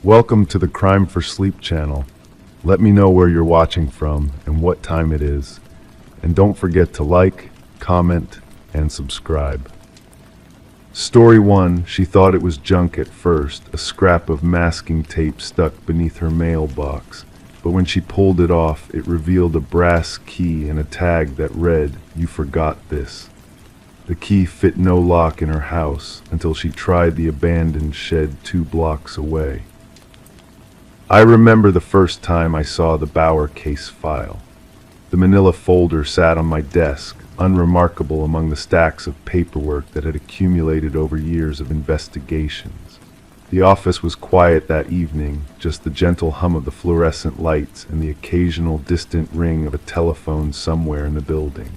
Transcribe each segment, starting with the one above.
Welcome to the Crime for Sleep channel. Let me know where you're watching from and what time it is. And don't forget to like, comment, and subscribe. Story 1. She thought it was junk at first, a scrap of masking tape stuck beneath her mailbox. But when she pulled it off, it revealed a brass key and a tag that read, "You forgot this." The key fit no lock in her house until she tried the abandoned shed 2 blocks away. I remember the first time I saw the Bauer case file. The manila folder sat on my desk, unremarkable among the stacks of paperwork that had accumulated over years of investigations. The office was quiet that evening, just the gentle hum of the fluorescent lights and the occasional distant ring of a telephone somewhere in the building.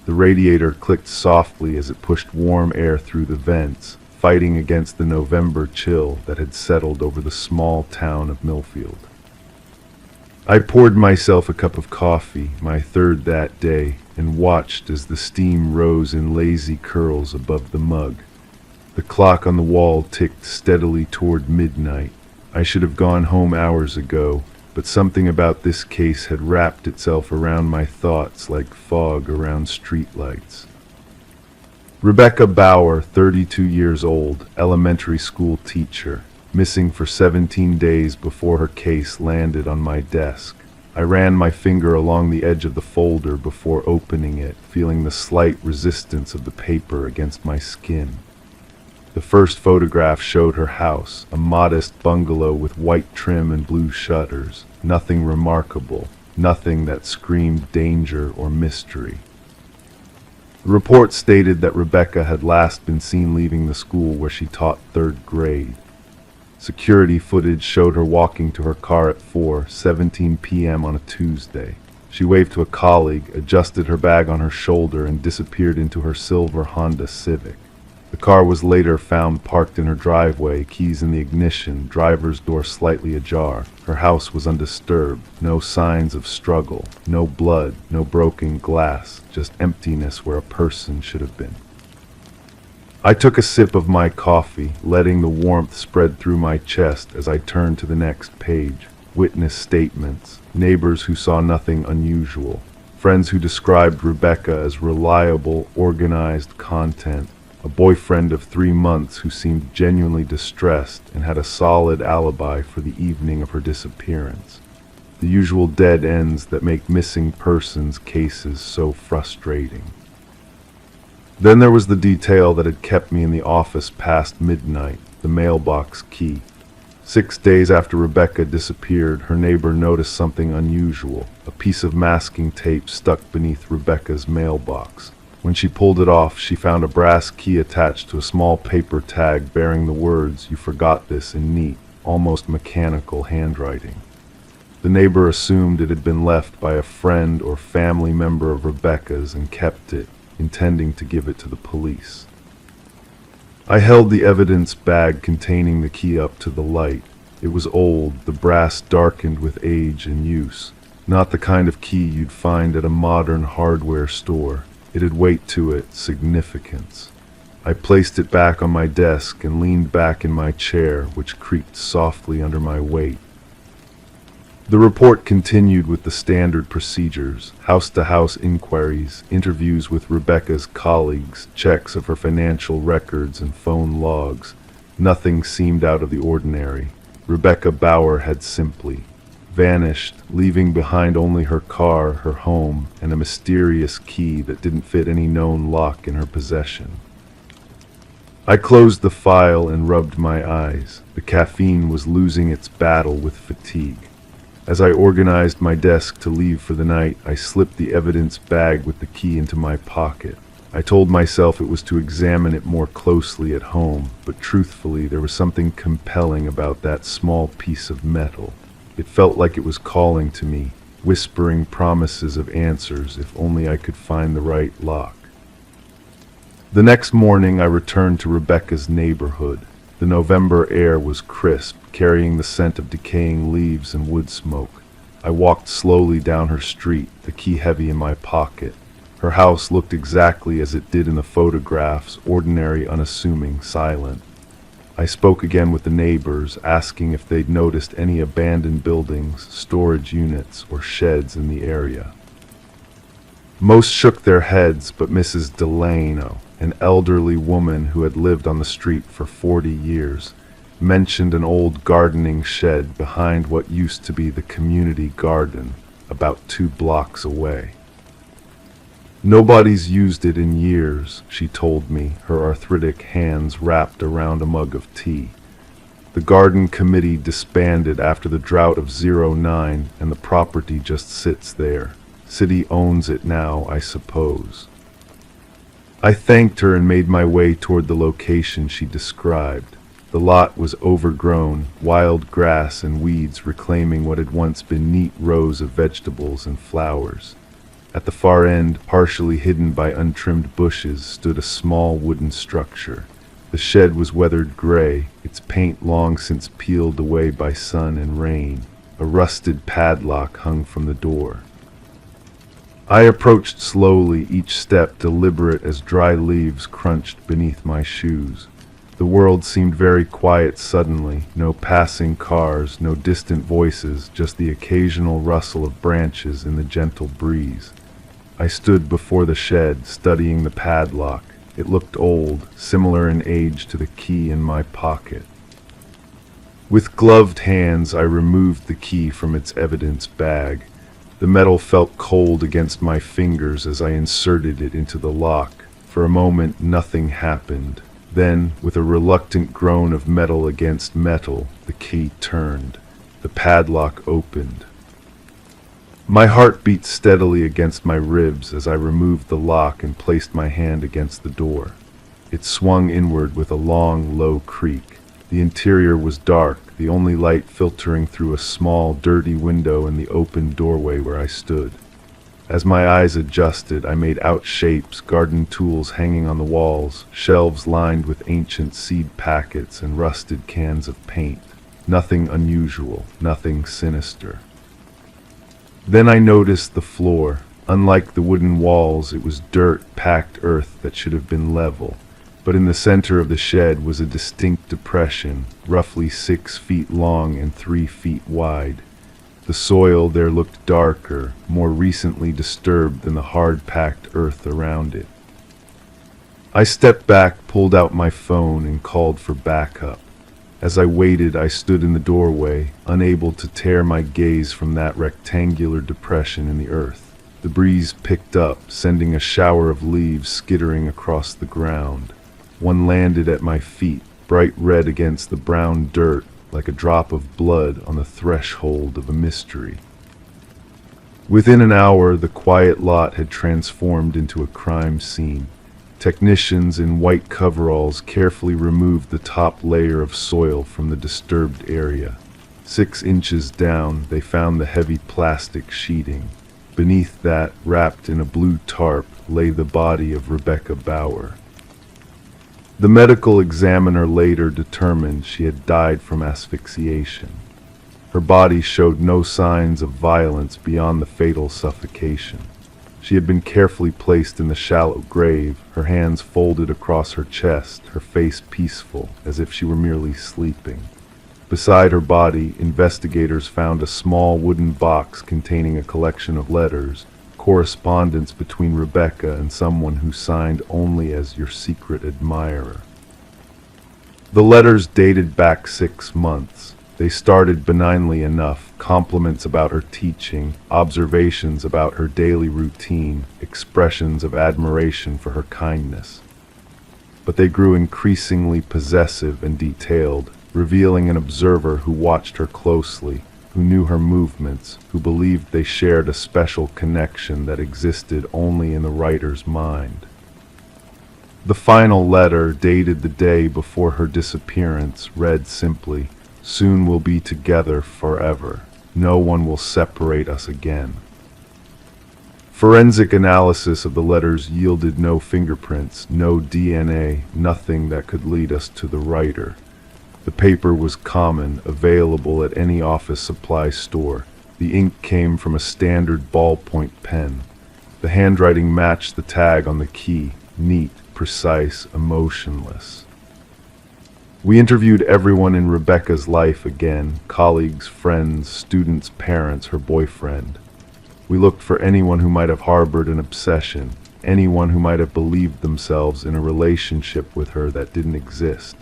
The radiator clicked softly as it pushed warm air through the vents, fighting against the November chill that had settled over the small town of Millfield. I poured myself a cup of coffee, my third that day, and watched as the steam rose in lazy curls above the mug. The clock on the wall ticked steadily toward midnight. I should have gone home hours ago, but something about this case had wrapped itself around my thoughts like fog around streetlights. Rebecca Bauer, 32 years old, elementary school teacher, missing for 17 days before her case landed on my desk. I ran my finger along the edge of the folder before opening it, feeling the slight resistance of the paper against my skin. The first photograph showed her house, a modest bungalow with white trim and blue shutters. Nothing remarkable, nothing that screamed danger or mystery. The report stated that Rebecca had last been seen leaving the school where she taught 3rd grade. Security footage showed her walking to her car at 4:17 p.m. on a Tuesday. She waved to a colleague, adjusted her bag on her shoulder, and disappeared into her silver Honda Civic. The car was later found parked in her driveway, keys in the ignition, driver's door slightly ajar. Her house was undisturbed, no signs of struggle, no blood, no broken glass, just emptiness where a person should have been. I took a sip of my coffee, letting the warmth spread through my chest as I turned to the next page. Witness statements, neighbors who saw nothing unusual, friends who described Rebecca as reliable, organized content, a boyfriend of 3 months who seemed genuinely distressed and had a solid alibi for the evening of her disappearance. The usual dead ends that make missing persons cases so frustrating. Then there was the detail that had kept me in the office past midnight, the mailbox key. 6 days after Rebecca disappeared, her neighbor noticed something unusual, a piece of masking tape stuck beneath Rebecca's mailbox. When she pulled it off, she found a brass key attached to a small paper tag bearing the words, "You forgot this," in neat, almost mechanical handwriting. The neighbor assumed it had been left by a friend or family member of Rebecca's and kept it, intending to give it to the police. I held the evidence bag containing the key up to the light. It was old, the brass darkened with age and use. Not the kind of key you'd find at a modern hardware store. It had weight to it, significance. I placed it back on my desk and leaned back in my chair, which creaked softly under my weight. The report continued with the standard procedures, house-to-house inquiries, interviews with Rebecca's colleagues, checks of her financial records and phone logs. Nothing seemed out of the ordinary. Rebecca Bauer had simply vanished, leaving behind only her car, her home, and a mysterious key that didn't fit any known lock in her possession. I closed the file and rubbed my eyes. The caffeine was losing its battle with fatigue. As I organized my desk to leave for the night, I slipped the evidence bag with the key into my pocket. I told myself it was to examine it more closely at home, but truthfully, there was something compelling about that small piece of metal. It felt like it was calling to me, whispering promises of answers if only I could find the right lock. The next morning I returned to Rebecca's neighborhood. The November air was crisp, carrying the scent of decaying leaves and wood smoke. I walked slowly down her street, the key heavy in my pocket. Her house looked exactly as it did in the photographs, ordinary, unassuming, silent. I spoke again with the neighbors, asking if they'd noticed any abandoned buildings, storage units, or sheds in the area. Most shook their heads, but Mrs. Delano, an elderly woman who had lived on the street for 40 years, mentioned an old gardening shed behind what used to be the community garden, about 2 blocks away. Nobody's used it in years, she told me, her arthritic hands wrapped around a mug of tea. The garden committee disbanded after the drought of '09, and the property just sits there. City owns it now, I suppose. I thanked her and made my way toward the location she described. The lot was overgrown, wild grass and weeds reclaiming what had once been neat rows of vegetables and flowers. At the far end, partially hidden by untrimmed bushes, stood a small wooden structure. The shed was weathered gray, its paint long since peeled away by sun and rain. A rusted padlock hung from the door. I approached slowly, each step deliberate as dry leaves crunched beneath my shoes. The world seemed very quiet suddenly, no passing cars, no distant voices, just the occasional rustle of branches in the gentle breeze. I stood before the shed, studying the padlock. It looked old, similar in age to the key in my pocket. With gloved hands, I removed the key from its evidence bag. The metal felt cold against my fingers as I inserted it into the lock. For a moment, nothing happened. Then, with a reluctant groan of metal against metal, the key turned. The padlock opened. My heart beat steadily against my ribs as I removed the lock and placed my hand against the door. It swung inward with a long, low creak. The interior was dark, the only light filtering through a small, dirty window in the open doorway where I stood. As my eyes adjusted, I made out shapes, garden tools hanging on the walls, shelves lined with ancient seed packets and rusted cans of paint. Nothing unusual, nothing sinister. Then I noticed the floor. Unlike the wooden walls, it was dirt, packed earth that should have been level. But in the center of the shed was a distinct depression, roughly 6 feet long and 3 feet wide. The soil there looked darker, more recently disturbed than the hard-packed earth around it. I stepped back, pulled out my phone, and called for backup. As I waited, I stood in the doorway, unable to tear my gaze from that rectangular depression in the earth. The breeze picked up, sending a shower of leaves skittering across the ground. One landed at my feet, bright red against the brown dirt, like a drop of blood on the threshold of a mystery. Within an hour, the quiet lot had transformed into a crime scene. Technicians in white coveralls carefully removed the top layer of soil from the disturbed area. 6 inches down, they found the heavy plastic sheeting. Beneath that, wrapped in a blue tarp, lay the body of Rebecca Bauer. The medical examiner later determined she had died from asphyxiation. Her body showed no signs of violence beyond the fatal suffocation. She had been carefully placed in the shallow grave, her hands folded across her chest, her face peaceful, as if she were merely sleeping. Beside her body, investigators found a small wooden box containing a collection of letters, correspondence between Rebecca and someone who signed only as your secret admirer. The letters dated back 6 months. They started benignly enough, compliments about her teaching, observations about her daily routine, expressions of admiration for her kindness. But they grew increasingly possessive and detailed, revealing an observer who watched her closely, who knew her movements, who believed they shared a special connection that existed only in the writer's mind. The final letter, dated the day before her disappearance, read simply, "Soon we'll be together forever. No one will separate us again." Forensic analysis of the letters yielded no fingerprints, no DNA, nothing that could lead us to the writer. The paper was common, available at any office supply store. The ink came from a standard ballpoint pen. The handwriting matched the tag on the key, neat, precise, emotionless. We interviewed everyone in Rebecca's life again: colleagues, friends, students, parents, her boyfriend. We looked for anyone who might have harbored an obsession, anyone who might have believed themselves in a relationship with her that didn't exist.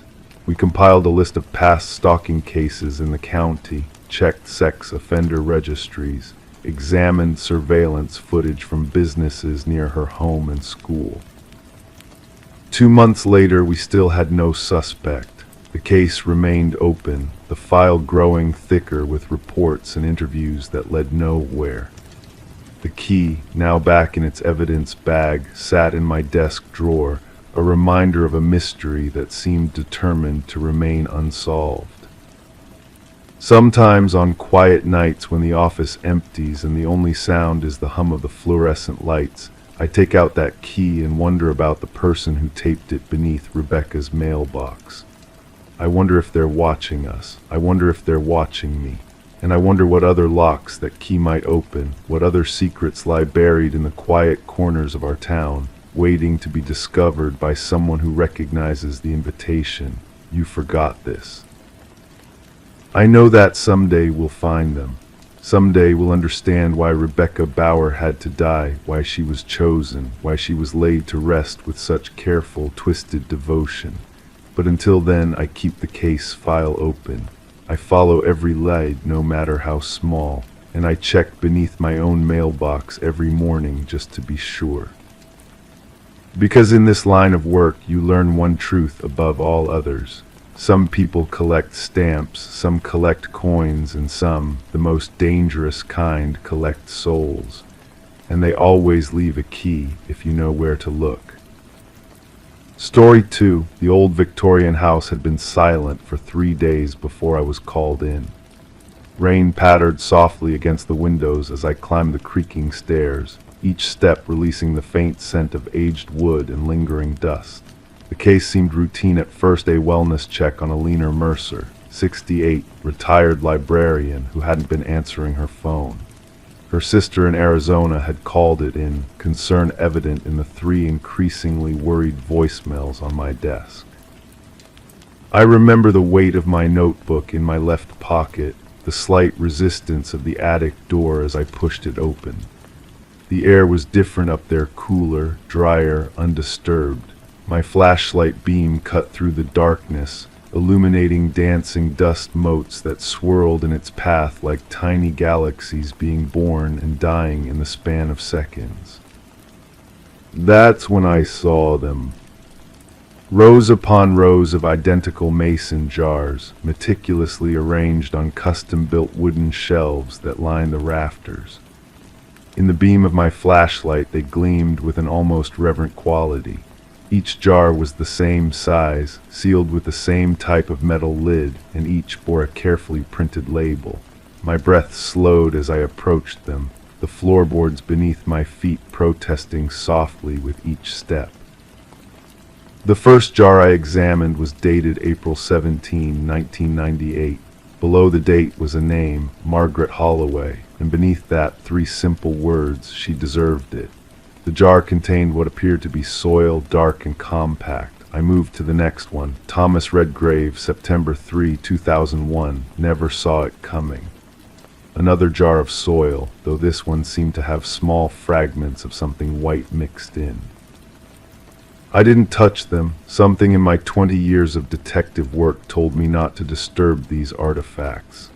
We compiled a list of past stalking cases in the county, checked sex offender registries, examined surveillance footage from businesses near her home and school. 2 months later, we still had no suspect. The case remained open, the file growing thicker with reports and interviews that led nowhere. The key, now back in its evidence bag, sat in my desk drawer, a reminder of a mystery that seemed determined to remain unsolved. Sometimes on quiet nights when the office empties and the only sound is the hum of the fluorescent lights, I take out that key and wonder about the person who taped it beneath Rebecca's mailbox. I wonder if they're watching us. I wonder if they're watching me. And I wonder what other locks that key might open, what other secrets lie buried in the quiet corners of our town, waiting to be discovered by someone who recognizes the invitation. You forgot this. I know that someday we'll find them. Someday we'll understand why Rebecca Bauer had to die, why she was chosen, why she was laid to rest with such careful, twisted devotion. But until then, I keep the case file open. I follow every lead, no matter how small, and I check beneath my own mailbox every morning just to be sure. Because in this line of work, you learn one truth above all others. Some people collect stamps, some collect coins, and some, the most dangerous kind, collect souls. And they always leave a key if you know where to look. Story 2. The old Victorian house had been silent for 3 days before I was called in. Rain pattered softly against the windows as I climbed the creaking stairs, each step releasing the faint scent of aged wood and lingering dust. The case seemed routine at first, a wellness check on Alina Mercer, 68, retired librarian who hadn't been answering her phone. Her sister in Arizona had called it in, concern evident in the 3 increasingly worried voicemails on my desk. I remember the weight of my notebook in my left pocket, the slight resistance of the attic door as I pushed it open. The air was different up there, cooler, drier, undisturbed. My flashlight beam cut through the darkness, illuminating dancing dust motes that swirled in its path like tiny galaxies being born and dying in the span of seconds. That's when I saw them. Rows upon rows of identical mason jars, meticulously arranged on custom-built wooden shelves that lined the rafters. In the beam of my flashlight, they gleamed with an almost reverent quality. Each jar was the same size, sealed with the same type of metal lid, and each bore a carefully printed label. My breath slowed as I approached them, the floorboards beneath my feet protesting softly with each step. The first jar I examined was dated April 17, 1998. Below the date was a name, Margaret Holloway, and beneath that 3 simple words, she deserved it. The jar contained what appeared to be soil, dark and compact. I moved to the next one, Thomas Redgrave, September 3, 2001, never saw it coming. Another jar of soil, though this one seemed to have small fragments of something white mixed in. I didn't touch them. Something in my 20 years of detective work told me not to disturb these artifacts.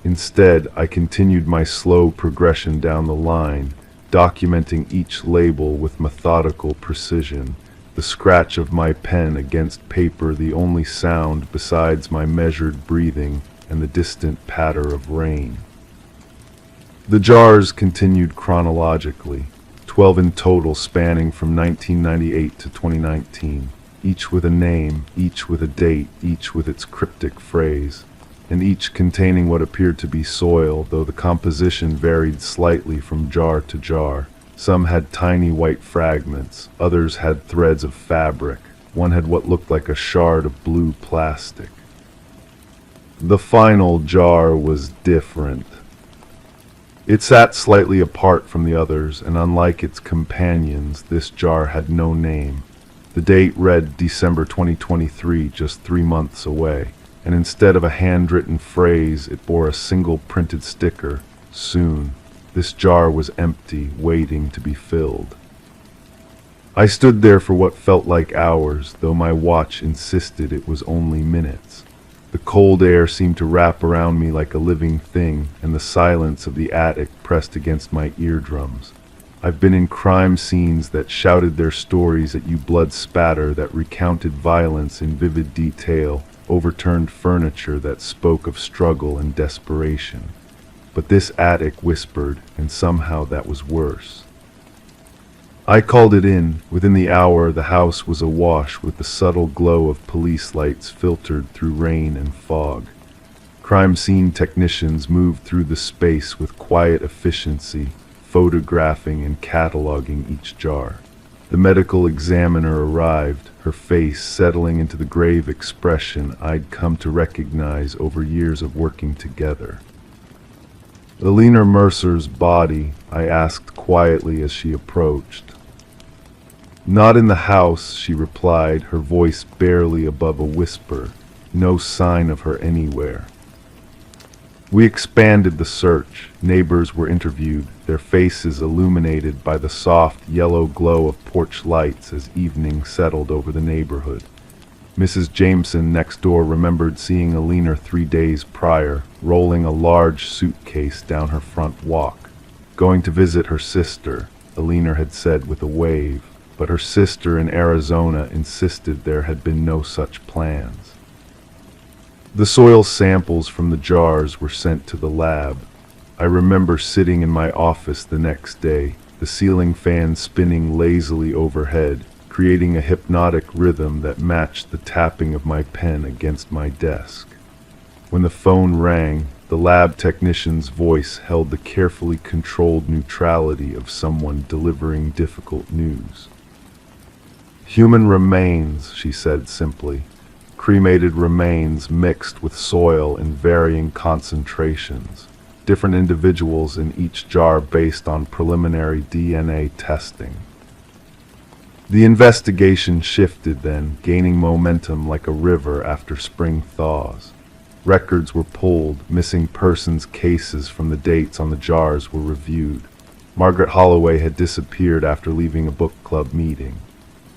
Instead, I continued my slow progression down the line, documenting each label with methodical precision, the scratch of my pen against paper the only sound besides my measured breathing and the distant patter of rain. The jars continued chronologically, 12 in total spanning from 1998 to 2019, each with a name, each with a date, each with its cryptic phrase, and each containing what appeared to be soil, though the composition varied slightly from jar to jar. Some had tiny white fragments, others had threads of fabric, one had what looked like a shard of blue plastic. The final jar was different. It sat slightly apart from the others, and unlike its companions, this jar had no name. The date read December 2023, just 3 months away, and instead of a handwritten phrase, it bore a single printed sticker, "Soon." This jar was empty, waiting to be filled. I stood there for what felt like hours, though my watch insisted it was only minutes. The cold air seemed to wrap around me like a living thing, and the silence of the attic pressed against my eardrums. I've been in crime scenes that shouted their stories at you, blood spatter that recounted violence in vivid detail, overturned furniture that spoke of struggle and desperation. But this attic whispered, and somehow that was worse. I called it in. Within the hour, the house was awash with the subtle glow of police lights filtered through rain and fog. Crime scene technicians moved through the space with quiet efficiency, photographing and cataloging each jar. The medical examiner arrived, her face settling into the grave expression I'd come to recognize over years of working together. "Alina Mercer's body?" I asked quietly as she approached. "Not in the house," she replied, her voice barely above a whisper. "No sign of her anywhere." We expanded the search. Neighbors were interviewed, their faces illuminated by the soft yellow glow of porch lights as evening settled over the neighborhood. Mrs. Jameson next door remembered seeing Alina 3 days prior, rolling a large suitcase down her front walk. Going to visit her sister, Alina had said with a wave, but her sister in Arizona insisted there had been no such plans. The soil samples from the jars were sent to the lab. I remember sitting in my office the next day, the ceiling fan spinning lazily overhead, creating a hypnotic rhythm that matched the tapping of my pen against my desk. When the phone rang, the lab technician's voice held the carefully controlled neutrality of someone delivering difficult news. "Human remains," she said simply. "Cremated remains mixed with soil in varying concentrations. Different individuals in each jar based on preliminary DNA testing." The investigation shifted then, gaining momentum like a river after spring thaws. Records were pulled, missing persons cases from the dates on the jars were reviewed. Margaret Holloway had disappeared after leaving a book club meeting.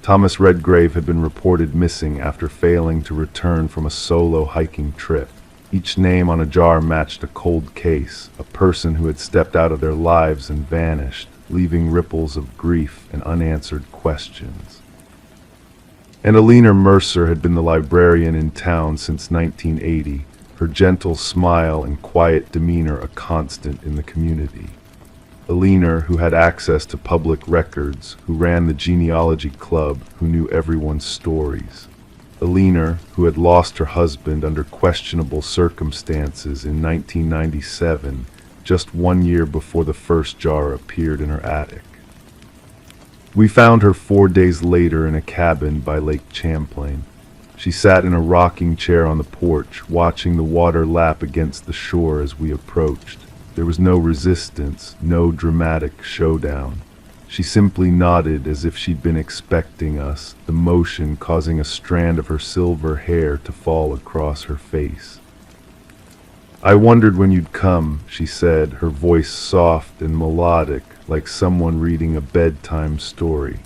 Thomas Redgrave had been reported missing after failing to return from a solo hiking trip. Each name on a jar matched a cold case, a person who had stepped out of their lives and vanished, leaving ripples of grief and unanswered questions. And Alina Mercer had been the librarian in town since 1980, her gentle smile and quiet demeanor a constant in the community. Alina, who had access to public records, who ran the genealogy club, who knew everyone's stories. Alina, who had lost her husband under questionable circumstances in 1997, just 1 year before the first jar appeared in her attic. We found her 4 days later in a cabin by Lake Champlain. She sat in a rocking chair on the porch, watching the water lap against the shore as we approached. There was no resistance, no dramatic showdown. She simply nodded as if she'd been expecting us, the motion causing a strand of her silver hair to fall across her face. "I wondered when you'd come," she said, her voice soft and melodic, like someone reading a bedtime story.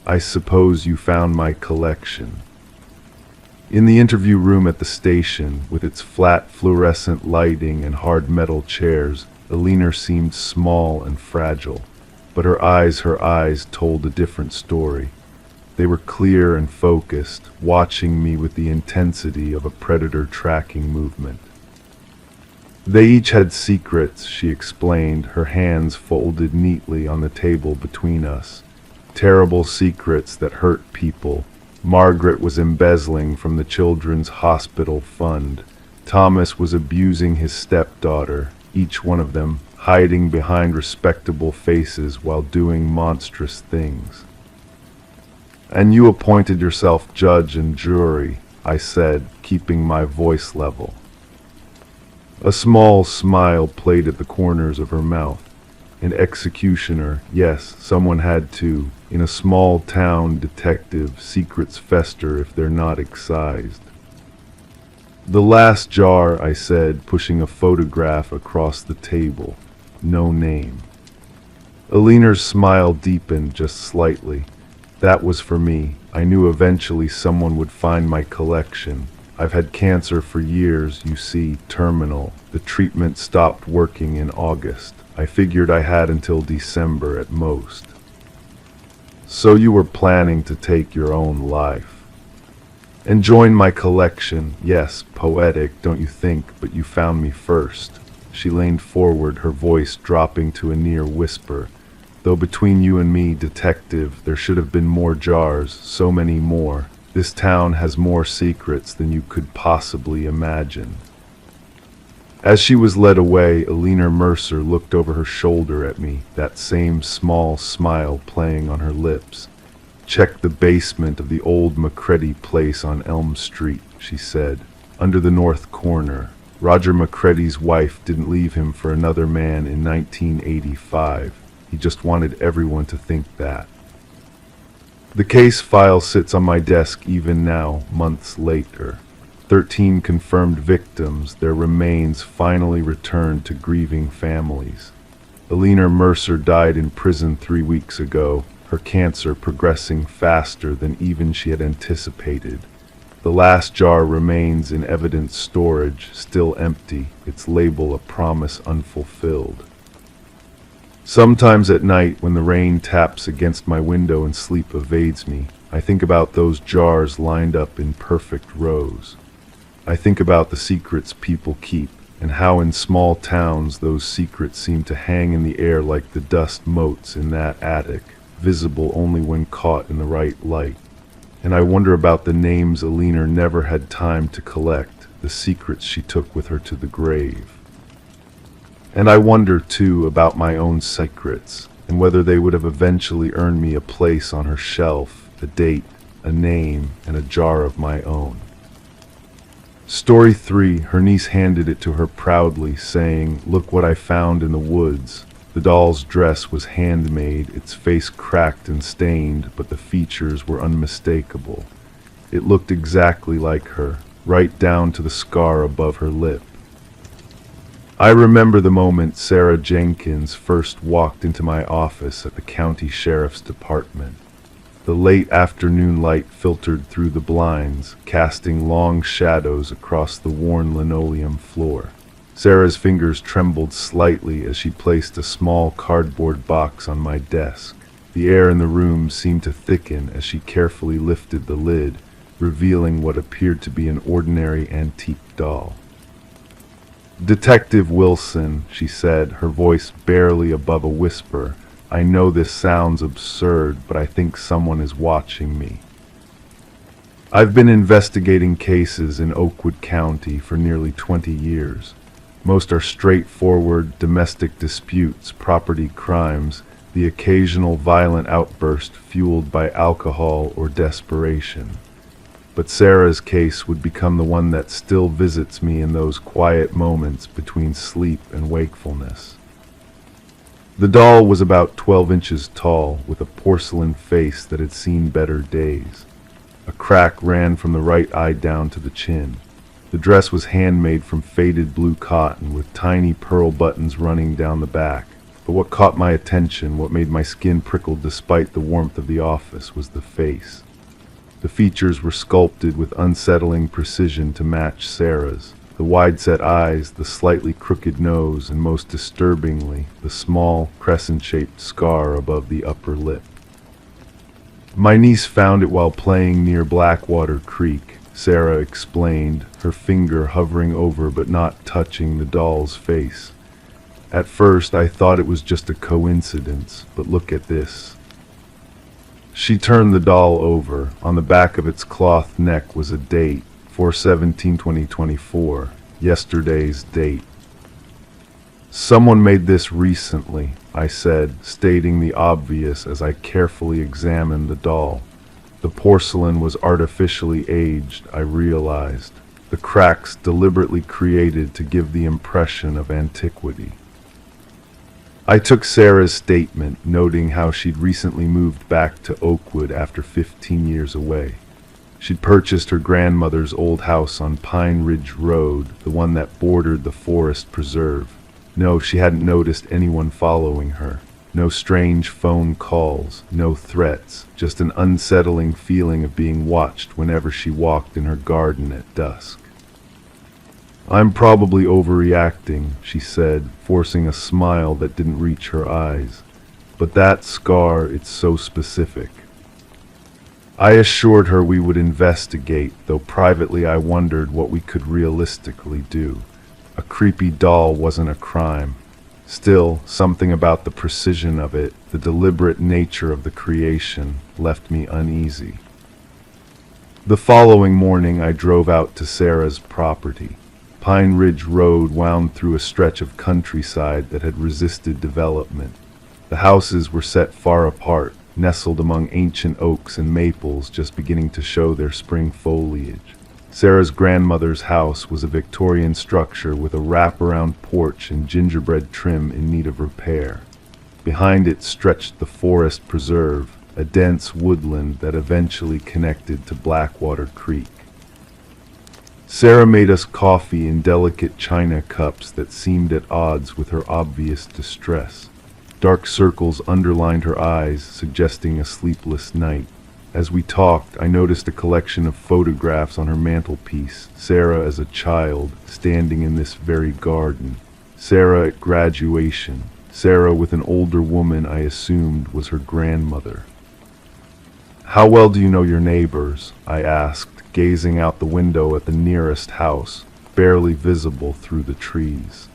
"I suppose you found my collection." In the interview room at the station, with its flat fluorescent lighting and hard metal chairs, Alina seemed small and fragile, but her eyes told a different story. They were clear and focused, watching me with the intensity of a predator tracking movement. "They each had secrets," she explained, her hands folded neatly on the table between us. "Terrible secrets that hurt people. Margaret was embezzling from the Children's Hospital Fund. Thomas was abusing his stepdaughter, each one of them hiding behind respectable faces while doing monstrous things. And you appointed yourself judge and jury," I said, keeping my voice level. A small smile played at the corners of her mouth. "An executioner, yes, someone had to. In a small town, detective, secrets fester if they're not excised. The last jar, I said, pushing a photograph across the table. No name. Alina's smile deepened just slightly. That was for me. I knew eventually someone would find my collection. I've had cancer for years, you see, terminal. The treatment stopped working in August. I figured I had until December at most. So you were planning to take your own life. And join my collection. Yes, poetic, don't you think, but you found me first. She leaned forward, her voice dropping to a near whisper. Though between you and me, detective, there should have been more jars, so many more. This town has more secrets than you could possibly imagine. As she was led away, Alina Mercer looked over her shoulder at me, that same small smile playing on her lips. Check the basement of the old Macready place on Elm Street, she said. Under the north corner. Roger Macready's wife didn't leave him for another man in 1985. He just wanted everyone to think that. The case file sits on my desk even now, months later. 13 confirmed victims, their remains finally returned to grieving families. Alina Mercer died in prison 3 weeks ago, her cancer progressing faster than even she had anticipated. The last jar remains in evidence storage, still empty, its label a promise unfulfilled. Sometimes at night, when the rain taps against my window and sleep evades me, I think about those jars lined up in perfect rows. I think about the secrets people keep, and how in small towns those secrets seem to hang in the air like the dust motes in that attic, visible only when caught in the right light. And I wonder about the names Alina never had time to collect, the secrets she took with her to the grave. And I wonder, too, about my own secrets, and whether they would have eventually earned me a place on her shelf, a date, a name, and a jar of my own. Story 3, her niece handed it to her proudly, saying, "Look what I found in the woods." The doll's dress was handmade, its face cracked and stained, but the features were unmistakable. It looked exactly like her, right down to the scar above her lip. I remember the moment Sarah Jenkins first walked into my office at the county sheriff's department. The late afternoon light filtered through the blinds, casting long shadows across the worn linoleum floor. Sarah's fingers trembled slightly as she placed a small cardboard box on my desk. The air in the room seemed to thicken as she carefully lifted the lid, revealing what appeared to be an ordinary antique doll. "Detective Wilson," she said, her voice barely above a whisper, "I know this sounds absurd, but I think someone is watching me. I've been investigating cases in Oakwood County for nearly 20 years. Most are straightforward domestic disputes, property crimes, the occasional violent outburst fueled by alcohol or desperation. But Sarah's case would become the one that still visits me in those quiet moments between sleep and wakefulness." The doll was about 12 inches tall, with a porcelain face that had seen better days. A crack ran from the right eye down to the chin. The dress was handmade from faded blue cotton, with tiny pearl buttons running down the back. But what caught my attention, what made my skin prickle despite the warmth of the office, was the face. The features were sculpted with unsettling precision to match Sarah's. The wide-set eyes, the slightly crooked nose, and most disturbingly, the small, crescent-shaped scar above the upper lip. "My niece found it while playing near Blackwater Creek," Sarah explained, her finger hovering over but not touching the doll's face. "At first, I thought it was just a coincidence, but look at this." She turned the doll over. On the back of its cloth neck was a date, 4/17/2024, yesterday's date. "Someone made this recently," I said, stating the obvious as I carefully examined the doll. The porcelain was artificially aged, I realized, the cracks deliberately created to give the impression of antiquity. I took Sarah's statement, noting how she'd recently moved back to Oakwood after 15 years away. She'd purchased her grandmother's old house on Pine Ridge Road, the one that bordered the forest preserve. No, she hadn't noticed anyone following her. No strange phone calls, no threats, just an unsettling feeling of being watched whenever she walked in her garden at dusk. "I'm probably overreacting," she said, forcing a smile that didn't reach her eyes. "But that scar, it's so specific." I assured her we would investigate, though privately I wondered what we could realistically do. A creepy doll wasn't a crime. Still, something about the precision of it, the deliberate nature of the creation, left me uneasy. The following morning I drove out to Sarah's property. Pine Ridge Road wound through a stretch of countryside that had resisted development. The houses were set far apart, nestled among ancient oaks and maples just beginning to show their spring foliage. Sarah's grandmother's house was a Victorian structure with a wraparound porch and gingerbread trim in need of repair. Behind it stretched the forest preserve, a dense woodland that eventually connected to Blackwater Creek. Sarah made us coffee in delicate china cups that seemed at odds with her obvious distress. Dark circles underlined her eyes, suggesting a sleepless night. As we talked, I noticed a collection of photographs on her mantelpiece, Sarah as a child, standing in this very garden. Sarah at graduation. Sarah with an older woman I assumed was her grandmother. "How well do you know your neighbors?" I asked, gazing out the window at the nearest house, barely visible through the trees.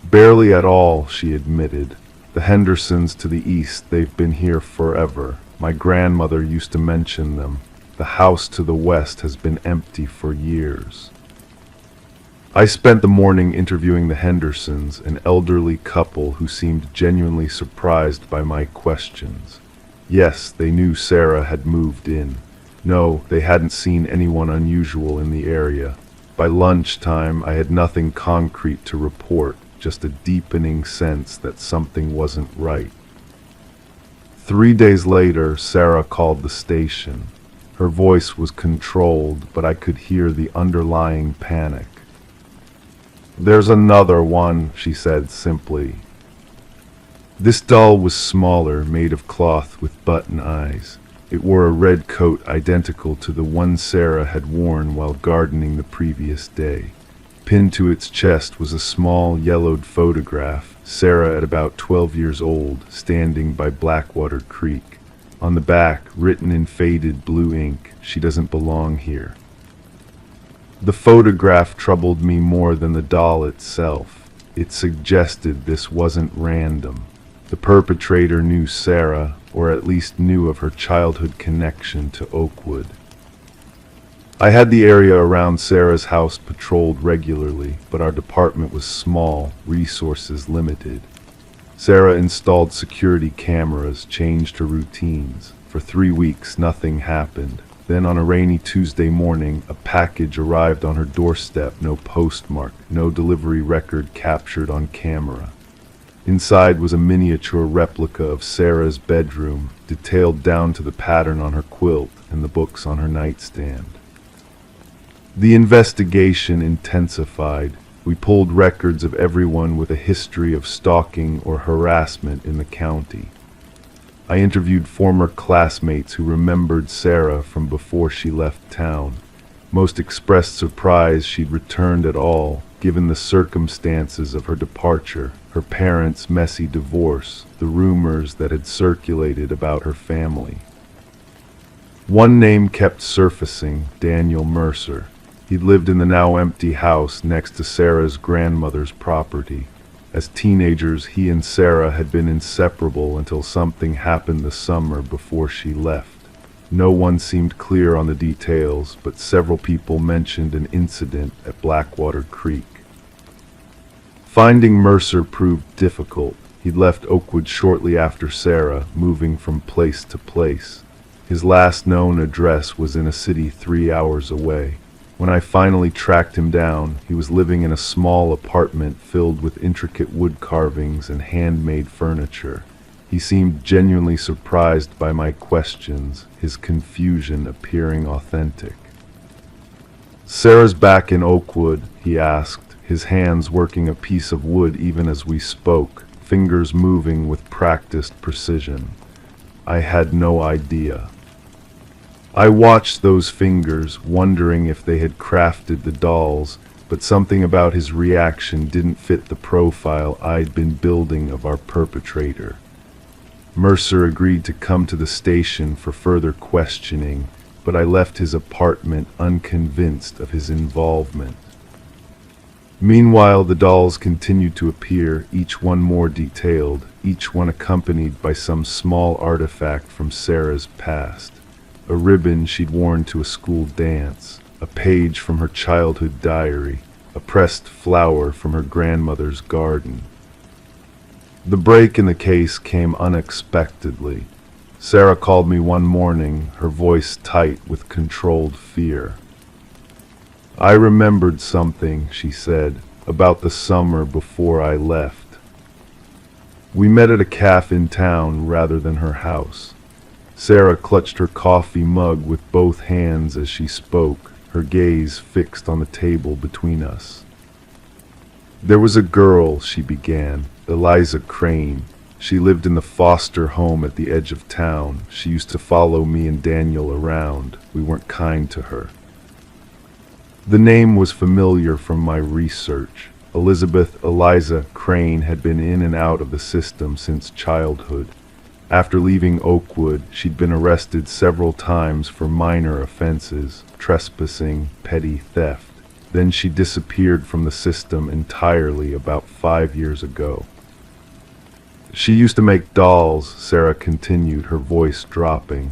"Barely at all," she admitted. "The Hendersons to the east, they've been here forever. My grandmother used to mention them. The house to the west has been empty for years." I spent the morning interviewing the Hendersons, an elderly couple who seemed genuinely surprised by my questions. Yes, they knew Sarah had moved in. No, they hadn't seen anyone unusual in the area. By lunchtime, I had nothing concrete to report, just a deepening sense that something wasn't right. 3 days later, Sarah called the station. Her voice was controlled, but I could hear the underlying panic. "There's another one," she said simply. This doll was smaller, made of cloth with button eyes. It wore a red coat identical to the one Sarah had worn while gardening the previous day. Pinned to its chest was a small, yellowed photograph, Sarah at about 12 years old, standing by Blackwater Creek. On the back, written in faded blue ink, "She doesn't belong here." The photograph troubled me more than the doll itself. It suggested this wasn't random. The perpetrator knew Sarah, or at least knew of her childhood connection to Oakwood. I had the area around Sarah's house patrolled regularly, but our department was small, resources limited. Sarah installed security cameras, changed her routines. For 3 weeks, nothing happened. Then on a rainy Tuesday morning, a package arrived on her doorstep, no postmark, no delivery record captured on camera. Inside was a miniature replica of Sarah's bedroom, detailed down to the pattern on her quilt and the books on her nightstand. The investigation intensified. We pulled records of everyone with a history of stalking or harassment in the county. I interviewed former classmates who remembered Sarah from before she left town. Most expressed surprise she'd returned at all, given the circumstances of her departure, her parents' messy divorce, the rumors that had circulated about her family. One name kept surfacing, Daniel Mercer. He'd lived in the now empty house next to Sarah's grandmother's property. As teenagers, he and Sarah had been inseparable until something happened the summer before she left. No one seemed clear on the details, but several people mentioned an incident at Blackwater Creek. Finding Mercer proved difficult. He'd left Oakwood shortly after Sarah, moving from place to place. His last known address was in a city 3 hours away. When I finally tracked him down, he was living in a small apartment filled with intricate wood carvings and handmade furniture. He seemed genuinely surprised by my questions, his confusion appearing authentic. "Sarah's back in Oakwood?" he asked, his hands working a piece of wood even as we spoke, fingers moving with practiced precision. I had no idea. I watched those fingers, wondering if they had crafted the dolls, but something about his reaction didn't fit the profile I'd been building of our perpetrator. Mercer agreed to come to the station for further questioning, but I left his apartment unconvinced of his involvement. Meanwhile, the dolls continued to appear, each one more detailed, each one accompanied by some small artifact from Sarah's past. A ribbon she'd worn to a school dance, a page from her childhood diary, a pressed flower from her grandmother's garden. The break in the case came unexpectedly. Sarah called me one morning, her voice tight with controlled fear. "I remembered something," she said, "about the summer before I left. We met at a cafe in town rather than her house." Sarah clutched her coffee mug with both hands as she spoke, her gaze fixed on the table between us. "There was a girl," she began, "Eliza Crane. She lived in the foster home at the edge of town. She used to follow me and Daniel around. We weren't kind to her." The name was familiar from my research. Elizabeth Eliza Crane had been in and out of the system since childhood. After leaving Oakwood, she'd been arrested several times for minor offenses, trespassing, petty theft. Then she disappeared from the system entirely about 5 years ago. "She used to make dolls," Sarah continued, her voice dropping.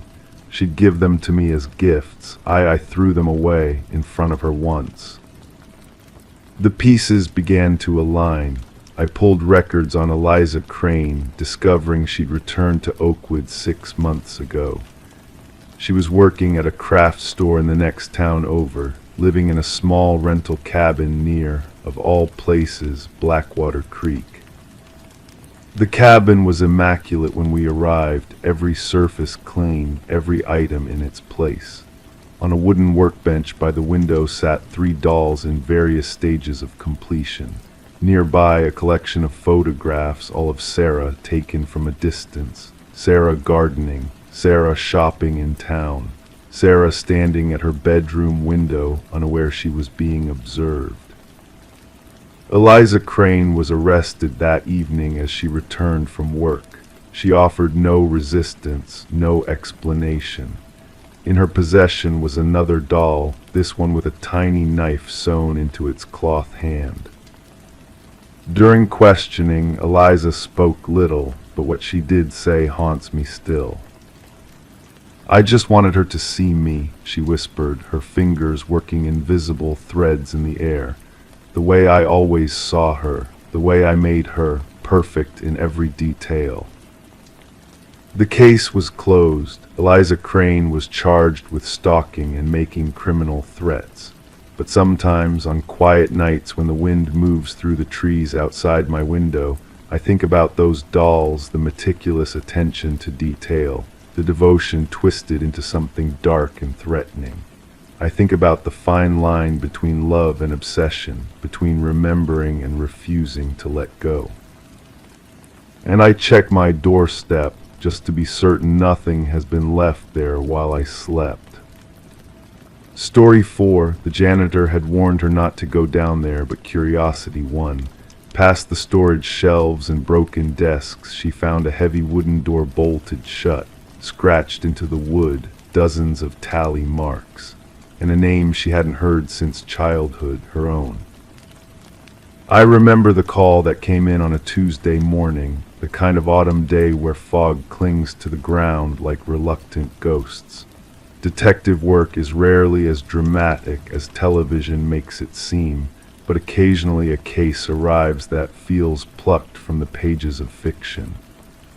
"She'd give them to me as gifts. I threw them away in front of her once." The pieces began to align. I pulled records on Eliza Crane, discovering she'd returned to Oakwood 6 months ago. She was working at a craft store in the next town over, living in a small rental cabin near, of all places, Blackwater Creek. The cabin was immaculate when we arrived, every surface clean, every item in its place. On a wooden workbench by the window sat 3 dolls in various stages of completion. Nearby, a collection of photographs, all of Sarah taken from a distance. Sarah gardening, Sarah shopping in town, Sarah standing at her bedroom window, unaware she was being observed. Eliza Crane was arrested that evening as she returned from work. She offered no resistance, no explanation. In her possession was another doll, this one with a tiny knife sewn into its cloth hand. During questioning, Eliza spoke little, but what she did say haunts me still. "I just wanted her to see me," she whispered, her fingers working invisible threads in the air. "The way I always saw her, the way I made her, perfect in every detail." The case was closed. Eliza Crane was charged with stalking and making criminal threats. But sometimes, on quiet nights when the wind moves through the trees outside my window, I think about those dolls, the meticulous attention to detail, the devotion twisted into something dark and threatening. I think about the fine line between love and obsession, between remembering and refusing to let go. And I check my doorstep, just to be certain nothing has been left there while I slept. Story 4, the janitor had warned her not to go down there, but curiosity won. Past the storage shelves and broken desks, she found a heavy wooden door bolted shut, scratched into the wood, dozens of tally marks, and a name she hadn't heard since childhood, her own. I remember the call that came in on a Tuesday morning, the kind of autumn day where fog clings to the ground like reluctant ghosts. Detective work is rarely as dramatic as television makes it seem, but occasionally a case arrives that feels plucked from the pages of fiction.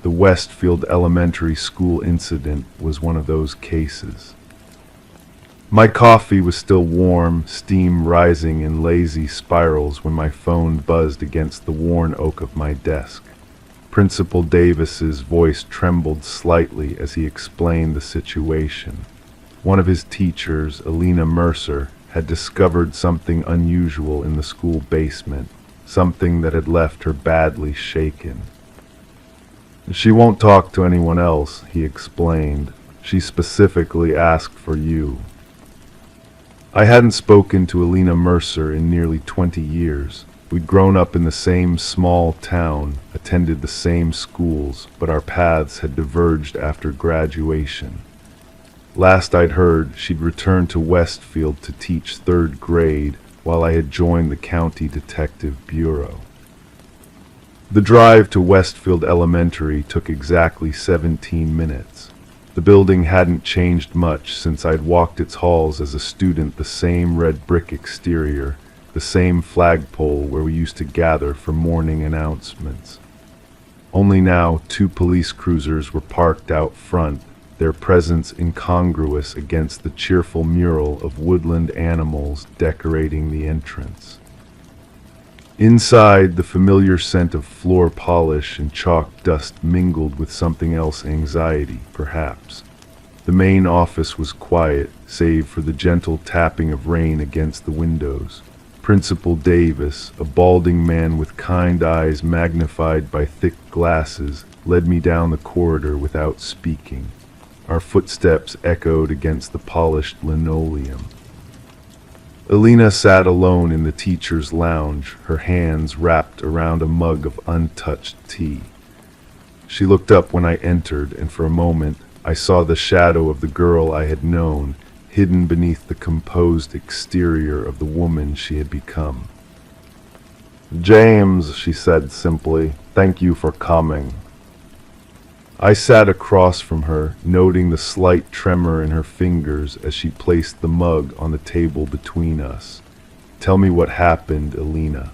The Westfield Elementary School incident was one of those cases. My coffee was still warm, steam rising in lazy spirals when my phone buzzed against the worn oak of my desk. Principal Davis's voice trembled slightly as he explained the situation. One of his teachers, Alina Mercer, had discovered something unusual in the school basement, something that had left her badly shaken. "She won't talk to anyone else," he explained. "She specifically asked for you." I hadn't spoken to Alina Mercer in nearly 20 years. We'd grown up in the same small town, attended the same schools, but our paths had diverged after graduation. Last I'd heard, she'd returned to Westfield to teach 3rd grade, while I had joined the County Detective Bureau. The drive to Westfield Elementary took exactly 17 minutes. The building hadn't changed much since I'd walked its halls as a student, the same red brick exterior, the same flagpole where we used to gather for morning announcements. Only now 2 police cruisers were parked out front, their presence incongruous against the cheerful mural of woodland animals decorating the entrance. Inside, the familiar scent of floor polish and chalk dust mingled with something else, anxiety, perhaps. The main office was quiet, save for the gentle tapping of rain against the windows. Principal Davis, a balding man with kind eyes magnified by thick glasses, led me down the corridor without speaking. Our footsteps echoed against the polished linoleum. Alina sat alone in the teacher's lounge, her hands wrapped around a mug of untouched tea. She looked up when I entered, and for a moment I saw the shadow of the girl I had known, hidden beneath the composed exterior of the woman she had become. "James," she said simply, "thank you for coming." I sat across from her, noting the slight tremor in her fingers as she placed the mug on the table between us. "Tell me what happened, Alina."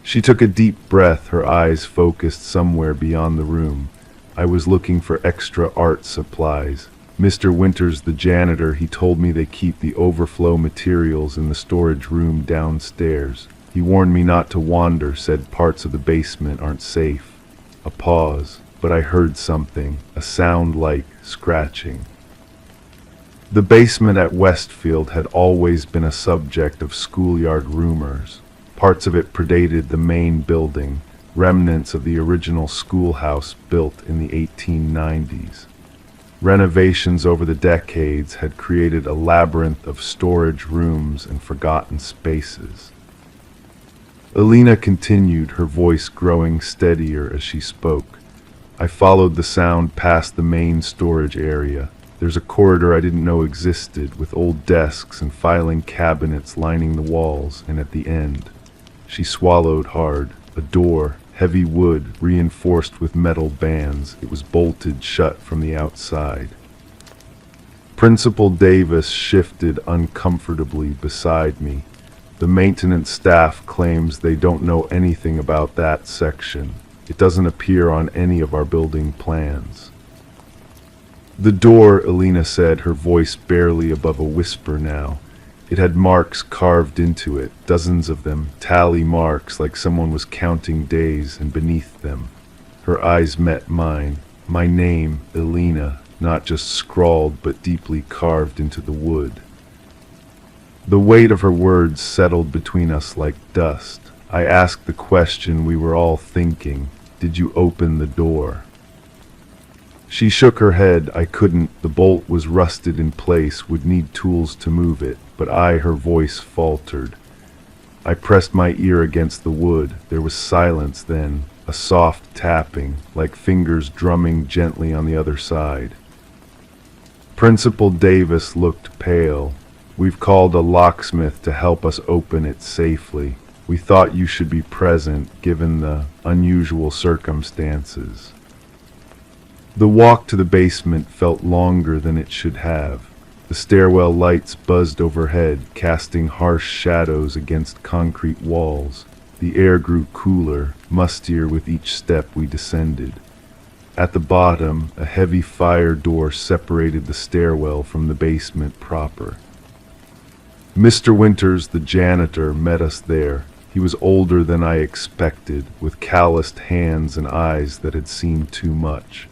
She took a deep breath, her eyes focused somewhere beyond the room. I was looking for extra art supplies. Mr. Winters, the janitor, he told me they keep the overflow materials in the storage room downstairs. He warned me not to wander, said parts of the basement aren't safe. A pause. But I heard something, a sound like scratching. The basement at Westfield had always been a subject of schoolyard rumors. Parts of it predated the main building, remnants of the original schoolhouse built in the 1890s. Renovations over the decades had created a labyrinth of storage rooms and forgotten spaces. Alina continued, her voice growing steadier as she spoke. I followed the sound past the main storage area. There's a corridor I didn't know existed, with old desks and filing cabinets lining the walls, and at the end, she swallowed hard, a door, heavy wood, reinforced with metal bands. It was bolted shut from the outside. Principal Davis shifted uncomfortably beside me. The maintenance staff claims they don't know anything about that section. It doesn't appear on any of our building plans. The door, Alina said, her voice barely above a whisper now. It had marks carved into it, dozens of them, tally marks like someone was counting days, and beneath them, her eyes met mine. My name, Alina, not just scrawled but deeply carved into the wood. The weight of her words settled between us like dust. I asked the question we were all thinking. Did you open the door? She shook her head. I couldn't. The bolt was rusted in place, would need tools to move it, but her voice faltered. I pressed my ear against the wood. There was silence then, a soft tapping, like fingers drumming gently on the other side. Principal Davis looked pale. "We've called a locksmith to help us open it safely. We thought you should be present, given the unusual circumstances." The walk to the basement felt longer than it should have. The stairwell lights buzzed overhead, casting harsh shadows against concrete walls. The air grew cooler, mustier with each step we descended. At the bottom, a heavy fire door separated the stairwell from the basement proper. Mr. Winters, the janitor, met us there. He was older than I expected, with calloused hands and eyes that had seen too much.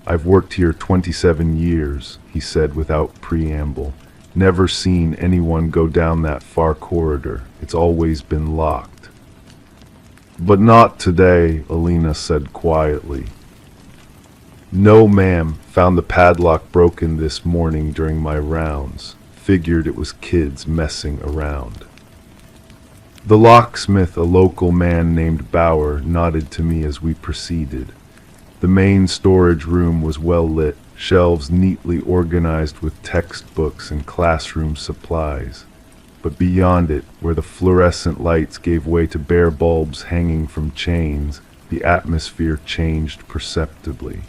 "I've worked here 27 years, he said without preamble. "Never seen anyone go down that far corridor. It's always been locked." "But not today," Alina said quietly. "No, ma'am. Found the padlock broken this morning during my rounds. Figured it was kids messing around." The locksmith, a local man named Bauer, nodded to me as we proceeded. The main storage room was well lit, shelves neatly organized with textbooks and classroom supplies. But beyond it, where the fluorescent lights gave way to bare bulbs hanging from chains, the atmosphere changed perceptibly.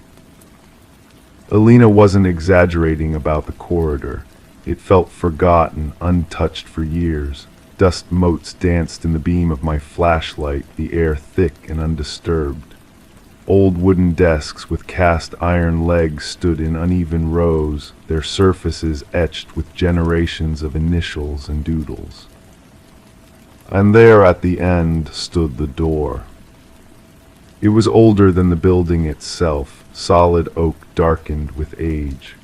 Alina wasn't exaggerating about the corridor. It felt forgotten, untouched for years. Dust motes danced in the beam of my flashlight, the air thick and undisturbed. Old wooden desks with cast iron legs stood in uneven rows, their surfaces etched with generations of initials and doodles. And there at the end stood the door. It was older than the building itself, solid oak darkened with age.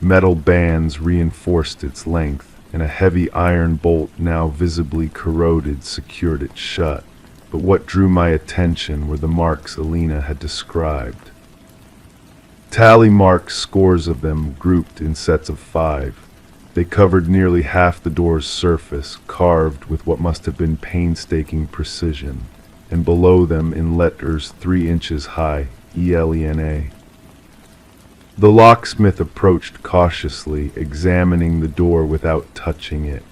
Metal bands reinforced its length, and a heavy iron bolt now visibly corroded secured it shut. But what drew my attention were the marks Alina had described. Tally marks, scores of them, grouped in sets of 5. They covered nearly half the door's surface, carved with what must have been painstaking precision, and below them in letters 3 inches high, ELENA. The locksmith approached cautiously, examining the door without touching it.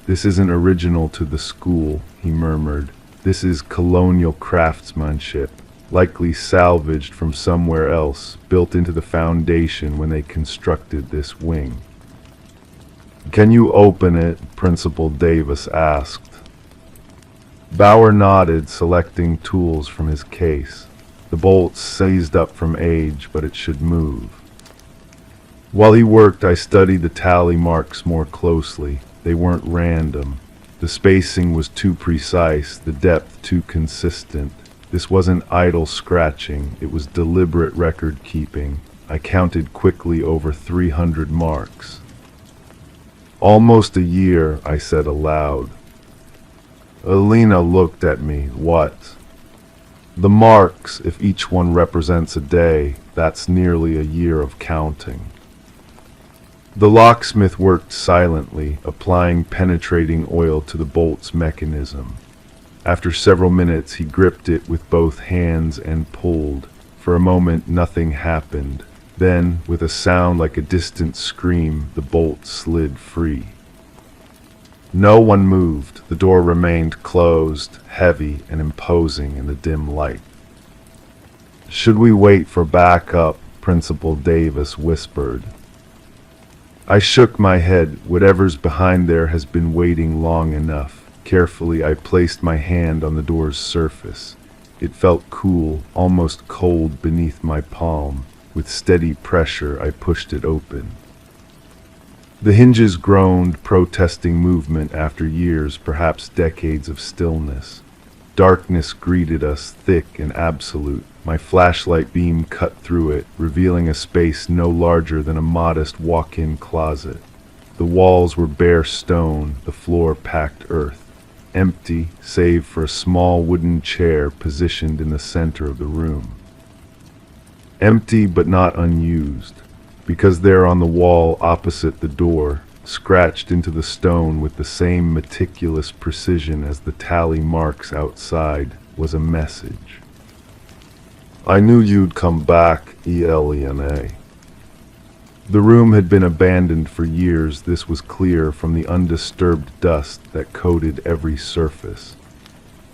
"This isn't original to the school," he murmured. "This is colonial craftsmanship, likely salvaged from somewhere else, built into the foundation when they constructed this wing." "Can you open it?" Principal Davis asked. Bauer nodded, selecting tools from his case. The bolts seized up from age, but it should move. While he worked, I studied the tally marks more closely. They weren't random. The spacing was too precise, the depth too consistent. This wasn't idle scratching, it was deliberate record-keeping. I counted quickly over 300 marks. "Almost a year," I said aloud. Alina looked at me. "What?" "The marks, if each one represents a day, that's nearly a year of counting." The locksmith worked silently, applying penetrating oil to the bolt's mechanism. After several minutes, he gripped it with both hands and pulled. For a moment, nothing happened. Then, with a sound like a distant scream, the bolt slid free. No one moved. The door remained closed, heavy and imposing in the dim light. "Should we wait for backup?" Principal Davis whispered. I shook my head. Whatever's behind there has been waiting long enough. Carefully, I placed my hand on the door's surface. It felt cool, almost cold beneath my palm. With steady pressure, I pushed it open. The hinges groaned, protesting movement after years, perhaps decades of stillness. Darkness greeted us, thick and absolute. My flashlight beam cut through it, revealing a space no larger than a modest walk-in closet. The walls were bare stone, the floor packed earth. Empty, save for a small wooden chair positioned in the center of the room. Empty but not unused, because there on the wall opposite the door, scratched into the stone with the same meticulous precision as the tally marks outside, was a message. "I knew you'd come back, ELENA." The room had been abandoned for years, this was clear from the undisturbed dust that coated every surface.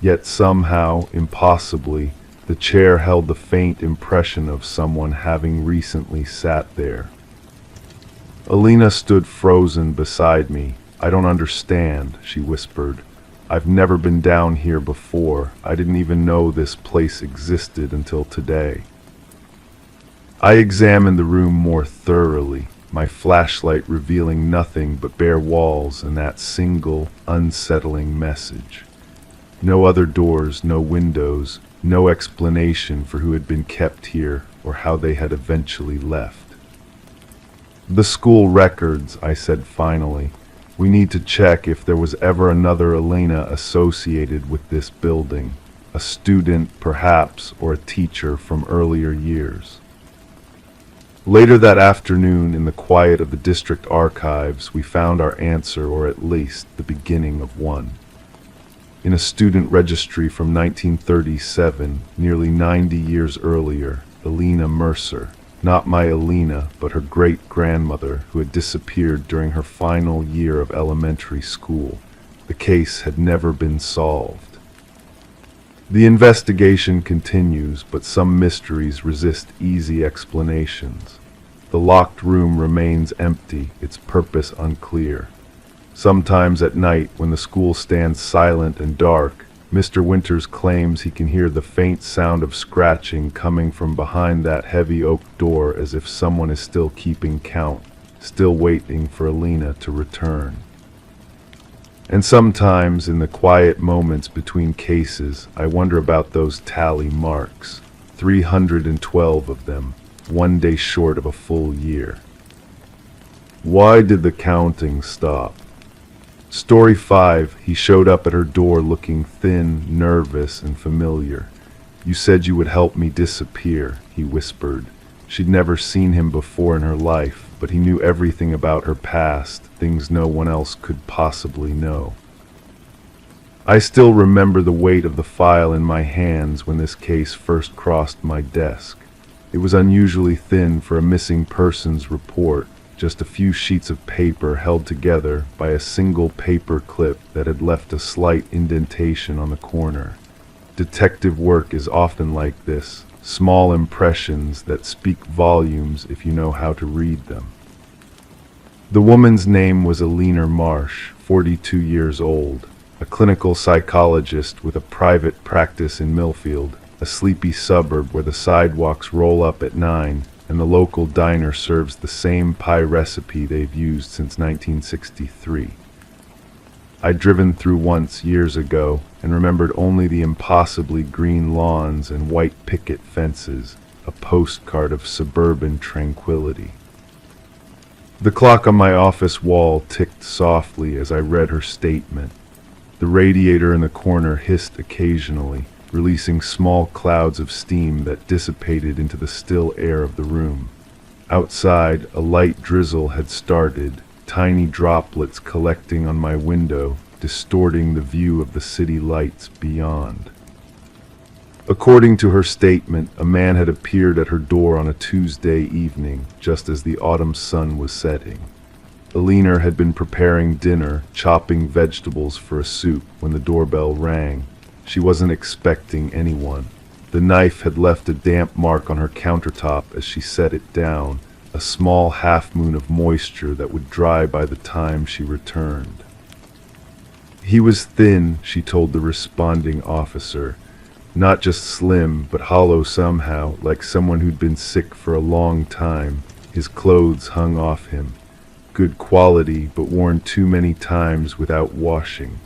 Yet somehow, impossibly, the chair held the faint impression of someone having recently sat there. Alina stood frozen beside me. "I don't understand," she whispered. "I've never been down here before. I didn't even know this place existed until today." I examined the room more thoroughly, my flashlight revealing nothing but bare walls and that single, unsettling message. No other doors, no windows, no explanation for who had been kept here or how they had eventually left. "The school records," I said finally. "We need to check if there was ever another Elena associated with this building. A student, perhaps, or a teacher from earlier years." Later that afternoon, in the quiet of the district archives, we found our answer, or at least the beginning of one. In a student registry from 1937, nearly 90 years earlier, Elena Mercer, not my Elena, but her great-grandmother, who had disappeared during her final year of elementary school. The case had never been solved. The investigation continues, but some mysteries resist easy explanations. The locked room remains empty, its purpose unclear. Sometimes at night, when the school stands silent and dark, Mr. Winters claims he can hear the faint sound of scratching coming from behind that heavy oak door, as if someone is still keeping count, still waiting for Elena to return. And sometimes, in the quiet moments between cases, I wonder about those tally marks. 312 of them, one day short of a full year. Why did the counting stop? Story 5, he showed up at her door looking thin, nervous, and familiar. "You said you would help me disappear," he whispered. She'd never seen him before in her life, but he knew everything about her past, things no one else could possibly know. I still remember the weight of the file in my hands when this case first crossed my desk. It was unusually thin for a missing persons report, just a few sheets of paper held together by a single paper clip that had left a slight indentation on the corner. Detective work is often like this, small impressions that speak volumes if you know how to read them. The woman's name was Elena Marsh, 42 years old, a clinical psychologist with a private practice in Millfield, a sleepy suburb where the sidewalks roll up at 9 and the local diner serves the same pie recipe they've used since 1963. I'd driven through once years ago and remembered only the impossibly green lawns and white picket fences, a postcard of suburban tranquility. The clock on my office wall ticked softly as I read her statement. The radiator in the corner hissed occasionally, releasing small clouds of steam that dissipated into the still air of the room. Outside, a light drizzle had started, tiny droplets collecting on my window, distorting the view of the city lights beyond. According to her statement, a man had appeared at her door on a Tuesday evening, just as the autumn sun was setting. Elena had been preparing dinner, chopping vegetables for a soup, when the doorbell rang. She wasn't expecting anyone. The knife had left a damp mark on her countertop as she set it down, a small half-moon of moisture that would dry by the time she returned. He was thin, she told the responding officer. Not just slim, but hollow somehow, like someone who'd been sick for a long time. His clothes hung off him. Good quality, but worn too many times without washing.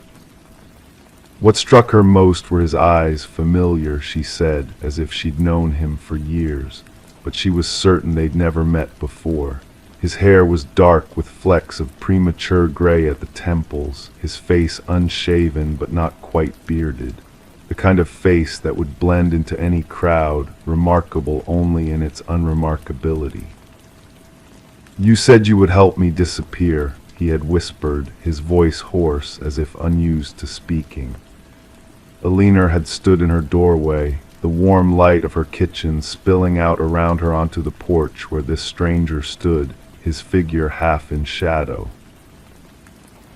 What struck her most were his eyes, familiar, she said, as if she'd known him for years, but she was certain they'd never met before. His hair was dark with flecks of premature gray at the temples, his face unshaven but not quite bearded. The kind of face that would blend into any crowd, remarkable only in its unremarkability. "You said you would help me disappear," he had whispered, his voice hoarse as if unused to speaking. Elena had stood in her doorway, the warm light of her kitchen spilling out around her onto the porch where this stranger stood, his figure half in shadow.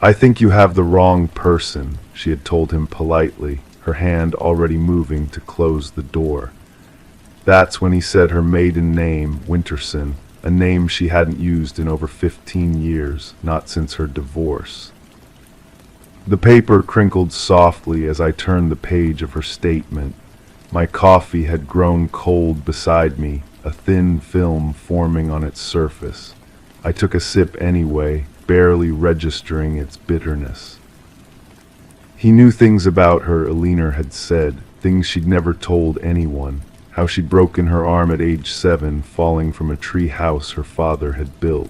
"I think you have the wrong person," she had told him politely, her hand already moving to close the door. That's when he said her maiden name, Winterson, a name she hadn't used in over 15 years, not since her divorce. The paper crinkled softly as I turned the page of her statement. My coffee had grown cold beside me, a thin film forming on its surface. I took a sip anyway, barely registering its bitterness. He knew things about her, Alina had said, things she'd never told anyone. How she'd broken her arm at age 7, falling from a tree house her father had built.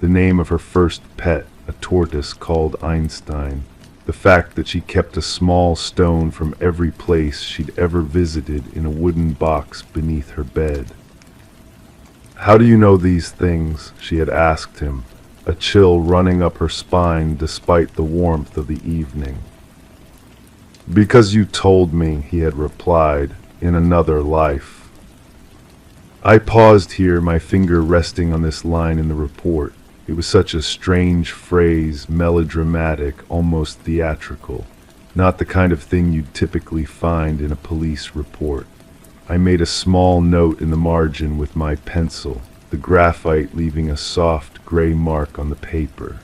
The name of her first pet, a tortoise called Einstein. The fact that she kept a small stone from every place she'd ever visited in a wooden box beneath her bed. "How do you know these things?" she had asked him, a chill running up her spine despite the warmth of the evening. "Because you told me," he had replied, "in another life." I paused here, my finger resting on this line in the report. It was such a strange phrase, melodramatic, almost theatrical. Not the kind of thing you'd typically find in a police report. I made a small note in the margin with my pencil, the graphite leaving a soft gray mark on the paper.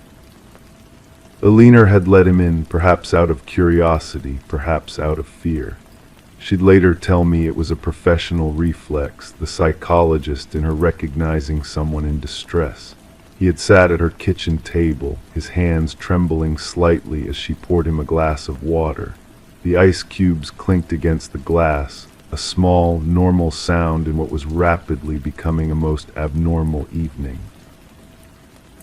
Alina had let him in, perhaps out of curiosity, perhaps out of fear. She'd later tell me it was a professional reflex, the psychologist in her recognizing someone in distress. He had sat at her kitchen table, his hands trembling slightly as she poured him a glass of water. The ice cubes clinked against the glass, a small, normal sound in what was rapidly becoming a most abnormal evening.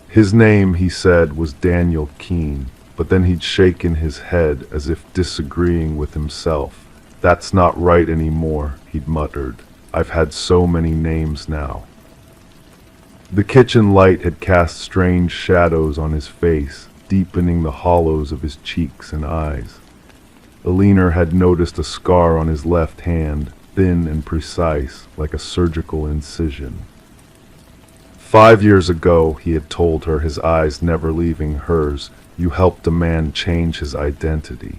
His name, he said, was Daniel Keene, but then he'd shaken his head as if disagreeing with himself. "That's not right anymore," he'd muttered. "I've had so many names now." The kitchen light had cast strange shadows on his face, deepening the hollows of his cheeks and eyes. Alina had noticed a scar on his left hand, thin and precise, like a surgical incision. 5 years ago, he had told her, his eyes never leaving hers, you helped a man change his identity.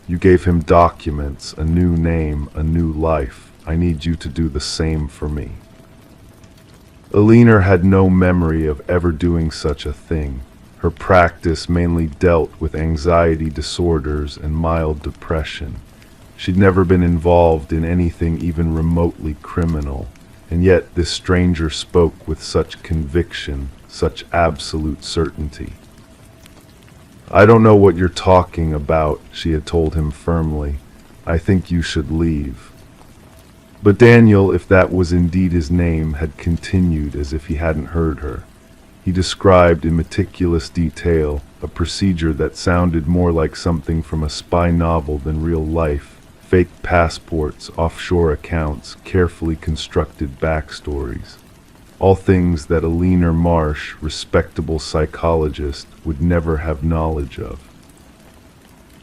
You gave him documents, a new name, a new life. I need you to do the same for me. Alina had no memory of ever doing such a thing. Her practice mainly dealt with anxiety disorders and mild depression. She'd never been involved in anything even remotely criminal, and yet this stranger spoke with such conviction, such absolute certainty. "I don't know what you're talking about," she had told him firmly. "I think you should leave." But Daniel, if that was indeed his name, had continued as if he hadn't heard her. He described in meticulous detail a procedure that sounded more like something from a spy novel than real life. Fake passports, offshore accounts, carefully constructed backstories. All things that Alina Marsh, respectable psychologist, would never have knowledge of.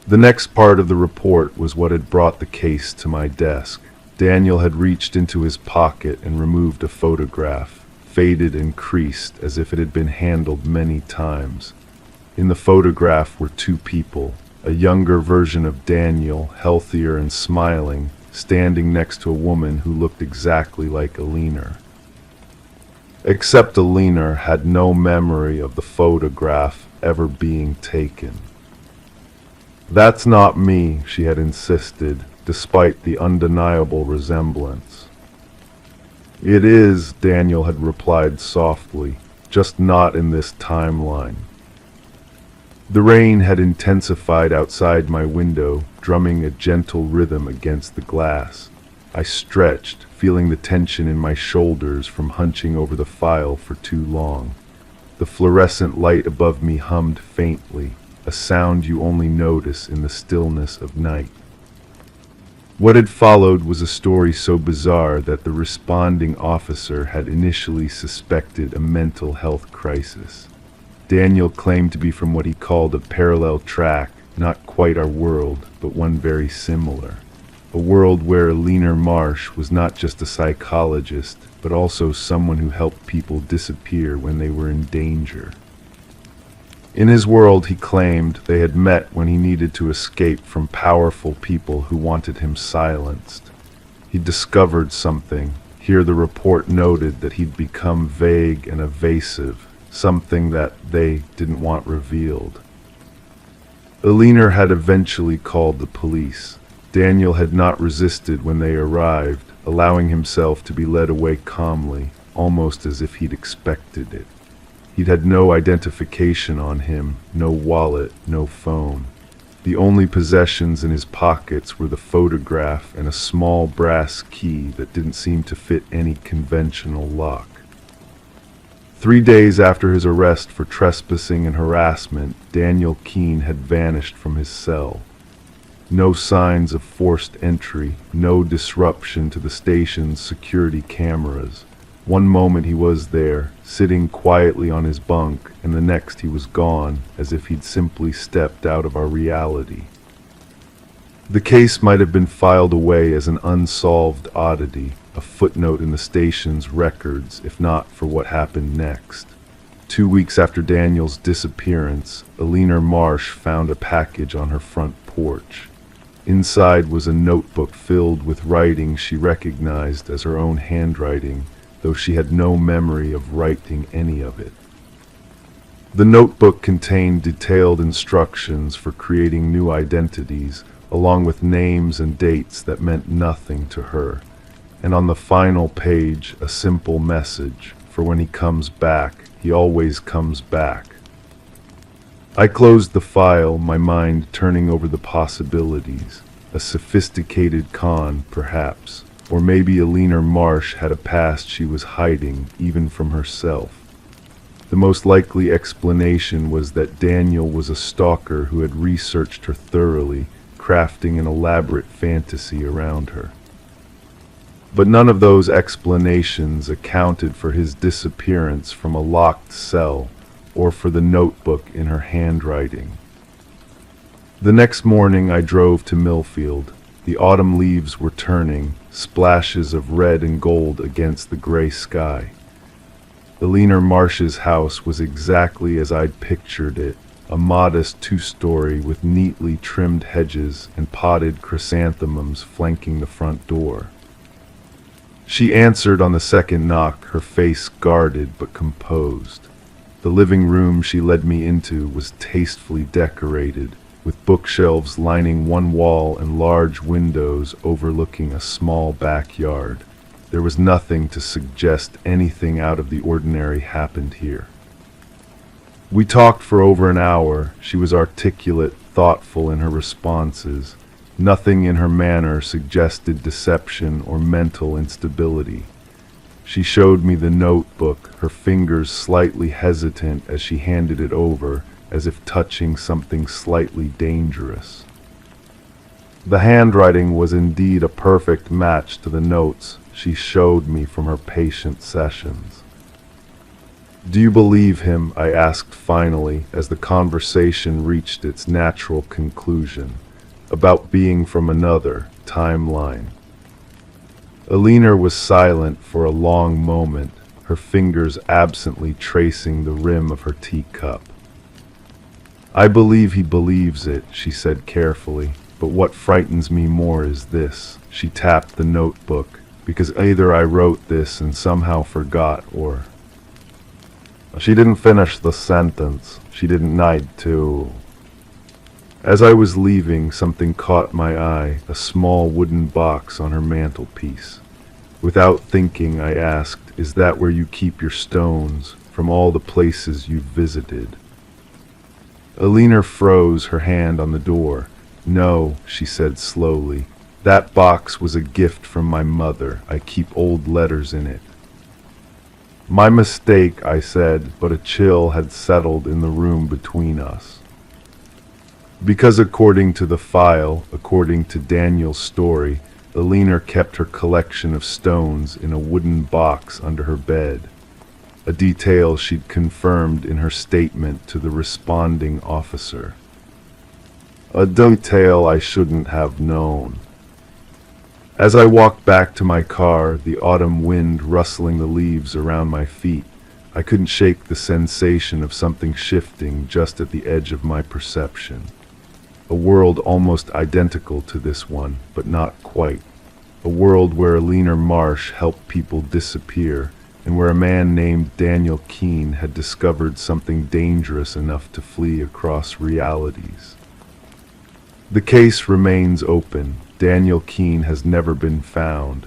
The next part of the report was what had brought the case to my desk. Daniel had reached into his pocket and removed a photograph, faded and creased as if it had been handled many times. In the photograph were two people, a younger version of Daniel, healthier and smiling, standing next to a woman who looked exactly like Alina. Except Alina had no memory of the photograph ever being taken. "That's not me," she had insisted, despite the undeniable resemblance. "It is," Daniel had replied softly, "just not in this timeline." The rain had intensified outside my window, drumming a gentle rhythm against the glass. I stretched, feeling the tension in my shoulders from hunching over the file for too long. The fluorescent light above me hummed faintly, a sound you only notice in the stillness of night. What had followed was a story so bizarre that the responding officer had initially suspected a mental health crisis. Daniel claimed to be from what he called a parallel track, not quite our world, but one very similar. A world where Alina Marsh was not just a psychologist, but also someone who helped people disappear when they were in danger. In his world, he claimed, they had met when he needed to escape from powerful people who wanted him silenced. He discovered something. Here the report noted that he'd become vague and evasive, something that they didn't want revealed. Alina had eventually called the police. Daniel had not resisted when they arrived, allowing himself to be led away calmly, almost as if he'd expected it. He'd had no identification on him, no wallet, no phone. The only possessions in his pockets were the photograph and a small brass key that didn't seem to fit any conventional lock. 3 days after his arrest for trespassing and harassment, Daniel Keene had vanished from his cell. No signs of forced entry, no disruption to the station's security cameras. One moment he was there, sitting quietly on his bunk, and the next he was gone, as if he'd simply stepped out of our reality. The case might have been filed away as an unsolved oddity, a footnote in the station's records, if not for what happened next. 2 weeks after Daniel's disappearance, Alina Marsh found a package on her front porch. Inside was a notebook filled with writing she recognized as her own handwriting, though she had no memory of writing any of it. The notebook contained detailed instructions for creating new identities, along with names and dates that meant nothing to her, and on the final page a simple message: for when he comes back, he always comes back. I closed the file, my mind turning over the possibilities. A sophisticated con, perhaps. Or maybe Alina Marsh had a past she was hiding, even from herself. The most likely explanation was that Daniel was a stalker who had researched her thoroughly, crafting an elaborate fantasy around her. But none of those explanations accounted for his disappearance from a locked cell, or for the notebook in her handwriting. The next morning I drove to Millfield. The autumn leaves were turning, splashes of red and gold against the gray sky. Alina Marsh's house was exactly as I'd pictured it, a modest 2-story with neatly trimmed hedges and potted chrysanthemums flanking the front door. She answered on the second knock, her face guarded but composed. The living room she led me into was tastefully decorated, with bookshelves lining one wall and large windows overlooking a small backyard. There was nothing to suggest anything out of the ordinary happened here. We talked for over an hour. She was articulate, thoughtful in her responses. Nothing in her manner suggested deception or mental instability. She showed me the notebook, her fingers slightly hesitant as she handed it over, as if touching something slightly dangerous. The handwriting was indeed a perfect match to the notes she showed me from her patient sessions. "Do you believe him?" I asked finally, as the conversation reached its natural conclusion, about being from another timeline. Alina was silent for a long moment, her fingers absently tracing the rim of her teacup. "I believe he believes it," she said carefully, "but what frightens me more is this." She tapped the notebook, "because either I wrote this and somehow forgot, or..." She didn't finish the sentence. She didn't need to. As I was leaving, something caught my eye, a small wooden box on her mantelpiece. Without thinking, I asked, "Is that where you keep your stones, from all the places you've visited?" Alina froze, her hand on the door. "No," she said slowly. "That box was a gift from my mother. I keep old letters in it." "My mistake," I said, but a chill had settled in the room between us. Because according to the file, according to Daniel's story, Alina kept her collection of stones in a wooden box under her bed, a detail she'd confirmed in her statement to the responding officer. A detail I shouldn't have known. As I walked back to my car, the autumn wind rustling the leaves around my feet, I couldn't shake the sensation of something shifting just at the edge of my perception. A world almost identical to this one, but not quite. A world where Alina Marsh helped people disappear, and where a man named Daniel Keene had discovered something dangerous enough to flee across realities. The case remains open. Daniel Keene has never been found.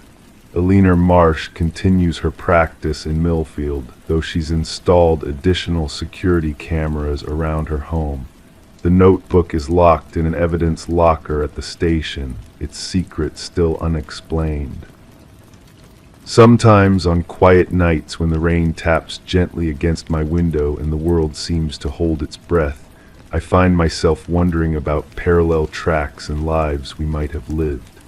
Eleanor Marsh continues her practice in Millfield, though she's installed additional security cameras around her home. The notebook is locked in an evidence locker at the station, its secret still unexplained. Sometimes on quiet nights when the rain taps gently against my window and the world seems to hold its breath, I find myself wondering about parallel tracks and lives we might have lived.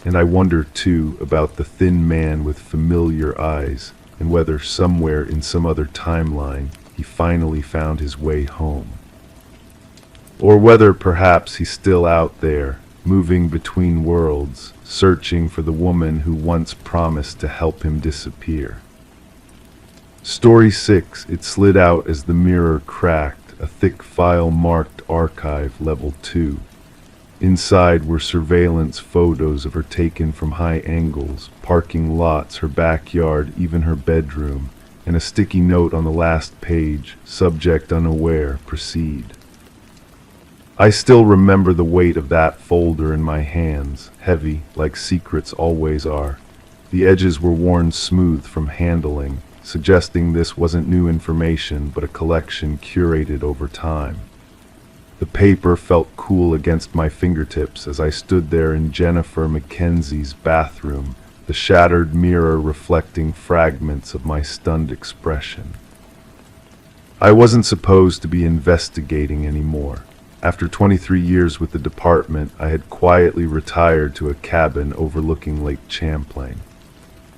And I wonder too about the thin man with familiar eyes and whether somewhere in some other timeline he finally found his way home. Or whether perhaps he's still out there, moving between worlds, searching for the woman who once promised to help him disappear. Story 6, it slid out as the mirror cracked, a thick file marked Archive Level 2. Inside were surveillance photos of her taken from high angles, parking lots, her backyard, even her bedroom, and a sticky note on the last page, subject unaware, proceed. I still remember the weight of that folder in my hands, heavy, like secrets always are. The edges were worn smooth from handling, suggesting this wasn't new information but a collection curated over time. The paper felt cool against my fingertips as I stood there in Jennifer Mackenzie's bathroom, the shattered mirror reflecting fragments of my stunned expression. I wasn't supposed to be investigating anymore. After 23 years with the department, I had quietly retired to a cabin overlooking Lake Champlain.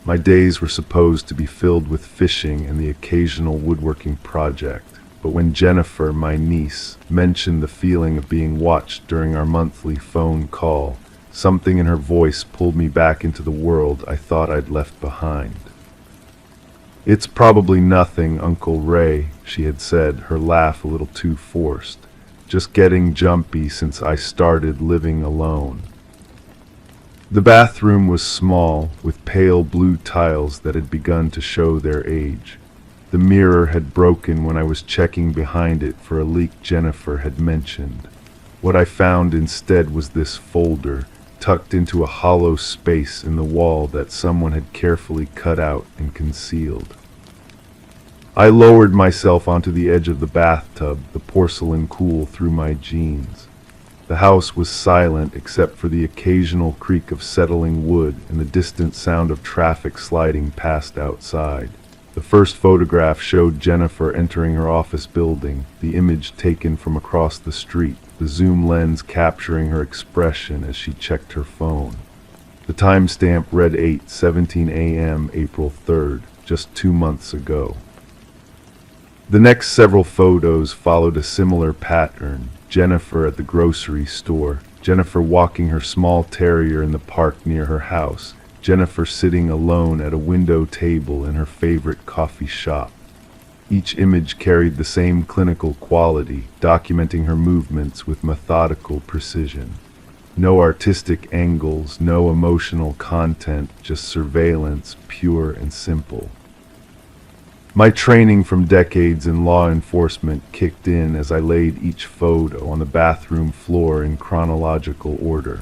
My days were supposed to be filled with fishing and the occasional woodworking project, but when Jennifer, my niece, mentioned the feeling of being watched during our monthly phone call, something in her voice pulled me back into the world I thought I'd left behind. "It's probably nothing, Uncle Ray," she had said, her laugh a little too forced. "Just getting jumpy since I started living alone." The bathroom was small, with pale blue tiles that had begun to show their age. The mirror had broken when I was checking behind it for a leak Jennifer had mentioned. What I found instead was this folder, tucked into a hollow space in the wall that someone had carefully cut out and concealed. I lowered myself onto the edge of the bathtub, the porcelain cool through my jeans. The house was silent except for the occasional creak of settling wood and the distant sound of traffic sliding past outside. The first photograph showed Jennifer entering her office building, the image taken from across the street, the zoom lens capturing her expression as she checked her phone. The timestamp read 8:17 a.m. April 3rd, just 2 months ago. The next several photos followed a similar pattern. Jennifer at the grocery store, Jennifer walking her small terrier in the park near her house, Jennifer sitting alone at a window table in her favorite coffee shop. Each image carried the same clinical quality, documenting her movements with methodical precision. No artistic angles, no emotional content, just surveillance, pure and simple. My training from decades in law enforcement kicked in as I laid each photo on the bathroom floor in chronological order.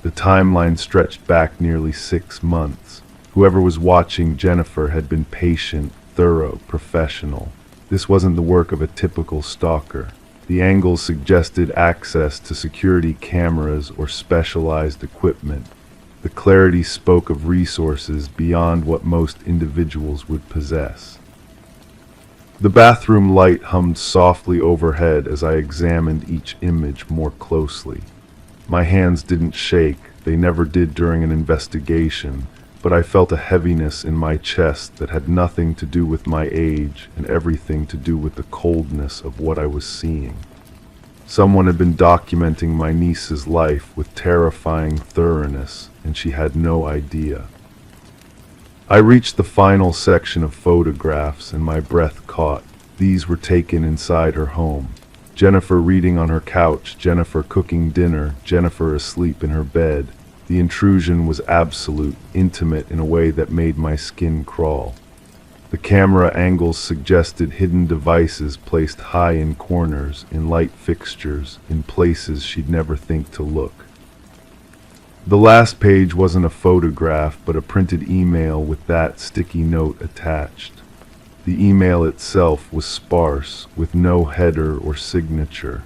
The timeline stretched back nearly 6 months. Whoever was watching Jennifer had been patient, thorough, professional. This wasn't the work of a typical stalker. The angles suggested access to security cameras or specialized equipment. The clarity spoke of resources beyond what most individuals would possess. The bathroom light hummed softly overhead as I examined each image more closely. My hands didn't shake, they never did during an investigation, but I felt a heaviness in my chest that had nothing to do with my age and everything to do with the coldness of what I was seeing. Someone had been documenting my niece's life with terrifying thoroughness, and she had no idea. I reached the final section of photographs and my breath caught. These were taken inside her home. Jennifer reading on her couch, Jennifer cooking dinner, Jennifer asleep in her bed. The intrusion was absolute, intimate in a way that made my skin crawl. The camera angles suggested hidden devices placed high in corners, in light fixtures, in places she'd never think to look. The last page wasn't a photograph, but a printed email with that sticky note attached. The email itself was sparse, with no header or signature.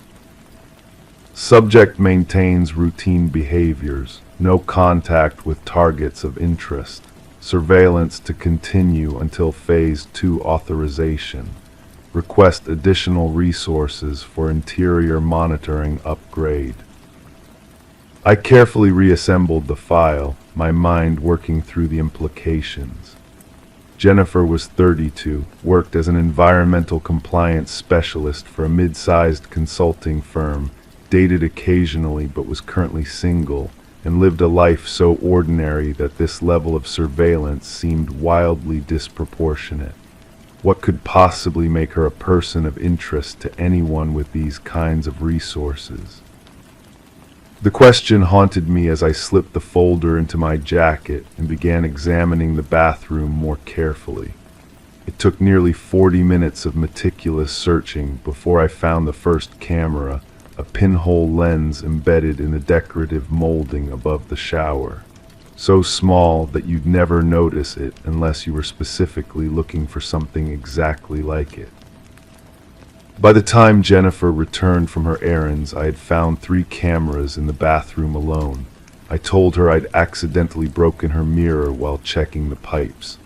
Subject maintains routine behaviors, no contact with targets of interest. Surveillance to continue until Phase 2 authorization. Request additional resources for interior monitoring upgrade. I carefully reassembled the file, my mind working through the implications. Jennifer was 32, worked as an environmental compliance specialist for a mid-sized consulting firm, dated occasionally but was currently single, and lived a life so ordinary that this level of surveillance seemed wildly disproportionate. What could possibly make her a person of interest to anyone with these kinds of resources? The question haunted me as I slipped the folder into my jacket and began examining the bathroom more carefully. It took nearly 40 minutes of meticulous searching before I found the first camera, a pinhole lens embedded in the decorative molding above the shower. So small that you'd never notice it unless you were specifically looking for something exactly like it. By the time Jennifer returned from her errands, I had found 3 cameras in the bathroom alone. I told her I'd accidentally broken her mirror while checking the pipes.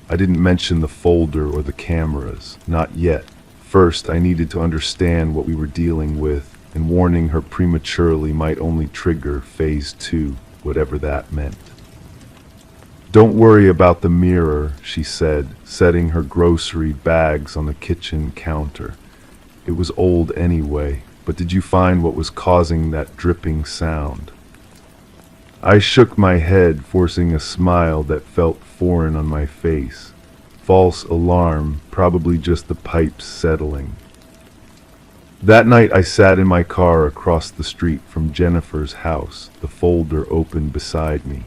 I didn't mention the folder or the cameras, not yet. First, I needed to understand what we were dealing with, and warning her prematurely might only trigger Phase 2, whatever that meant. "Don't worry about the mirror," she said, setting her grocery bags on the kitchen counter. It was old anyway, but did you find what was causing that dripping sound? I shook my head, forcing a smile that felt foreign on my face. False alarm, probably just the pipes settling. That night I sat in my car across the street from Jennifer's house, the folder open beside me.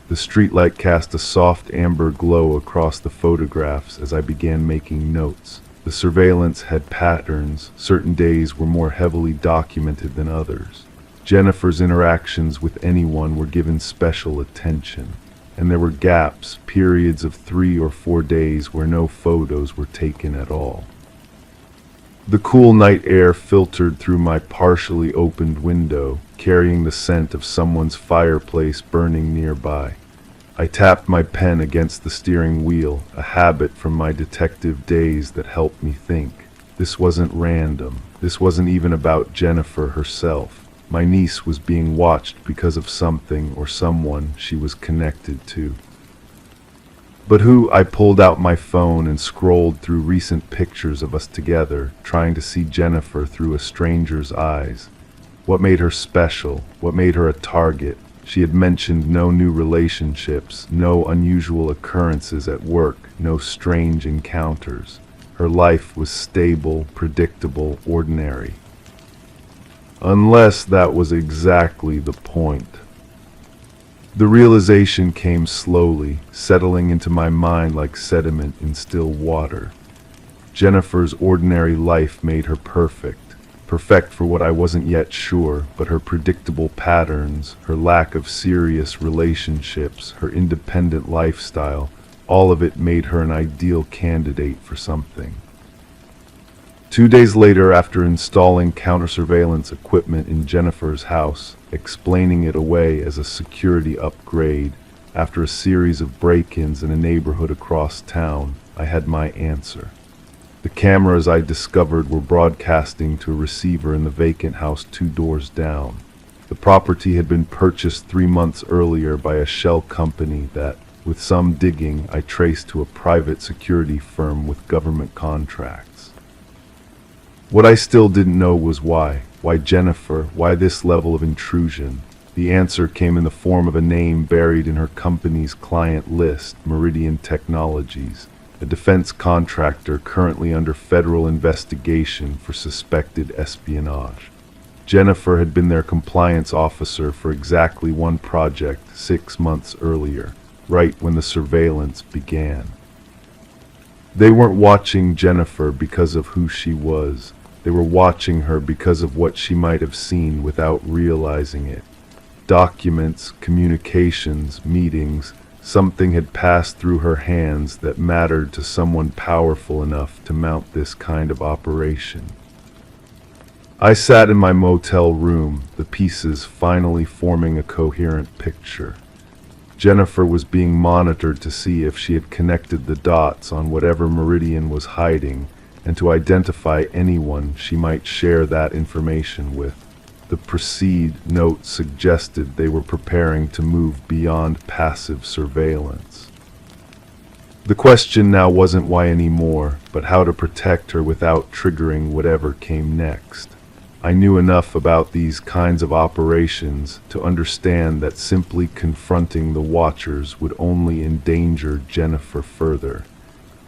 The streetlight cast a soft amber glow across the photographs as I began making notes. The surveillance had patterns. Certain days were more heavily documented than others. Jennifer's interactions with anyone were given special attention, and there were gaps, periods of 3 or 4 days where no photos were taken at all. The cool night air filtered through my partially opened window, carrying the scent of someone's fireplace burning nearby. I tapped my pen against the steering wheel, a habit from my detective days that helped me think. This wasn't random. This wasn't even about Jennifer herself. My niece was being watched because of something or someone she was connected to. But who? I pulled out my phone and scrolled through recent pictures of us together, trying to see Jennifer through a stranger's eyes. What made her special? What made her a target? She had mentioned no new relationships, no unusual occurrences at work, no strange encounters. Her life was stable, predictable, ordinary. Unless that was exactly the point. The realization came slowly, settling into my mind like sediment in still water. Jennifer's ordinary life made her perfect for what I wasn't yet sure, but her predictable patterns, her lack of serious relationships, her independent lifestyle, all of it made her an ideal candidate for something. 2 days later, after installing counter-surveillance equipment in Jennifer's house, explaining it away as a security upgrade, after a series of break-ins in a neighborhood across town, I had my answer. The cameras I discovered were broadcasting to a receiver in the vacant house 2 doors down. The property had been purchased 3 months earlier by a shell company that, with some digging, I traced to a private security firm with government contracts. What I still didn't know was why. Why Jennifer? Why this level of intrusion? The answer came in the form of a name buried in her company's client list, Meridian Technologies, a defense contractor currently under federal investigation for suspected espionage. Jennifer had been their compliance officer for exactly 1 project 6 months earlier, right when the surveillance began. They weren't watching Jennifer because of who she was. They were watching her because of what she might have seen without realizing it. Documents, communications, meetings, something had passed through her hands that mattered to someone powerful enough to mount this kind of operation. I sat in my motel room, the pieces finally forming a coherent picture. Jennifer was being monitored to see if she had connected the dots on whatever Meridian was hiding, and to identify anyone she might share that information with. The proceed note suggested they were preparing to move beyond passive surveillance. The question now wasn't why anymore, but how to protect her without triggering whatever came next. I knew enough about these kinds of operations to understand that simply confronting the Watchers would only endanger Jennifer further.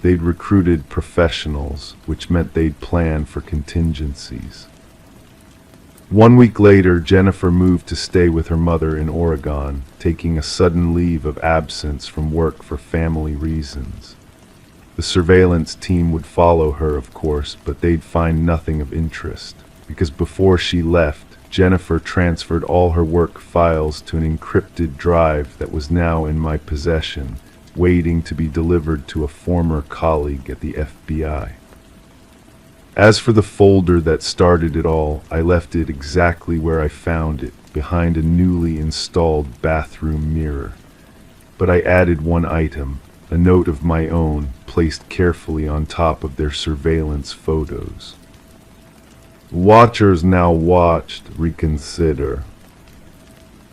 They'd recruited professionals, which meant they'd plan for contingencies. 1 week later, Jennifer moved to stay with her mother in Oregon, taking a sudden leave of absence from work for family reasons. The surveillance team would follow her, of course, but they'd find nothing of interest, because before she left, Jennifer transferred all her work files to an encrypted drive that was now in my possession, waiting to be delivered to a former colleague at the FBI. As for the folder that started it all, I left it exactly where I found it, behind a newly installed bathroom mirror. But I added one item, a note of my own, placed carefully on top of their surveillance photos. Watchers now watched, reconsider.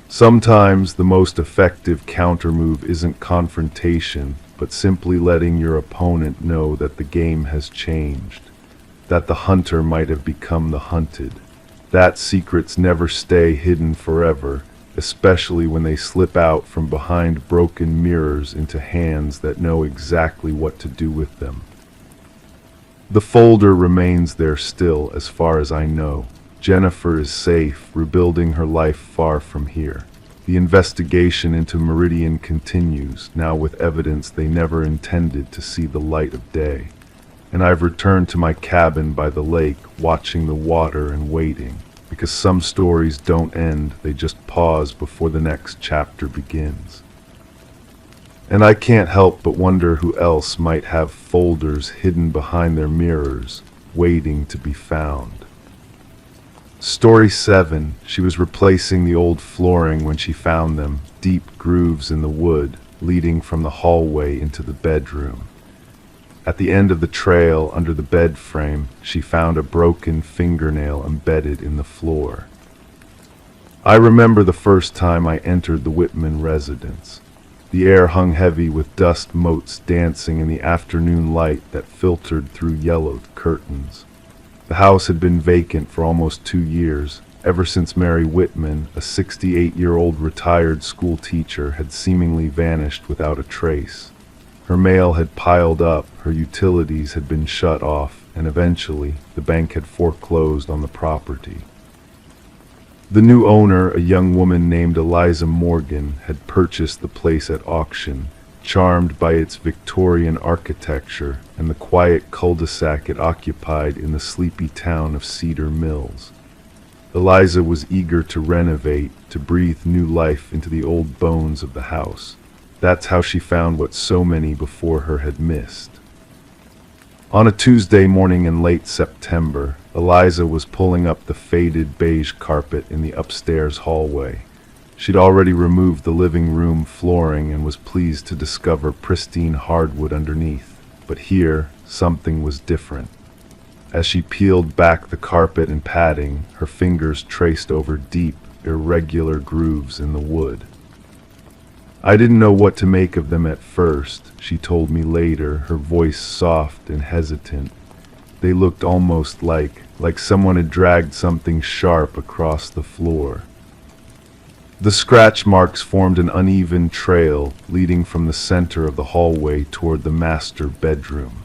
Sometimes the most effective countermove isn't confrontation, but simply letting your opponent know that the game has changed, that the hunter might have become the hunted, that secrets never stay hidden forever, especially when they slip out from behind broken mirrors into hands that know exactly what to do with them. The folder remains there still, as far as I know. Jennifer is safe, rebuilding her life far from here. The investigation into Meridian continues, now with evidence they never intended to see the light of day. And I've returned to my cabin by the lake, watching the water and waiting, because some stories don't end, they just pause before the next chapter begins. And I can't help but wonder who else might have folders hidden behind their mirrors, waiting to be found. Story 7. She was replacing the old flooring when she found them, deep grooves in the wood, leading from the hallway into the bedroom. At the end of the trail, under the bed frame, she found a broken fingernail embedded in the floor. I remember the first time I entered the Whitman residence. The air hung heavy with dust motes dancing in the afternoon light that filtered through yellowed curtains. The house had been vacant for almost 2 years, ever since Mary Whitman, a 68-year-old retired school teacher, had seemingly vanished without a trace. Her mail had piled up, her utilities had been shut off, and eventually the bank had foreclosed on the property. The new owner, a young woman named Eliza Morgan, had purchased the place at auction, charmed by its Victorian architecture and the quiet cul-de-sac it occupied in the sleepy town of Cedar Mills. Eliza was eager to renovate, to breathe new life into the old bones of the house. That's how she found what so many before her had missed. On a Tuesday morning in late September, Eliza was pulling up the faded beige carpet in the upstairs hallway. She'd already removed the living room flooring and was pleased to discover pristine hardwood underneath. But here, something was different. As she peeled back the carpet and padding, her fingers traced over deep, irregular grooves in the wood. I didn't know what to make of them at first, she told me later, her voice soft and hesitant. They looked almost like someone had dragged something sharp across the floor. The scratch marks formed an uneven trail leading from the center of the hallway toward the master bedroom.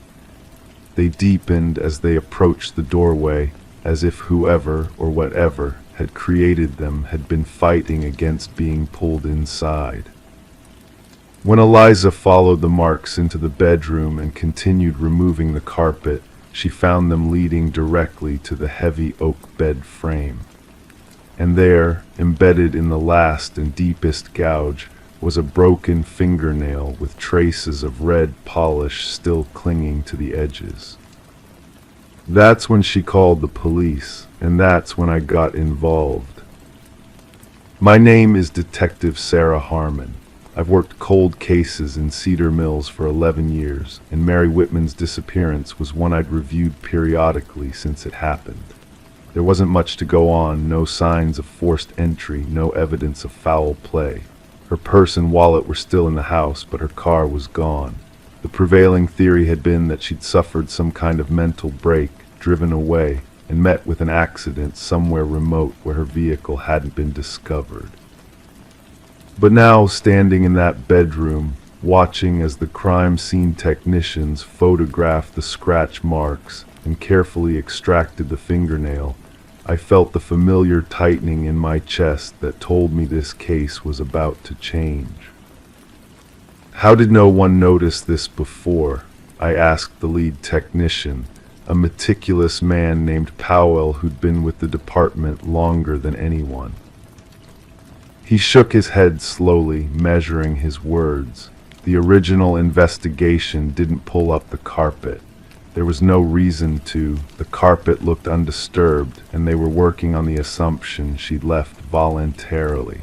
They deepened as they approached the doorway, as if whoever or whatever had created them had been fighting against being pulled inside. When Eliza followed the marks into the bedroom and continued removing the carpet, she found them leading directly to the heavy oak bed frame. And there, embedded in the last and deepest gouge, was a broken fingernail with traces of red polish still clinging to the edges. That's when she called the police, and that's when I got involved. My name is Detective Sarah Harmon. I've worked cold cases in Cedar Mills for 11 years, and Mary Whitman's disappearance was one I'd reviewed periodically since it happened. There wasn't much to go on, no signs of forced entry, no evidence of foul play. Her purse and wallet were still in the house, but her car was gone. The prevailing theory had been that she'd suffered some kind of mental break, driven away, and met with an accident somewhere remote where her vehicle hadn't been discovered. But now, standing in that bedroom, watching as the crime scene technicians photographed the scratch marks and carefully extracted the fingernail, I felt the familiar tightening in my chest that told me this case was about to change. How did no one notice this before? I asked the lead technician, a meticulous man named Powell who'd been with the department longer than anyone. He shook his head slowly, measuring his words. The original investigation didn't pull up the carpet. There was no reason to. The carpet looked undisturbed, and they were working on the assumption she'd left voluntarily.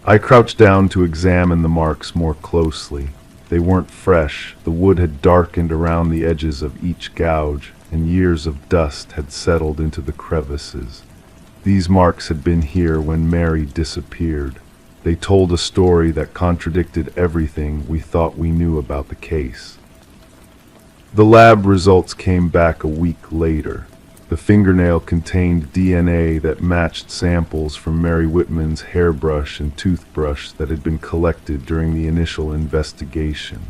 I crouched down to examine the marks more closely. They weren't fresh. The wood had darkened around the edges of each gouge, and years of dust had settled into the crevices. These marks had been here when Mary disappeared. They told a story that contradicted everything we thought we knew about the case. The lab results came back a week later. The fingernail contained DNA that matched samples from Mary Whitman's hairbrush and toothbrush that had been collected during the initial investigation.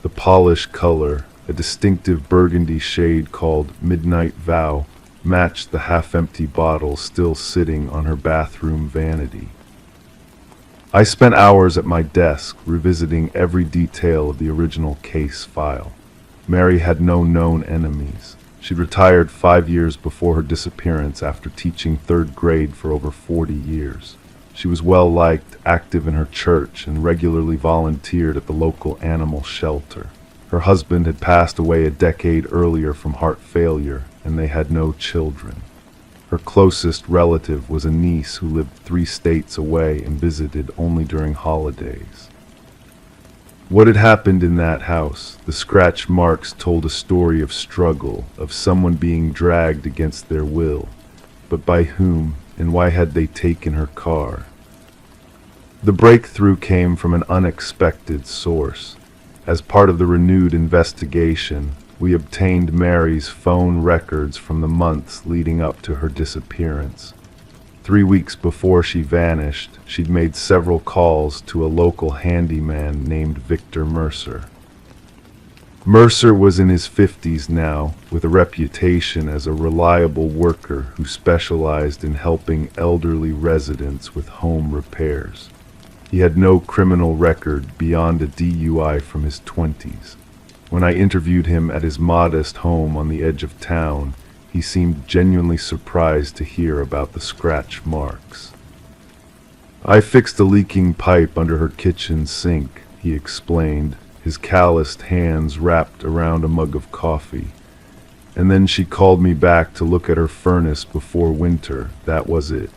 The polish color, a distinctive burgundy shade called Midnight Vow, matched the half-empty bottle still sitting on her bathroom vanity. I spent hours at my desk revisiting every detail of the original case file. Mary had no known enemies. She'd retired 5 years before her disappearance after teaching 3rd grade for over 40 years. She was well-liked, active in her church, and regularly volunteered at the local animal shelter. Her husband had passed away a decade earlier from heart failure, and they had no children. Her closest relative was a niece who lived 3 states away and visited only during holidays. What had happened in that house? The scratch marks told a story of struggle, of someone being dragged against their will. But by whom, and why had they taken her car? The breakthrough came from an unexpected source. As part of the renewed investigation, we obtained Mary's phone records from the months leading up to her disappearance. 3 weeks before she vanished, she'd made several calls to a local handyman named Victor Mercer. Mercer was in his 50s now, with a reputation as a reliable worker who specialized in helping elderly residents with home repairs. He had no criminal record beyond a DUI from his 20s. When I interviewed him at his modest home on the edge of town, he seemed genuinely surprised to hear about the scratch marks. "I fixed a leaking pipe under her kitchen sink," he explained, his calloused hands wrapped around a mug of coffee. "And then she called me back to look at her furnace before winter. That was it."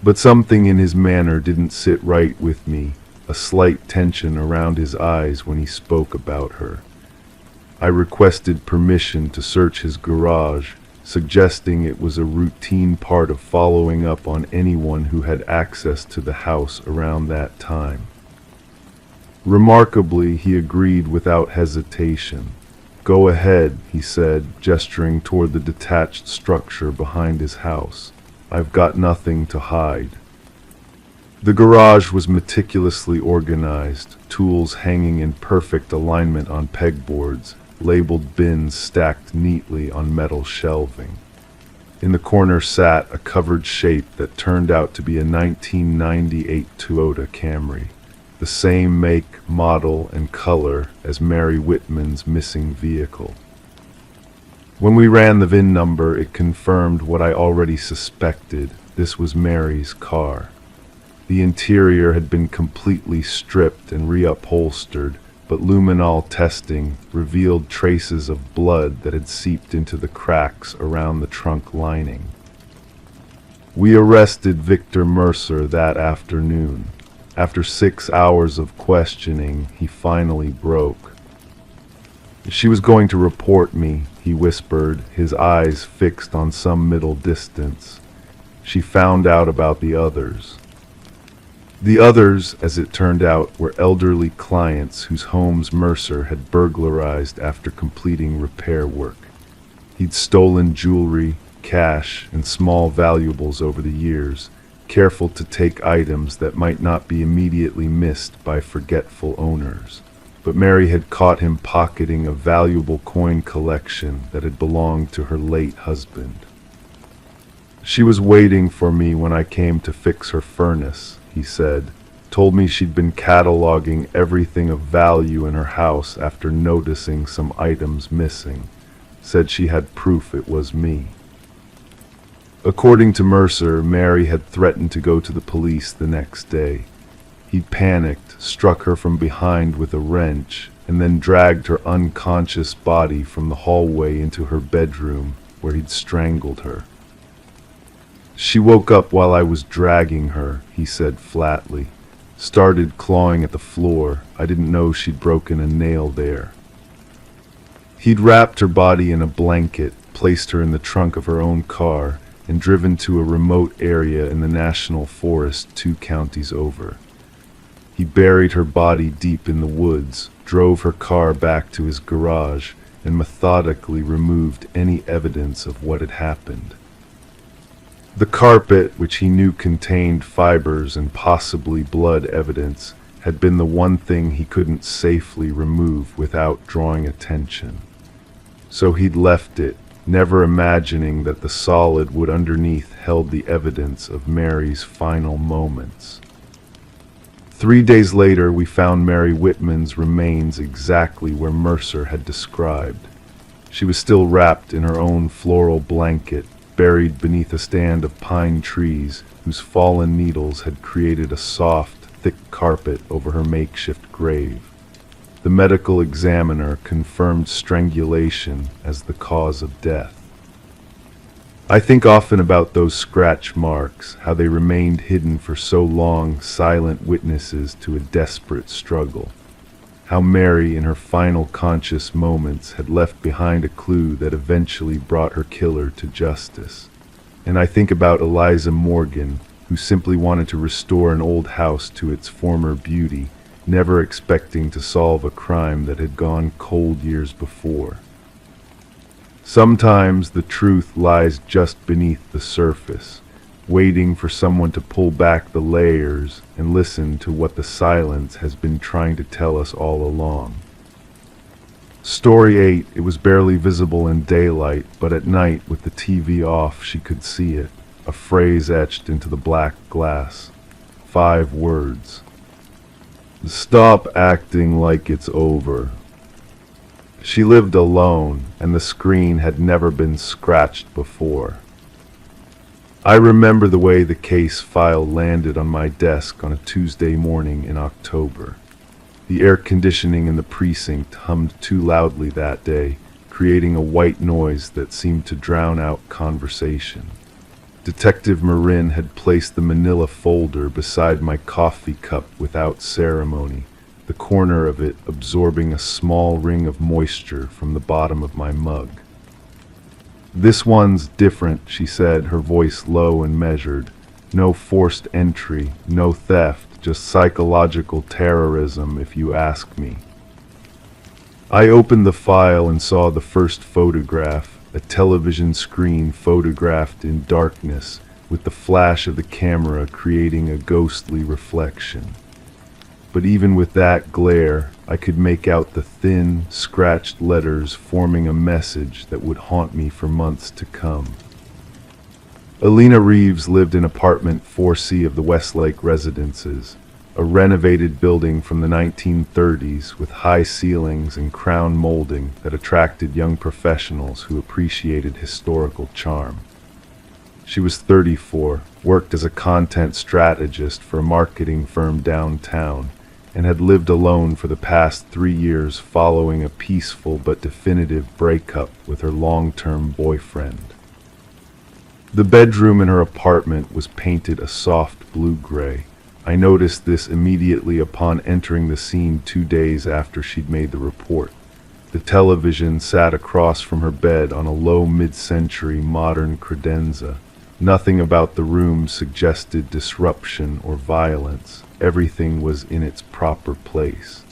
But something in his manner didn't sit right with me, a slight tension around his eyes when he spoke about her. I requested permission to search his garage, suggesting it was a routine part of following up on anyone who had access to the house around that time. Remarkably, he agreed without hesitation. "Go ahead," he said, gesturing toward the detached structure behind his house. "I've got nothing to hide." The garage was meticulously organized, tools hanging in perfect alignment on pegboards, labeled bins stacked neatly on metal shelving. In the corner sat a covered shape that turned out to be a 1998 Toyota Camry, the same make, model, and color as Mary Whitman's missing vehicle. When we ran the VIN number, it confirmed what I already suspected. This was Mary's car. The interior had been completely stripped and reupholstered, but luminol testing revealed traces of blood that had seeped into the cracks around the trunk lining. We arrested Victor Mercer that afternoon. After 6 hours of questioning, he finally broke. She was going to report me, he whispered, his eyes fixed on some middle distance. She found out about the others. The others, as it turned out, were elderly clients whose homes Mercer had burglarized after completing repair work. He'd stolen jewelry, cash, and small valuables over the years, careful to take items that might not be immediately missed by forgetful owners. But Mary had caught him pocketing a valuable coin collection that had belonged to her late husband. She was waiting for me when I came to fix her furnace, he said. Told me she'd been cataloging everything of value in her house after noticing some items missing. Said she had proof it was me. According to Mercer, Mary had threatened to go to the police the next day. He'd panicked, struck her from behind with a wrench, and then dragged her unconscious body from the hallway into her bedroom, where he'd strangled her. She woke up while I was dragging her, he said flatly. Started clawing at the floor. I didn't know she'd broken a nail there. He'd wrapped her body in a blanket, placed her in the trunk of her own car, and driven to a remote area in the national forest 2 counties over. He buried her body deep in the woods, drove her car back to his garage, and methodically removed any evidence of what had happened. The carpet, which he knew contained fibers and possibly blood evidence, had been the one thing he couldn't safely remove without drawing attention. So he'd left it, never imagining that the solid wood underneath held the evidence of Mary's final moments. 3 days later, we found Mary Whitman's remains exactly where Mercer had described. She was still wrapped in her own floral blanket, buried beneath a stand of pine trees whose fallen needles had created a soft, thick carpet over her makeshift grave. The medical examiner confirmed strangulation as the cause of death. I think often about those scratch marks, how they remained hidden for so long, silent witnesses to a desperate struggle. How Mary, in her final conscious moments, had left behind a clue that eventually brought her killer to justice. And I think about Eliza Morgan, who simply wanted to restore an old house to its former beauty, never expecting to solve a crime that had gone cold years before. Sometimes the truth lies just beneath the surface, waiting for someone to pull back the layers and listen to what the silence has been trying to tell us all along. Story 8, it was barely visible in daylight, but at night with the TV off she could see it, a phrase etched into the black glass. 5 words. Stop acting like it's over. She lived alone, and the screen had never been scratched before. I remember the way the case file landed on my desk on a Tuesday morning in October. The air conditioning in the precinct hummed too loudly that day, creating a white noise that seemed to drown out conversation. Detective Marin had placed the manila folder beside my coffee cup without ceremony, the corner of it absorbing a small ring of moisture from the bottom of my mug. This one's different, she said, her voice low and measured. No forced entry, no theft, just psychological terrorism, if you ask me. I opened the file and saw the first photograph, a television screen photographed in darkness, with the flash of the camera creating a ghostly reflection. But even with that glare, I could make out the thin, scratched letters forming a message that would haunt me for months to come. Alina Reeves lived in apartment 4C of the Westlake residences, a renovated building from the 1930s with high ceilings and crown molding that attracted young professionals who appreciated historical charm. She was 34, worked as a content strategist for a marketing firm downtown, and had lived alone for the past 3 years following a peaceful but definitive breakup with her long-term boyfriend. The bedroom in her apartment was painted a soft blue-gray. I noticed this immediately upon entering the scene 2 days after she'd made the report. The television sat across from her bed on a low mid-century modern credenza. Nothing about the room suggested disruption or violence. Everything was in its proper place.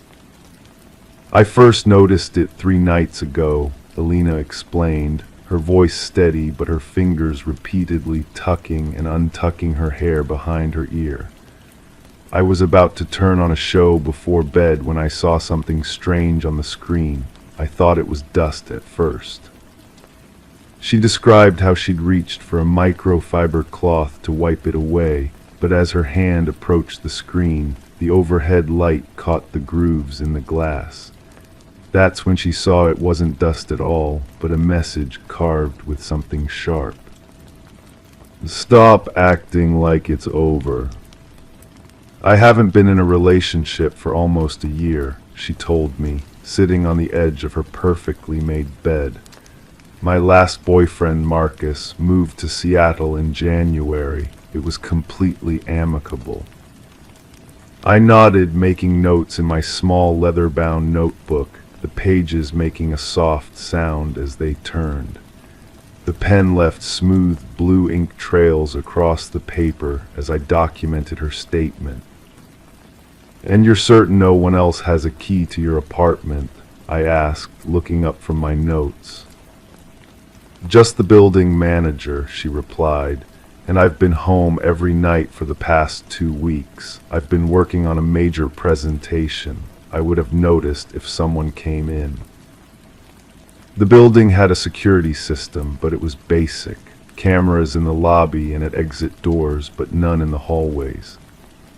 "I first noticed it 3 nights ago," Alina explained, her voice steady but her fingers repeatedly tucking and untucking her hair behind her ear. "I was about to turn on a show before bed when I saw something strange on the screen. I thought it was dust at first." She described how she'd reached for a microfiber cloth to wipe it away, but as her hand approached the screen, the overhead light caught the grooves in the glass. That's when she saw it wasn't dust at all, but a message carved with something sharp. "Stop acting like it's over." "I haven't been in a relationship for almost a year," she told me, sitting on the edge of her perfectly made bed. "My last boyfriend, Marcus, moved to Seattle in January. It was completely amicable." I nodded, making notes in my small leather-bound notebook, the pages making a soft sound as they turned. The pen left smooth blue ink trails across the paper as I documented her statement. "And you're certain no one else has a key to your apartment?" I asked, looking up from my notes. "Just the building manager," she replied, "and I've been home every night for the past 2 weeks. I've been working on a major presentation. I would have noticed if someone came in." The building had a security system, but it was basic. Cameras in the lobby and at exit doors, but none in the hallways.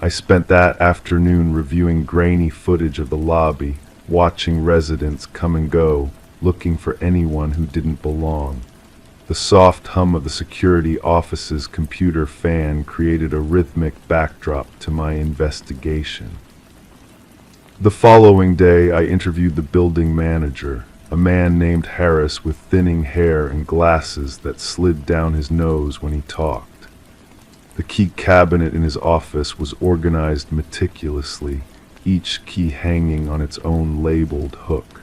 I spent that afternoon reviewing grainy footage of the lobby, watching residents come and go, looking for anyone who didn't belong. The soft hum of the security office's computer fan created a rhythmic backdrop to my investigation. The following day, I interviewed the building manager, a man named Harris with thinning hair and glasses that slid down his nose when he talked. The key cabinet in his office was organized meticulously, each key hanging on its own labeled hook.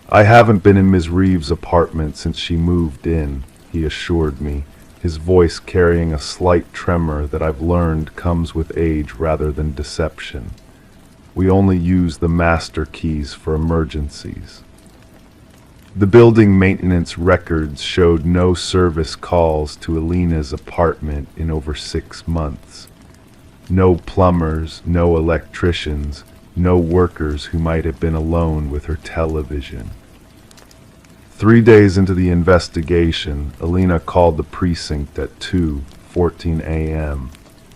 "I haven't been in Ms. Reeves' apartment since she moved in," he assured me, his voice carrying a slight tremor that I've learned comes with age rather than deception. "We only use the master keys for emergencies." The building maintenance records showed no service calls to Alina's apartment in over 6 months. No plumbers, no electricians, no workers who might have been alone with her television. 3 days into the investigation, Alina called the precinct at 2:14 a.m.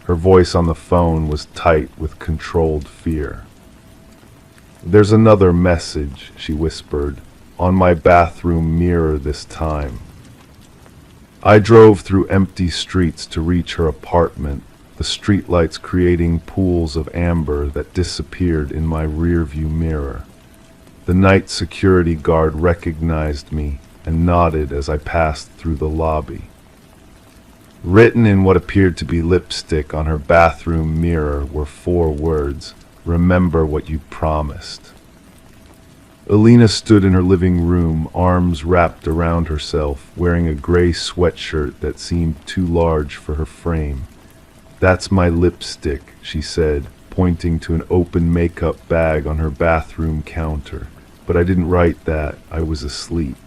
Her voice on the phone was tight with controlled fear. "There's another message," she whispered, "on my bathroom mirror this time." I drove through empty streets to reach her apartment, the streetlights creating pools of amber that disappeared in my rearview mirror. The night security guard recognized me and nodded as I passed through the lobby. Written in what appeared to be lipstick on her bathroom mirror were 4 words: "Remember what you promised." Alina stood in her living room, arms wrapped around herself, wearing a gray sweatshirt that seemed too large for her frame. "That's my lipstick," she said, pointing to an open makeup bag on her bathroom counter. "But I didn't write that. I was asleep."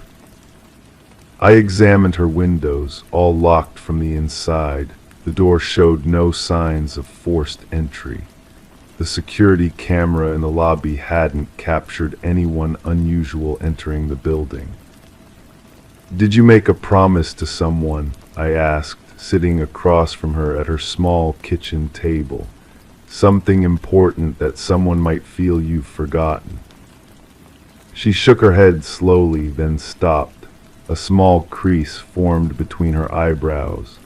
I examined her windows, all locked from the inside. The door showed no signs of forced entry. The security camera in the lobby hadn't captured anyone unusual entering the building. "Did you make a promise to someone?" I asked, sitting across from her at her small kitchen table. something important that someone might feel you've forgotten. She shook her head slowly, then stopped. A small crease formed between her eyebrows.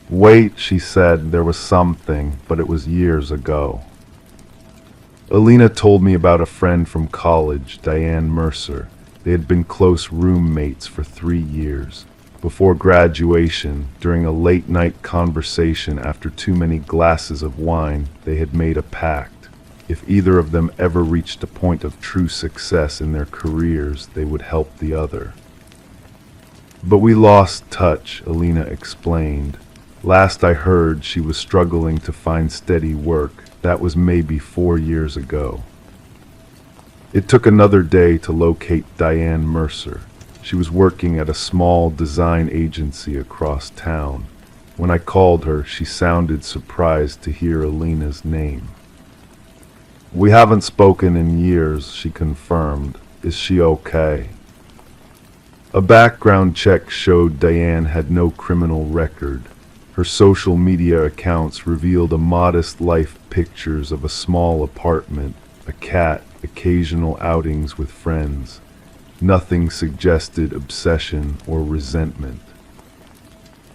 Wait, she said, there was something, but it was years ago. Alina told me about a friend from college, Diane Mercer. They had been close roommates for 3 years. Before graduation, during a late-night conversation after too many glasses of wine, they had made a pact. If either of them ever reached a point of true success in their careers, they would help the other. But we lost touch, Alina explained. Last I heard, she was struggling to find steady work. That was maybe 4 years ago. It took another day to locate Diane Mercer. She was working at a small design agency across town. When I called her, she sounded surprised to hear Alina's name. We haven't spoken in years, she confirmed. Is she okay? A background check showed Diane had no criminal record. Her social media accounts revealed a modest life, pictures of a small apartment, a cat, occasional outings with friends. Nothing suggested obsession or resentment.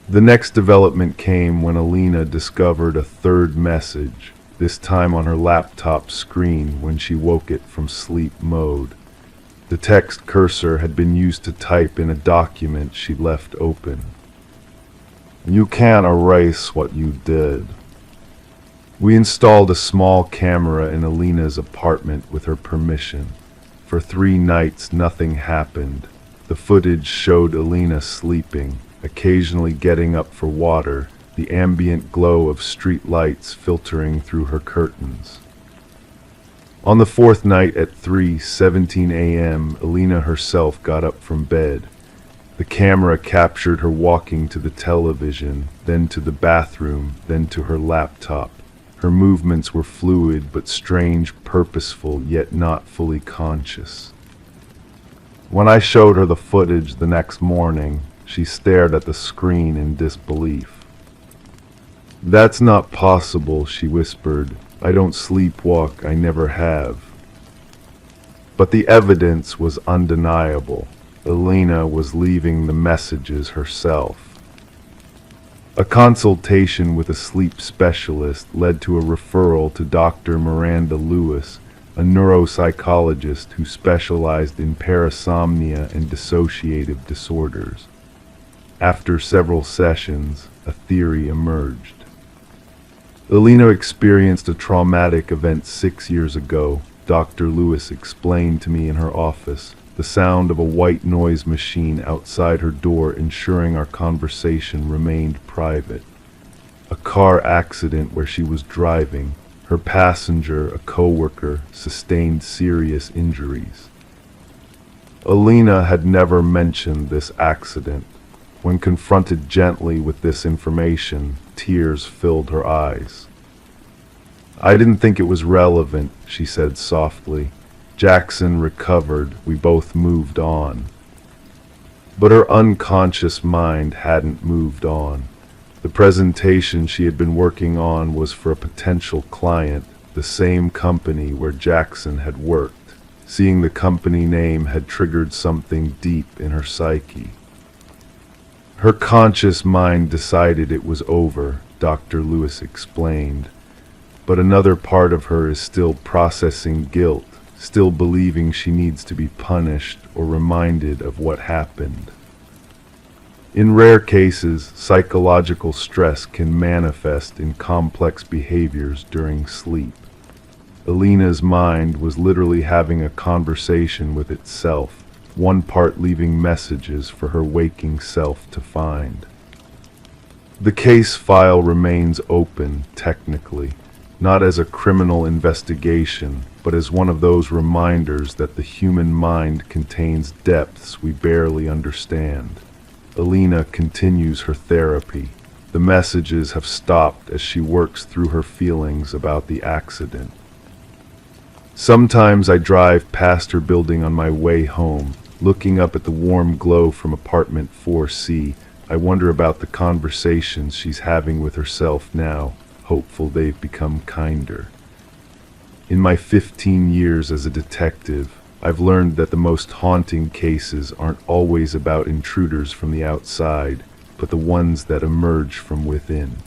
The next development came when Alina discovered a third message, this time on her laptop screen when she woke it from sleep mode. The text cursor had been used to type in a document she left open. You can't erase what you did. We installed a small camera in Alina's apartment with her permission. For 3 nights, nothing happened. The footage showed Alina sleeping, occasionally getting up for water, the ambient glow of street lights filtering through her curtains. On the 4th night at 3:17 a.m., Alina herself got up from bed. The camera captured her walking to the television, then to the bathroom, then to her laptop. Her movements were fluid but strange, purposeful, yet not fully conscious. When I showed her the footage the next morning, she stared at the screen in disbelief. That's not possible, she whispered. I don't sleepwalk, I never have. But the evidence was undeniable. Alina was leaving the messages herself. A consultation with a sleep specialist led to a referral to Dr. Miranda Lewis, a neuropsychologist who specialized in parasomnia and dissociative disorders. After several sessions, a theory emerged. Alina experienced a traumatic event 6 years ago, Dr. Lewis explained to me in her office, the sound of a white noise machine outside her door ensuring our conversation remained private. A car accident where she was driving. Her passenger, a coworker, sustained serious injuries. Alina had never mentioned this accident. When confronted gently with this information, tears filled her eyes. I didn't think it was relevant, she said softly. Jackson recovered, we both moved on. But her unconscious mind hadn't moved on. The presentation she had been working on was for a potential client, the same company where Jackson had worked. Seeing the company name had triggered something deep in her psyche. Her conscious mind decided it was over, Dr. Lewis explained. But another part of her is still processing guilt, still believing she needs to be punished or reminded of what happened. In rare cases, psychological stress can manifest in complex behaviors during sleep. Alina's mind was literally having a conversation with itself, one part leaving messages for her waking self to find. The case file remains open, technically, not as a criminal investigation, but as one of those reminders that the human mind contains depths we barely understand. Alina continues her therapy. The messages have stopped as she works through her feelings about the accident. Sometimes I drive past her building on my way home, looking up at the warm glow from apartment 4C. I wonder about the conversations she's having with herself now. hopeful they've become kinder. In my 15 years as a detective, I've learned that the most haunting cases aren't always about intruders from the outside, but the ones that emerge from within.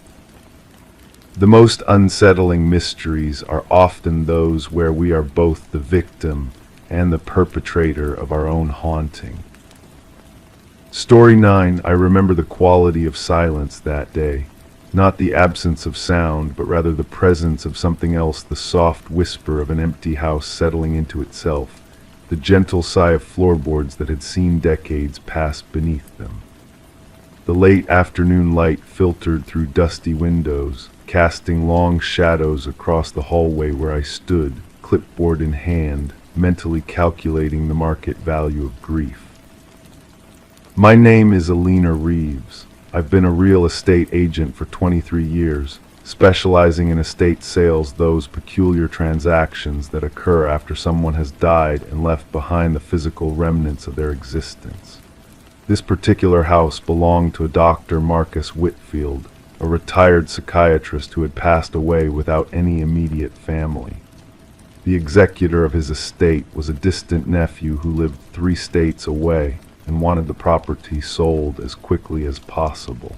The most unsettling mysteries are often those where we are both the victim and the perpetrator of our own haunting. Story 9, I remember the quality of silence that day. Not the absence of sound, but rather the presence of something else, the soft whisper of an empty house settling into itself, the gentle sigh of floorboards that had seen decades pass beneath them. The late afternoon light filtered through dusty windows, casting long shadows across the hallway where I stood, clipboard in hand, mentally calculating the market value of grief. My name is Alina Reeves. I've been a real estate agent for 23 years, specializing in estate sales, those peculiar transactions that occur after someone has died and left behind the physical remnants of their existence. This particular house belonged to a Dr. Marcus Whitfield, a retired psychiatrist who had passed away without any immediate family. The executor of his estate was a distant nephew who lived 3 states away and wanted the property sold as quickly as possible.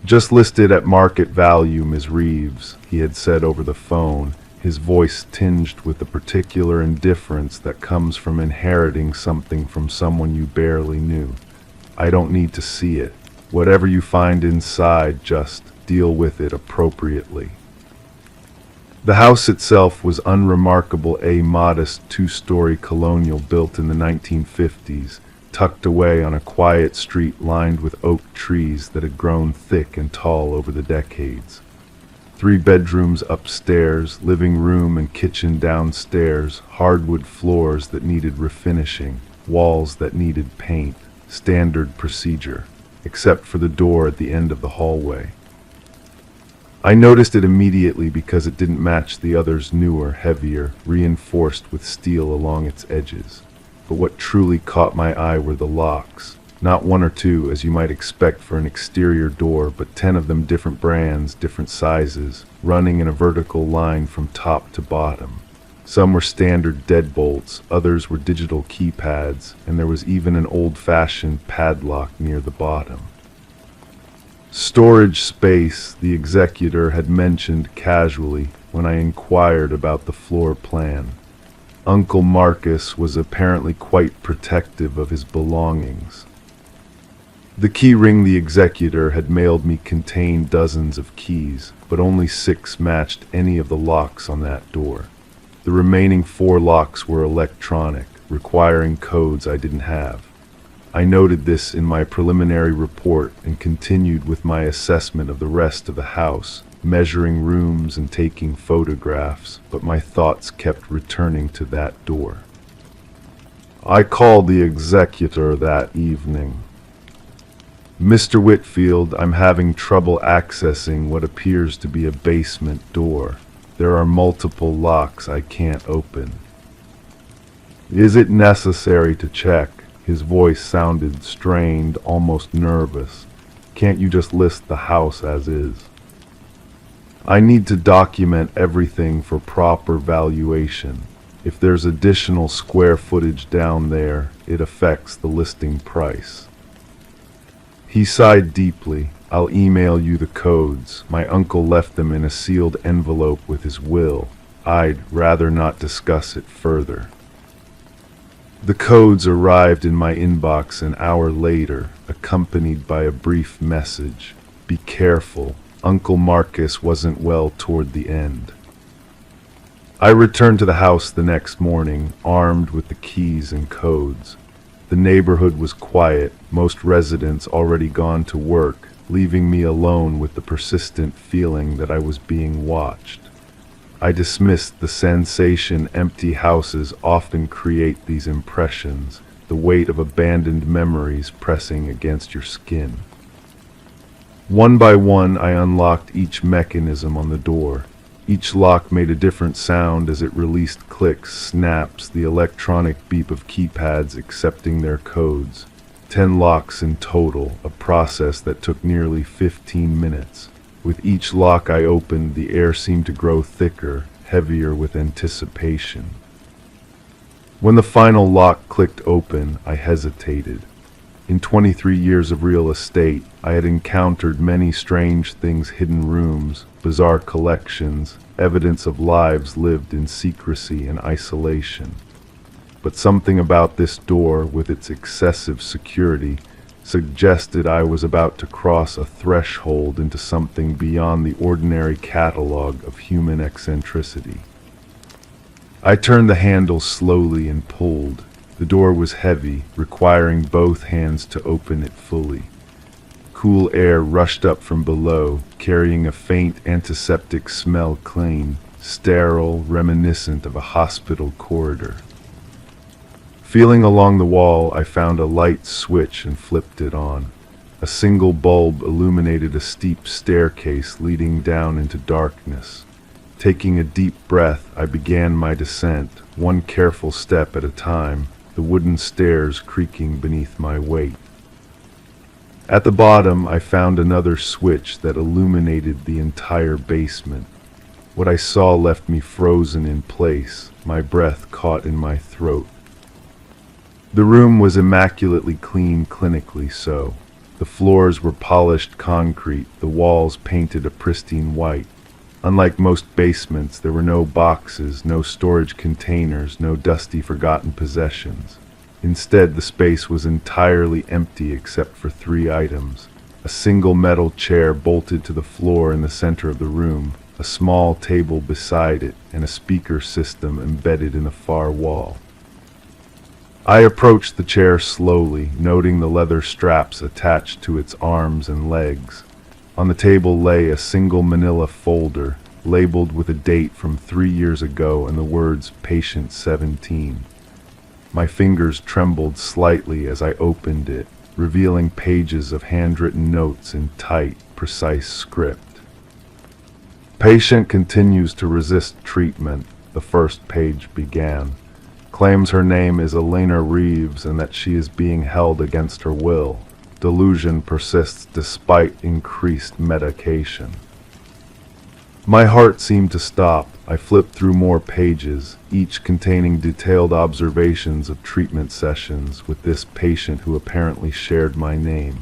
"Just listed at market value, Ms. Reeves," he had said over the phone, his voice tinged with the particular indifference that comes from inheriting something from someone you barely knew. "I don't need to see it. Whatever you find inside, just deal with it appropriately." The house itself was unremarkable, a modest 2-story colonial built in the 1950s, tucked away on a quiet street lined with oak trees that had grown thick and tall over the decades. 3 bedrooms upstairs, living room and kitchen downstairs, hardwood floors that needed refinishing, walls that needed paint, standard procedure, except for the door at the end of the hallway. I noticed it immediately because it didn't match the other's newer, heavier, reinforced with steel along its edges. But what truly caught my eye were the locks. Not 1 or 2, as you might expect for an exterior door, but 10 of them, different brands, different sizes, running in a vertical line from top to bottom. Some were standard deadbolts, others were digital keypads, and there was even an old-fashioned padlock near the bottom. Storage space, the executor had mentioned casually when I inquired about the floor plan. Uncle Marcus was apparently quite protective of his belongings. The key ring the executor had mailed me contained dozens of keys, but only 6 matched any of the locks on that door. The remaining 4 locks were electronic, requiring codes I didn't have. I noted this in my preliminary report and continued with my assessment of the rest of the house, measuring rooms and taking photographs, but my thoughts kept returning to that door. I called the executor that evening. "Mr. Whitfield, I'm having trouble accessing what appears to be a basement door. There are multiple locks I can't open." "Is it necessary to check?" His voice sounded strained, almost nervous. "Can't you just list the house as is?" "I need to document everything for proper valuation. If there's additional square footage down there, it affects the listing price." He sighed deeply. "I'll email you the codes. My uncle left them in a sealed envelope with his will. I'd rather not discuss it further." The codes arrived in my inbox an hour later, accompanied by a brief message. "Be careful. Uncle Marcus wasn't well toward the end." I returned to the house the next morning, armed with the keys and codes. The neighborhood was quiet, most residents already gone to work, leaving me alone with the persistent feeling that I was being watched. I dismissed the sensation empty houses often create these impressions, the weight of abandoned memories pressing against your skin. One by one, I unlocked each mechanism on the door. Each lock made a different sound as it released clicks, snaps, the electronic beep of keypads accepting their codes. 10 locks in total, a process that took nearly 15 minutes. With each lock I opened, the air seemed to grow thicker, heavier with anticipation. When the final lock clicked open, I hesitated. In 23 years of real estate, I had encountered many strange things: hidden rooms, bizarre collections, evidence of lives lived in secrecy and isolation. But something about this door, with its excessive security, suggested I was about to cross a threshold into something beyond the ordinary catalog of human eccentricity. I turned the handle slowly and pulled. The door was heavy, requiring both hands to open it fully. Cool air rushed up from below, carrying a faint antiseptic smell, clean, sterile, reminiscent of a hospital corridor. Feeling along the wall, I found a light switch and flipped it on. A single bulb illuminated a steep staircase leading down into darkness. Taking a deep breath, I began my descent, one careful step at a time, the wooden stairs creaking beneath my weight. At the bottom, I found another switch that illuminated the entire basement. What I saw left me frozen in place, my breath caught in my throat. The room was immaculately clean, clinically so. The floors were polished concrete, the walls painted a pristine white. Unlike most basements, there were no boxes, no storage containers, no dusty, forgotten possessions. Instead, the space was entirely empty except for 3 items: a single metal chair bolted to the floor in the center of the room, a small table beside it, and a speaker system embedded in the far wall. I approached the chair slowly, noting the leather straps attached to its arms and legs. On the table lay a single manila folder, labeled with a date from 3 years ago and the words "Patient 17." My fingers trembled slightly as I opened it, revealing pages of handwritten notes in tight, precise script. "Patient continues to resist treatment," the first page began. "Claims her name is Elena Reeves and that she is being held against her will. Delusion persists despite increased medication." My heart seemed to stop. I flipped through more pages, each containing detailed observations of treatment sessions with this patient who apparently shared my name.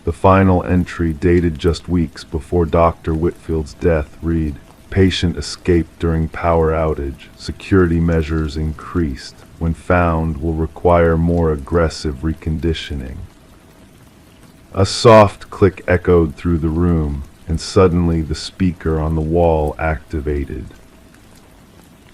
The final entry, dated just weeks before Dr. Whitfield's death, read, "Patient escaped during power outage. Security measures increased. When found, will require more aggressive reconditioning." A soft click echoed through the room, and suddenly the speaker on the wall activated.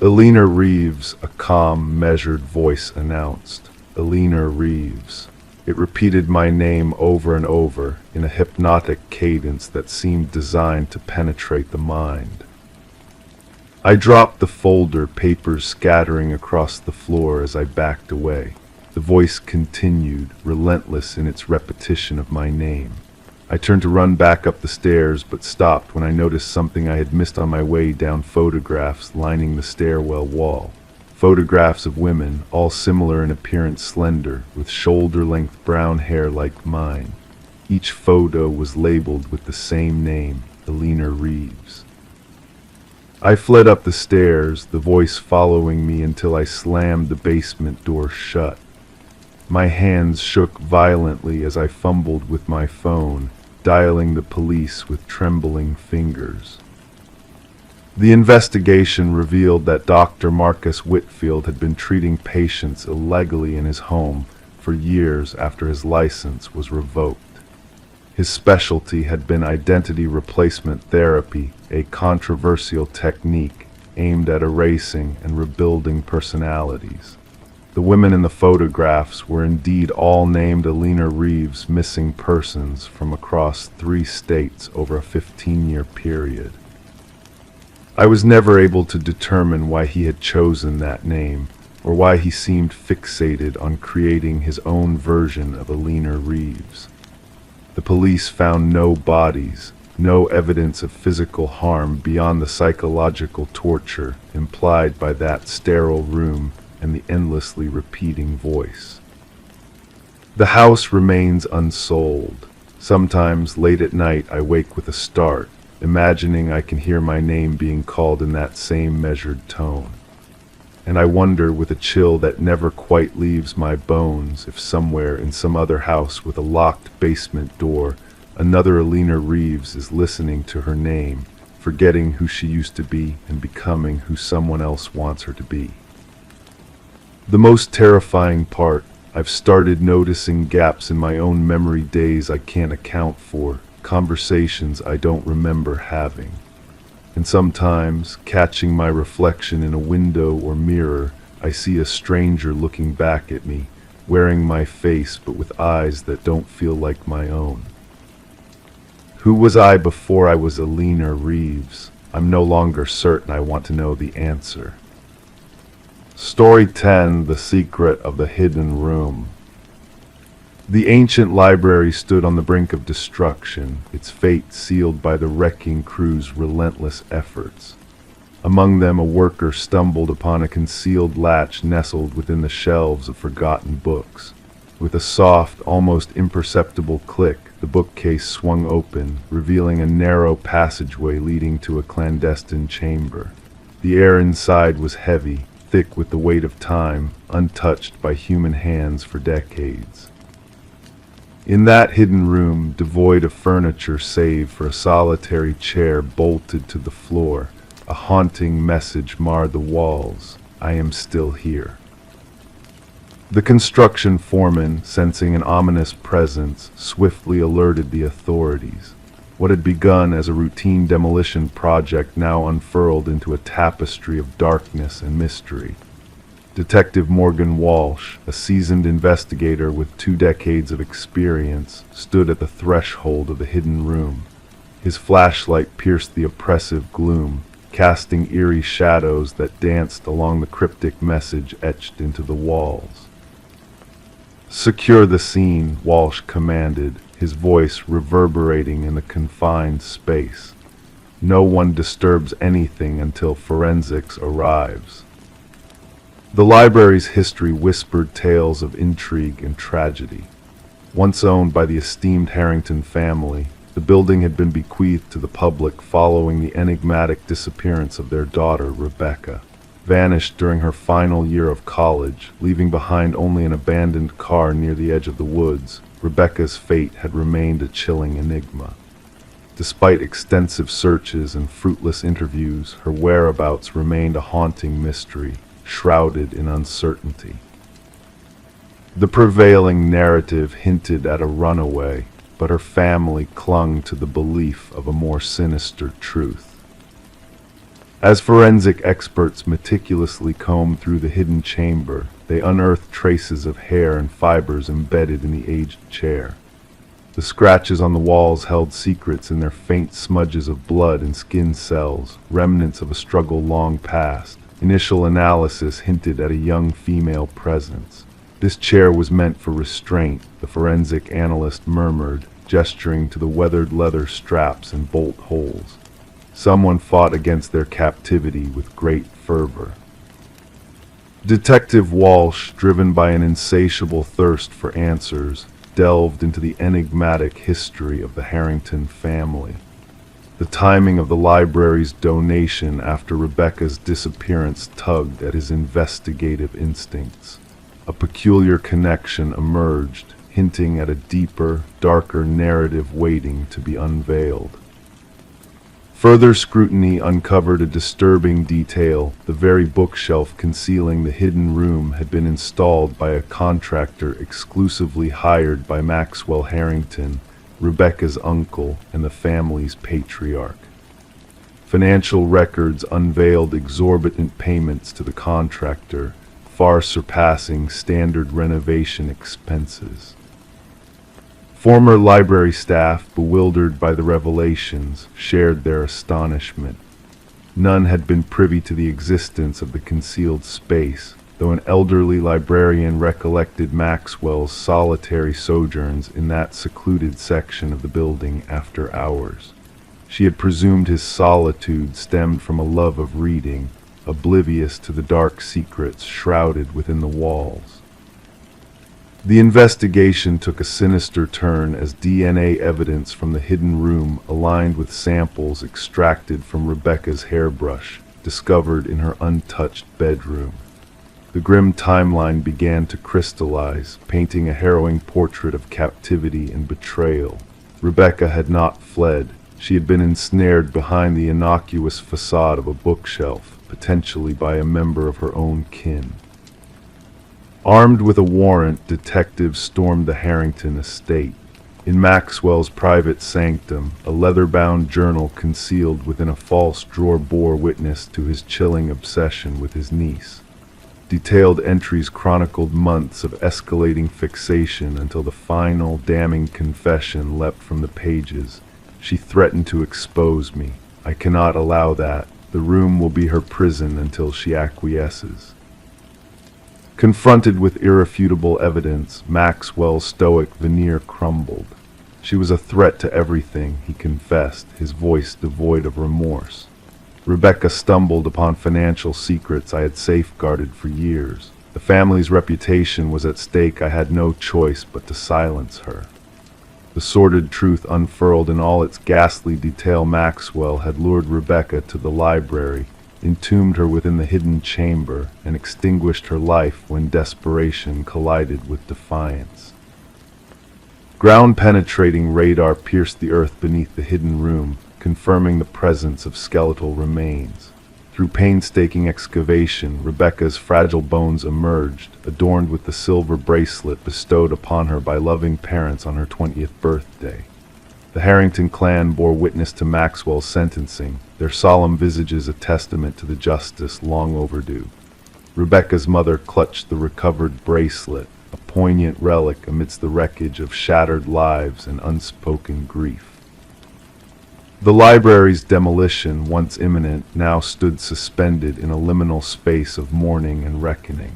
"Elena Reeves," a calm, measured voice announced. "Elena Reeves." It repeated my name over and over, in a hypnotic cadence that seemed designed to penetrate the mind. I dropped the folder, papers scattering across the floor as I backed away. The voice continued, relentless in its repetition of my name. I turned to run back up the stairs, but stopped when I noticed something I had missed on my way down: photographs lining the stairwell wall. Photographs of women, all similar in appearance, slender, with shoulder-length brown hair like mine. Each photo was labeled with the same name, Elena Reeves. I fled up the stairs, the voice following me until I slammed the basement door shut. My hands shook violently as I fumbled with my phone, dialing the police with trembling fingers. The investigation revealed that Dr. Marcus Whitfield had been treating patients illegally in his home for years after his license was revoked. His specialty had been identity replacement therapy, a controversial technique aimed at erasing and rebuilding personalities. The women in the photographs were indeed all named Elena Reeves missing persons from across 3 states over a 15-year period. I was never able to determine why he had chosen that name, or why he seemed fixated on creating his own version of Elena Reeves. The police found no bodies, no evidence of physical harm beyond the psychological torture implied by that sterile room and the endlessly repeating voice. The house remains unsold. Sometimes, late at night, I wake with a start, imagining I can hear my name being called in that same measured tone. And I wonder, with a chill that never quite leaves my bones, if somewhere in some other house with a locked basement door, another Alina Reeves is listening to her name, forgetting who she used to be and becoming who someone else wants her to be. The most terrifying part, I've started noticing gaps in my own memory, days I can't account for, conversations I don't remember having. And sometimes, catching my reflection in a window or mirror, I see a stranger looking back at me, wearing my face but with eyes that don't feel like my own. Who was I before I was Alina Reeves? I'm no longer certain. I want to know the answer. Story 10: The Secret of the Hidden Room. The ancient library stood on the brink of destruction, its fate sealed by the wrecking crew's relentless efforts. Among them, a worker stumbled upon a concealed latch nestled within the shelves of forgotten books. With a soft, almost imperceptible click, the bookcase swung open, revealing a narrow passageway leading to a clandestine chamber. The air inside was heavy, thick with the weight of time, untouched by human hands for decades. In that hidden room, devoid of furniture save for a solitary chair bolted to the floor, a haunting message marred the walls: I am still here. The construction foreman, sensing an ominous presence, swiftly alerted the authorities. What had begun as a routine demolition project now unfurled into a tapestry of darkness and mystery. Detective Morgan Walsh, a seasoned investigator with 2 decades of experience, stood at the threshold of the hidden room. His flashlight pierced the oppressive gloom, casting eerie shadows that danced along the cryptic message etched into the walls. "Secure the scene," Walsh commanded, his voice reverberating in the confined space. "No one disturbs anything until forensics arrives." The library's history whispered tales of intrigue and tragedy. Once owned by the esteemed Harrington family, the building had been bequeathed to the public following the enigmatic disappearance of their daughter, Rebecca. Vanished during her final year of college, leaving behind only an abandoned car near the edge of the woods, Rebecca's fate had remained a chilling enigma. Despite extensive searches and fruitless interviews, her whereabouts remained a haunting mystery, shrouded in uncertainty. The prevailing narrative hinted at a runaway, but her family clung to the belief of a more sinister truth. As forensic experts meticulously combed through the hidden chamber, they unearthed traces of hair and fibers embedded in the aged chair. The scratches on the walls held secrets in their faint smudges of blood and skin cells, remnants of a struggle long past. Initial analysis hinted at a young female presence. "This chair was meant for restraint," the forensic analyst murmured, gesturing to the weathered leather straps and bolt holes. Someone fought against their captivity with great fervor. Detective Walsh, driven by an insatiable thirst for answers, delved into the enigmatic history of the Harrington family. The timing of the library's donation after Rebecca's disappearance tugged at his investigative instincts. A peculiar connection emerged, hinting at a deeper, darker narrative waiting to be unveiled. Further scrutiny uncovered a disturbing detail. The very bookshelf concealing the hidden room had been installed by a contractor exclusively hired by Maxwell Harrington, Rebecca's uncle and the family's patriarch. Financial records unveiled exorbitant payments to the contractor, far surpassing standard renovation expenses. Former library staff, bewildered by the revelations, shared their astonishment. None had been privy to the existence of the concealed space, though an elderly librarian recollected Maxwell's solitary sojourns in that secluded section of the building after hours. She had presumed his solitude stemmed from a love of reading, oblivious to the dark secrets shrouded within the walls. The investigation took a sinister turn as DNA evidence from the hidden room aligned with samples extracted from Rebecca's hairbrush, discovered in her untouched bedroom. The grim timeline began to crystallize, painting a harrowing portrait of captivity and betrayal. Rebecca had not fled. She had been ensnared behind the innocuous facade of a bookshelf, potentially by a member of her own kin. Armed with a warrant, detectives stormed the Harrington estate. In Maxwell's private sanctum, a leather-bound journal concealed within a false drawer bore witness to his chilling obsession with his niece. Detailed entries chronicled months of escalating fixation until the final, damning confession leapt from the pages. She threatened to expose me. I cannot allow that. The room will be her prison until she acquiesces. Confronted with irrefutable evidence, Maxwell's stoic veneer crumbled. She was a threat to everything, he confessed, his voice devoid of remorse. Rebecca stumbled upon financial secrets I had safeguarded for years. The family's reputation was at stake. I had no choice but to silence her. The sordid truth unfurled in all its ghastly detail. Maxwell had lured Rebecca to the library, entombed her within the hidden chamber, and extinguished her life when desperation collided with defiance. Ground-penetrating radar pierced the earth beneath the hidden room, confirming the presence of skeletal remains. Through painstaking excavation, Rebecca's fragile bones emerged, adorned with the silver bracelet bestowed upon her by loving parents on her 20th birthday. The Harrington clan bore witness to Maxwell's sentencing, their solemn visages a testament to the justice long overdue. Rebecca's mother clutched the recovered bracelet, a poignant relic amidst the wreckage of shattered lives and unspoken grief. The library's demolition, once imminent, now stood suspended in a liminal space of mourning and reckoning.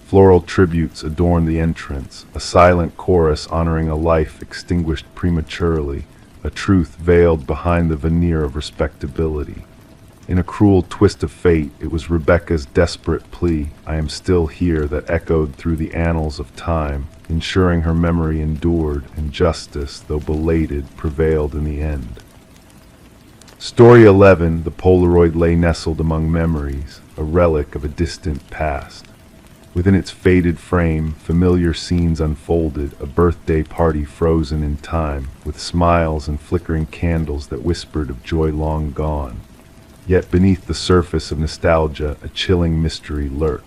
Floral tributes adorned the entrance, a silent chorus honoring a life extinguished prematurely, a truth veiled behind the veneer of respectability. In a cruel twist of fate, it was Rebecca's desperate plea, "I am still here," that echoed through the annals of time, ensuring her memory endured, and justice, though belated, prevailed in the end. Story 11, the Polaroid lay nestled among memories, a relic of a distant past. Within its faded frame, familiar scenes unfolded, a birthday party frozen in time, with smiles and flickering candles that whispered of joy long gone. Yet beneath the surface of nostalgia, a chilling mystery lurked.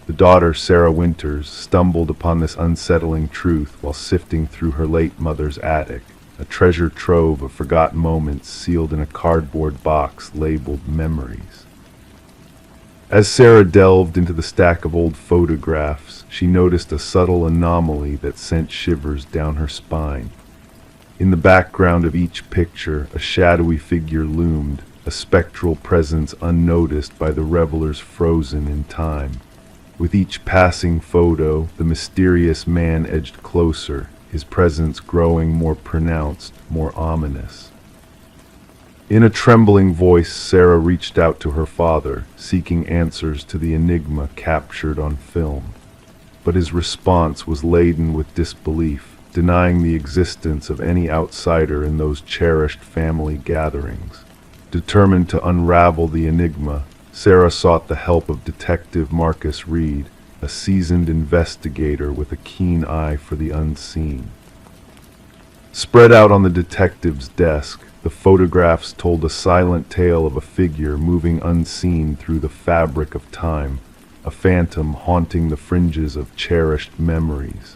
The daughter, Sarah Winters, stumbled upon this unsettling truth while sifting through her late mother's attic, a treasure trove of forgotten moments sealed in a cardboard box labeled memories. As Sarah delved into the stack of old photographs, she noticed a subtle anomaly that sent shivers down her spine. In the background of each picture, a shadowy figure loomed, a spectral presence unnoticed by the revelers frozen in time. With each passing photo, the mysterious man edged closer, his presence growing more pronounced, more ominous. In a trembling voice, Sarah reached out to her father, seeking answers to the enigma captured on film. But his response was laden with disbelief, denying the existence of any outsider in those cherished family gatherings. Determined to unravel the enigma, Sarah sought the help of Detective Marcus Reed, a seasoned investigator with a keen eye for the unseen. Spread out on the detective's desk, the photographs told a silent tale of a figure moving unseen through the fabric of time, a phantom haunting the fringes of cherished memories.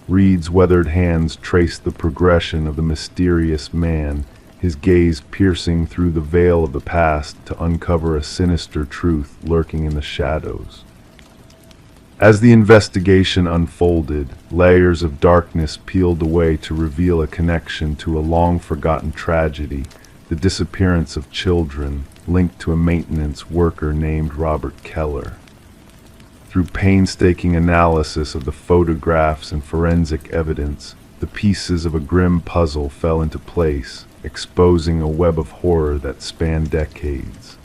Reed's weathered hands traced the progression of the mysterious man, his gaze piercing through the veil of the past to uncover a sinister truth lurking in the shadows. As the investigation unfolded, layers of darkness peeled away to reveal a connection to a long-forgotten tragedy, the disappearance of children linked to a maintenance worker named Robert Keller. Through painstaking analysis of the photographs and forensic evidence, the pieces of a grim puzzle fell into place, exposing a web of horror that spanned decades.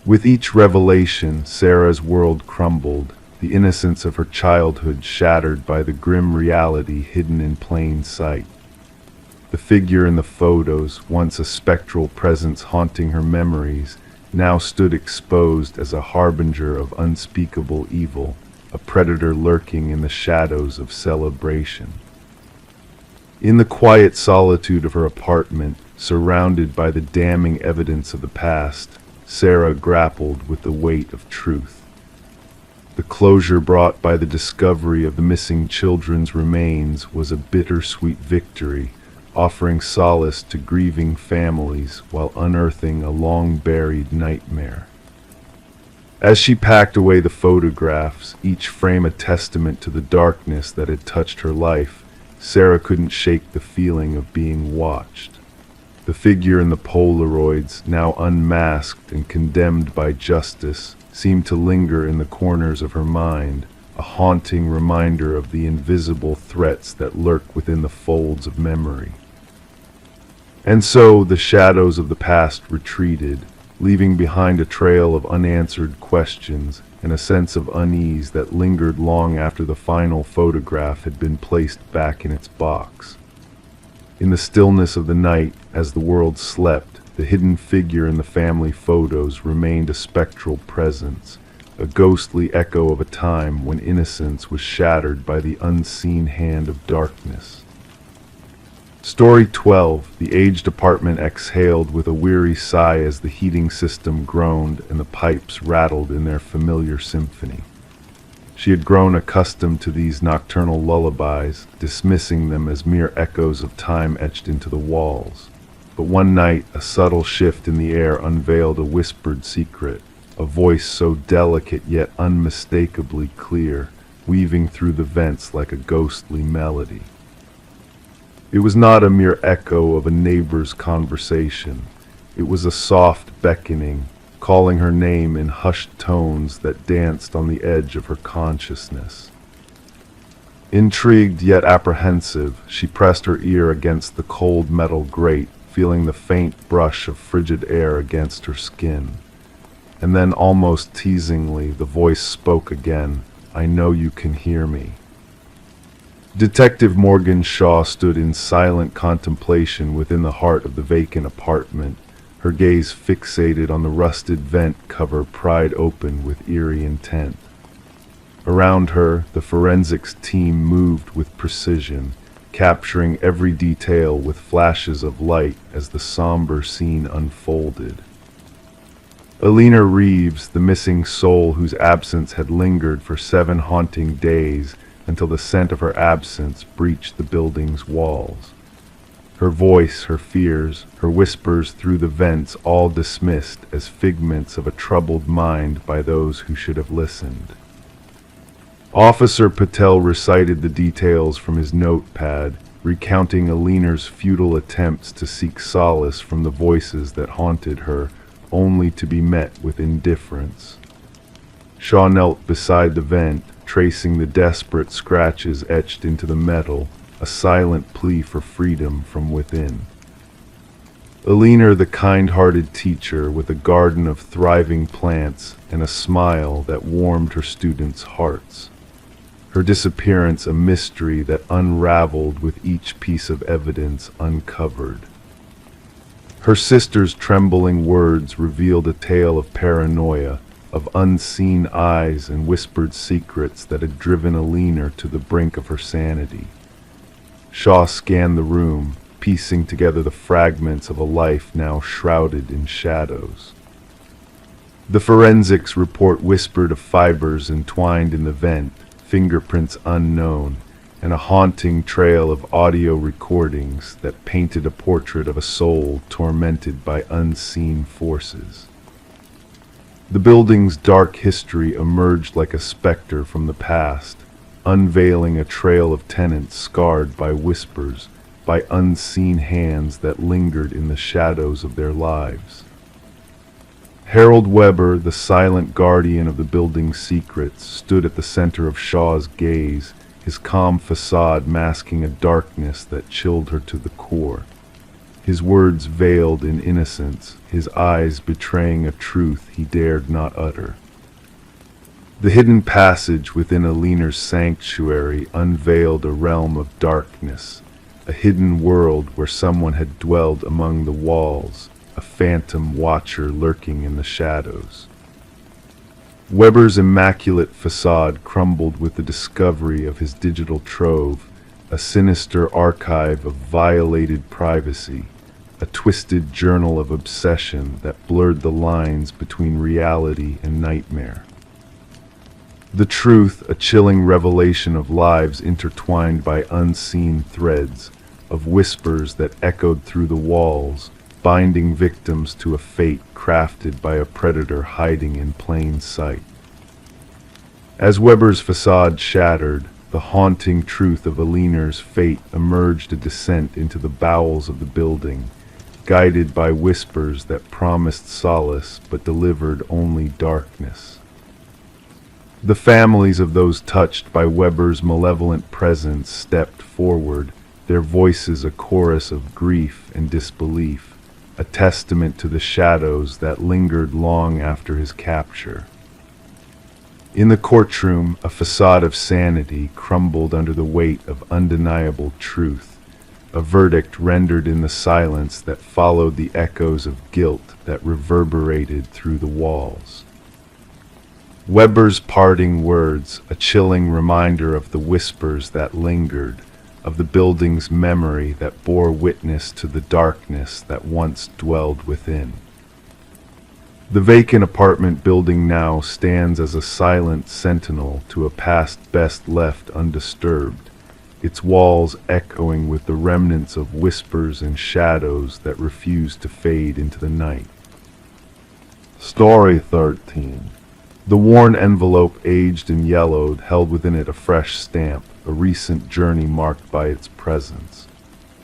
With each revelation, Sarah's world crumbled. the innocence of her childhood shattered by the grim reality hidden in plain sight. The figure in the photos, once a spectral presence haunting her memories, now stood exposed as a harbinger of unspeakable evil, a predator lurking in the shadows of celebration. In the quiet solitude of her apartment, surrounded by the damning evidence of the past, Sarah grappled with the weight of truth. The closure brought by the discovery of the missing children's remains was a bittersweet victory, offering solace to grieving families while unearthing a long-buried nightmare. As she packed away the photographs, each frame a testament to the darkness that had touched her life, Sarah couldn't shake the feeling of being watched. The figure in the Polaroids, now unmasked and condemned by justice, seemed to linger in the corners of her mind, a haunting reminder of the invisible threats that lurk within the folds of memory. And so the shadows of the past retreated, leaving behind a trail of unanswered questions and a sense of unease that lingered long after the final photograph had been placed back in its box. In the stillness of the night, as the world slept, the hidden figure in the family photos remained a spectral presence, a ghostly echo of a time when innocence was shattered by the unseen hand of darkness. Story 12. The aged apartment exhaled with a weary sigh as the heating system groaned and the pipes rattled in their familiar symphony. She had grown accustomed to these nocturnal lullabies, dismissing them as mere echoes of time etched into the walls. But one night, a subtle shift in the air unveiled a whispered secret, a voice so delicate yet unmistakably clear, weaving through the vents like a ghostly melody. It was not a mere echo of a neighbor's conversation. It was a soft beckoning, calling her name in hushed tones that danced on the edge of her consciousness. Intrigued yet apprehensive, she pressed her ear against the cold metal grate, feeling the faint brush of frigid air against her skin. And then, almost teasingly, the voice spoke again, "I know you can hear me." Detective Morgan Shaw stood in silent contemplation within the heart of the vacant apartment, her gaze fixated on the rusted vent cover pried open with eerie intent. Around her, the forensics team moved with precision, capturing every detail with flashes of light as the somber scene unfolded. Alina Reeves, the missing soul whose absence had lingered for 7 haunting days, until the scent of her absence breached the building's walls. Her voice, her fears, her whispers through the vents, all dismissed as figments of a troubled mind by those who should have listened. Officer Patel recited the details from his notepad, recounting Alina's futile attempts to seek solace from the voices that haunted her, only to be met with indifference. Shaw knelt beside the vent, tracing the desperate scratches etched into the metal, a silent plea for freedom from within. Alina, the kind-hearted teacher with a garden of thriving plants and a smile that warmed her students' hearts. Her disappearance a mystery that unraveled with each piece of evidence uncovered. Her sister's trembling words revealed a tale of paranoia, of unseen eyes and whispered secrets that had driven Alina to the brink of her sanity. Shaw scanned the room, piecing together the fragments of a life now shrouded in shadows. The forensics report whispered of fibers entwined in the vent, fingerprints unknown, and a haunting trail of audio recordings that painted a portrait of a soul tormented by unseen forces. The building's dark history emerged like a specter from the past, unveiling a trail of tenants scarred by whispers, by unseen hands that lingered in the shadows of their lives. Harold Weber, the silent guardian of the building's secrets, stood at the center of Shaw's gaze, his calm facade masking a darkness that chilled her to the core. His words veiled in innocence, his eyes betraying a truth he dared not utter. The hidden passage within Aliner's sanctuary unveiled a realm of darkness, a hidden world where someone had dwelled among the walls, a phantom watcher lurking in the shadows. Weber's immaculate facade crumbled with the discovery of his digital trove, a sinister archive of violated privacy, a twisted journal of obsession that blurred the lines between reality and nightmare. The truth, a chilling revelation of lives intertwined by unseen threads, of whispers that echoed through the walls, binding victims to a fate crafted by a predator hiding in plain sight. As Weber's facade shattered, the haunting truth of Aliner's fate emerged, a descent into the bowels of the building, guided by whispers that promised solace but delivered only darkness. The families of those touched by Weber's malevolent presence stepped forward, their voices a chorus of grief and disbelief, a testament to the shadows that lingered long after his capture. In the courtroom, a facade of sanity crumbled under the weight of undeniable truth, a verdict rendered in the silence that followed the echoes of guilt that reverberated through the walls. Weber's parting words, a chilling reminder of the whispers that lingered, of the building's memory that bore witness to the darkness that once dwelled within. The vacant apartment building now stands as a silent sentinel to a past best left undisturbed, its walls echoing with the remnants of whispers and shadows that refuse to fade into the night. Story 13. The worn envelope, aged and yellowed, held within it a fresh stamp, a recent journey marked by its presence.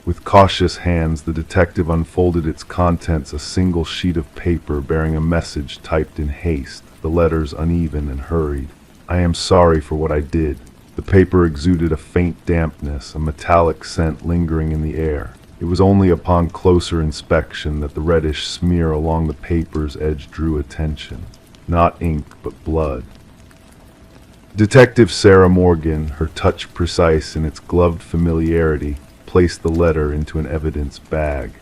With cautious hands, the detective unfolded its contents, a single sheet of paper bearing a message typed in haste, the letters uneven and hurried. "I am sorry for what I did." The paper exuded a faint dampness, a metallic scent lingering in the air. It was only upon closer inspection that the reddish smear along the paper's edge drew attention. Not ink, but blood. Detective Sarah Morgan, her touch precise in its gloved familiarity, placed the letter into an evidence bag.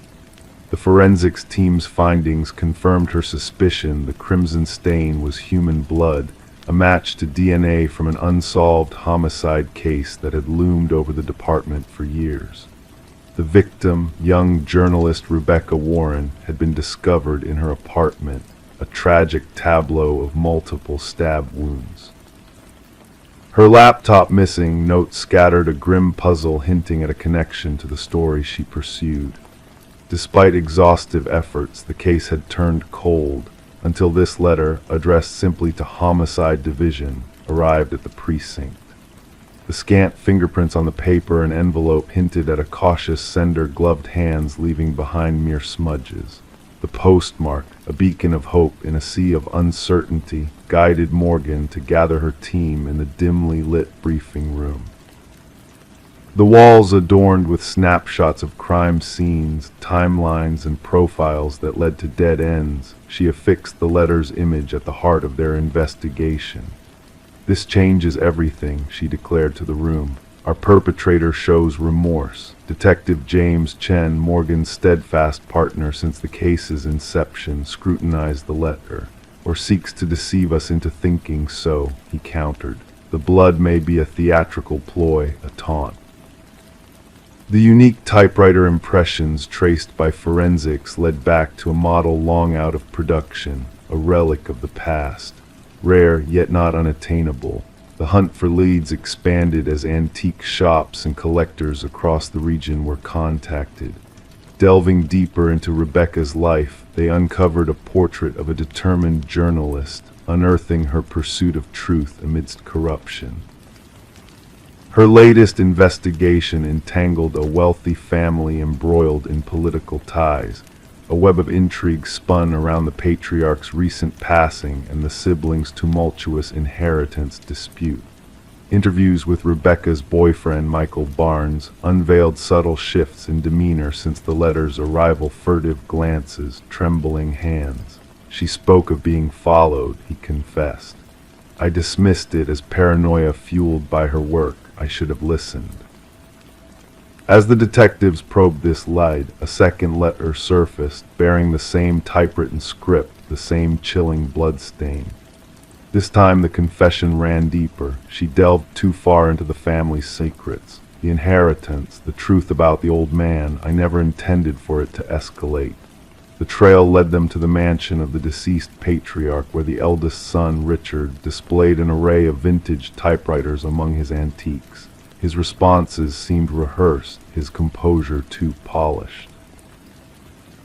The forensics team's findings confirmed her suspicion. The crimson stain was human blood, a match to DNA from an unsolved homicide case that had loomed over the department for years. The victim, young journalist Rebecca Warren, had been discovered in her apartment, a tragic tableau of multiple stab wounds. Her laptop missing, notes scattered a grim puzzle hinting at a connection to the story she pursued. Despite exhaustive efforts, the case had turned cold, until this letter, addressed simply to Homicide Division, arrived at the precinct. The scant fingerprints on the paper and envelope hinted at a cautious sender, gloved hands leaving behind mere smudges. The postmark, a beacon of hope in a sea of uncertainty, guided Morgan to gather her team in the dimly lit briefing room. The walls adorned with snapshots of crime scenes, timelines, and profiles that led to dead ends, she affixed the letter's image at the heart of their investigation. "This changes everything," she declared to the room. "Our perpetrator shows remorse." Detective James Chen, Morgan's steadfast partner since the case's inception, scrutinized the letter. "Or seeks to deceive us into thinking so," he countered. "The blood may be a theatrical ploy, a taunt." The unique typewriter impressions traced by forensics led back to a model long out of production, a relic of the past. Rare, yet not unattainable. The hunt for leads expanded as antique shops and collectors across the region were contacted. Delving deeper into Rebecca's life, they uncovered a portrait of a determined journalist, unearthing her pursuit of truth amidst corruption. Her latest investigation entangled a wealthy family embroiled in political ties. A web of intrigue spun around the patriarch's recent passing and the siblings' tumultuous inheritance dispute. Interviews with Rebecca's boyfriend, Michael Barnes, unveiled subtle shifts in demeanor since the letter's arrival, furtive glances, trembling hands. She spoke of being followed, he confessed. I dismissed it as paranoia fueled by her work. I should have listened. As the detectives probed this light, a second letter surfaced, bearing the same typewritten script, the same chilling bloodstain. This time the confession ran deeper. She delved too far into the family's secrets, the inheritance, the truth about the old man. I never intended for it to escalate. The trail led them to the mansion of the deceased patriarch, where the eldest son, Richard, displayed an array of vintage typewriters among his antiques. His responses seemed rehearsed, his composure too polished.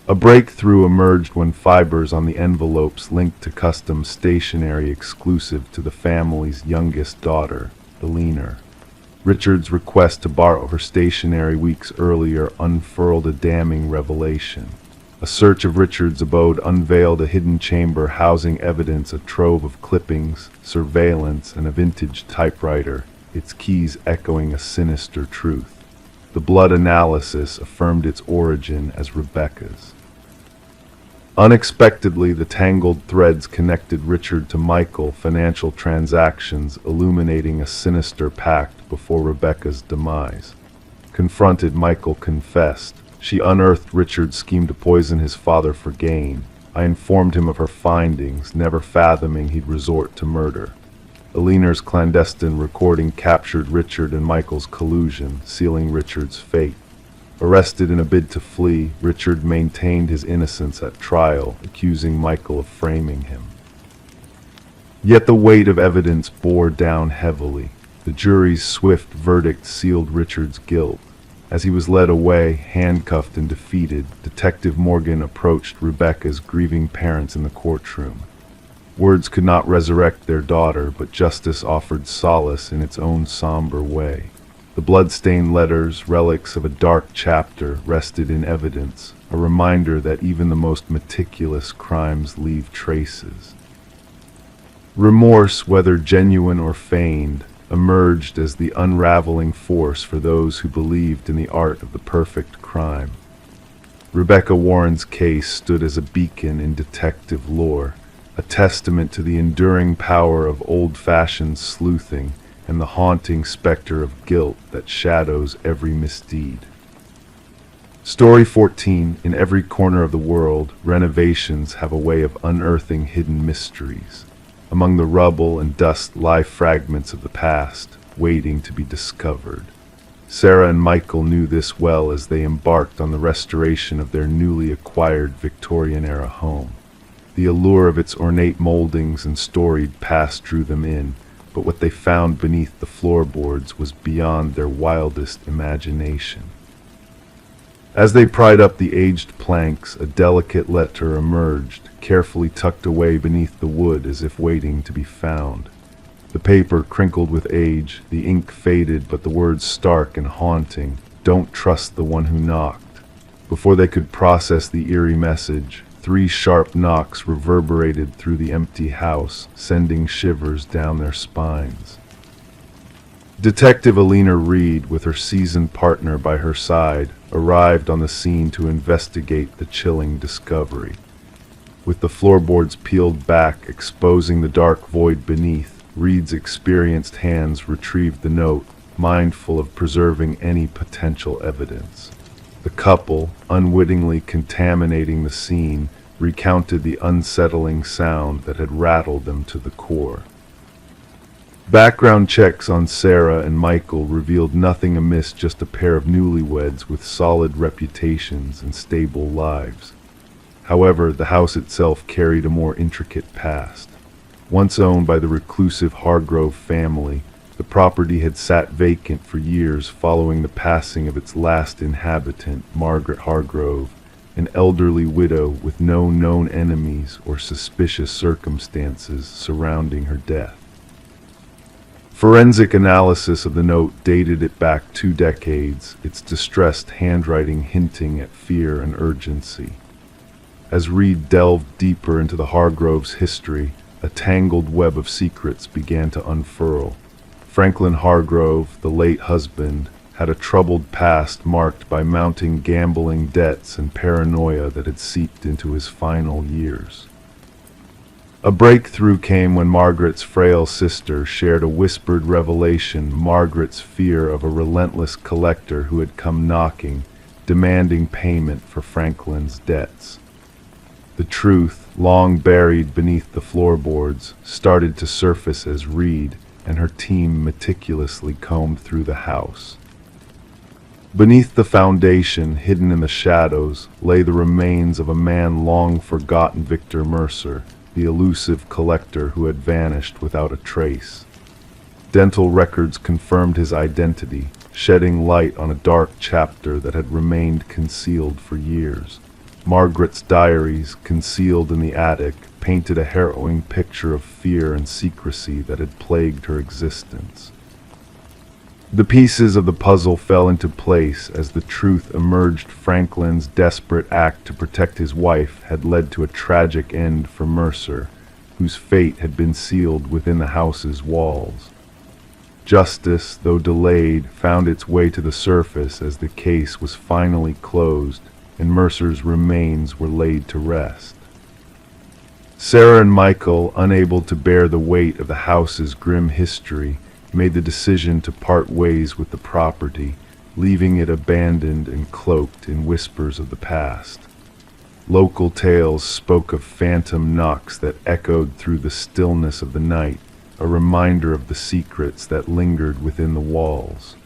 A breakthrough emerged when fibers on the envelopes linked to custom stationery exclusive to the family's youngest daughter, Eleanor. Richard's request to borrow her stationery weeks earlier unfurled a damning revelation. A search of Richard's abode unveiled a hidden chamber housing evidence, a trove of clippings, surveillance, and a vintage typewriter, its keys echoing a sinister truth. The blood analysis affirmed its origin as Rebecca's. Unexpectedly, the tangled threads connected Richard to Michael, financial transactions illuminating a sinister pact before Rebecca's demise. Confronted, Michael confessed. She unearthed Richard's scheme to poison his father for gain. I informed him of her findings, never fathoming he'd resort to murder. Eleanor's clandestine recording captured Richard and Michael's collusion, sealing Richard's fate. Arrested in a bid to flee, Richard maintained his innocence at trial, accusing Michael of framing him. Yet the weight of evidence bore down heavily. The jury's swift verdict sealed Richard's guilt. As he was led away, handcuffed and defeated, Detective Morgan approached Rebecca's grieving parents in the courtroom. Words could not resurrect their daughter, but justice offered solace in its own somber way. The blood-stained letters, relics of a dark chapter, rested in evidence, a reminder that even the most meticulous crimes leave traces. Remorse, whether genuine or feigned, emerged as the unraveling force for those who believed in the art of the perfect crime. Rebecca Warren's case stood as a beacon in detective lore, a testament to the enduring power of old-fashioned sleuthing and the haunting specter of guilt that shadows every misdeed. Story 14. In every corner of the world, renovations have a way of unearthing hidden mysteries. Among the rubble and dust lie fragments of the past, waiting to be discovered. Sarah and Michael knew this well as they embarked on the restoration of their newly acquired Victorian-era home. The allure of its ornate moldings and storied past drew them in, but what they found beneath the floorboards was beyond their wildest imagination. As they pried up the aged planks, a delicate letter emerged, carefully tucked away beneath the wood as if waiting to be found. The paper crinkled with age, the ink faded, but the words stark and haunting, "Don't trust the one who knocked." Before they could process the eerie message, 3 sharp knocks reverberated through the empty house, sending shivers down their spines. Detective Eleanor Reed, with her seasoned partner by her side, arrived on the scene to investigate the chilling discovery. With the floorboards peeled back, exposing the dark void beneath, Reed's experienced hands retrieved the note, mindful of preserving any potential evidence. The couple, unwittingly contaminating the scene, recounted the unsettling sound that had rattled them to the core. Background checks on Sarah and Michael revealed nothing amiss, just a pair of newlyweds with solid reputations and stable lives. However, the house itself carried a more intricate past. Once owned by the reclusive Hargrove family, the property had sat vacant for years following the passing of its last inhabitant, Margaret Hargrove, an elderly widow with no known enemies or suspicious circumstances surrounding her death. Forensic analysis of the note dated it back 2 decades, its distressed handwriting hinting at fear and urgency. As Reed delved deeper into the Hargroves' history, a tangled web of secrets began to unfurl. Franklin Hargrove, the late husband, had a troubled past marked by mounting gambling debts and paranoia that had seeped into his final years. A breakthrough came when Margaret's frail sister shared a whispered revelation, Margaret's fear of a relentless collector who had come knocking, demanding payment for Franklin's debts. The truth, long buried beneath the floorboards, started to surface as Reed and her team meticulously combed through the house. Beneath the foundation, hidden in the shadows, lay the remains of a man long forgotten, Victor Mercer, the elusive collector who had vanished without a trace. Dental records confirmed his identity, shedding light on a dark chapter that had remained concealed for years. Margaret's diaries, concealed in the attic, painted a harrowing picture of fear and secrecy that had plagued her existence. The pieces of the puzzle fell into place as the truth emerged. Franklin's desperate act to protect his wife had led to a tragic end for Mercer, whose fate had been sealed within the house's walls. Justice, though delayed, found its way to the surface as the case was finally closed and Mercer's remains were laid to rest. Sarah and Michael, unable to bear the weight of the house's grim history, made the decision to part ways with the property, leaving it abandoned and cloaked in whispers of the past. Local tales spoke of phantom knocks that echoed through the stillness of the night, a reminder of the secrets that lingered within the walls.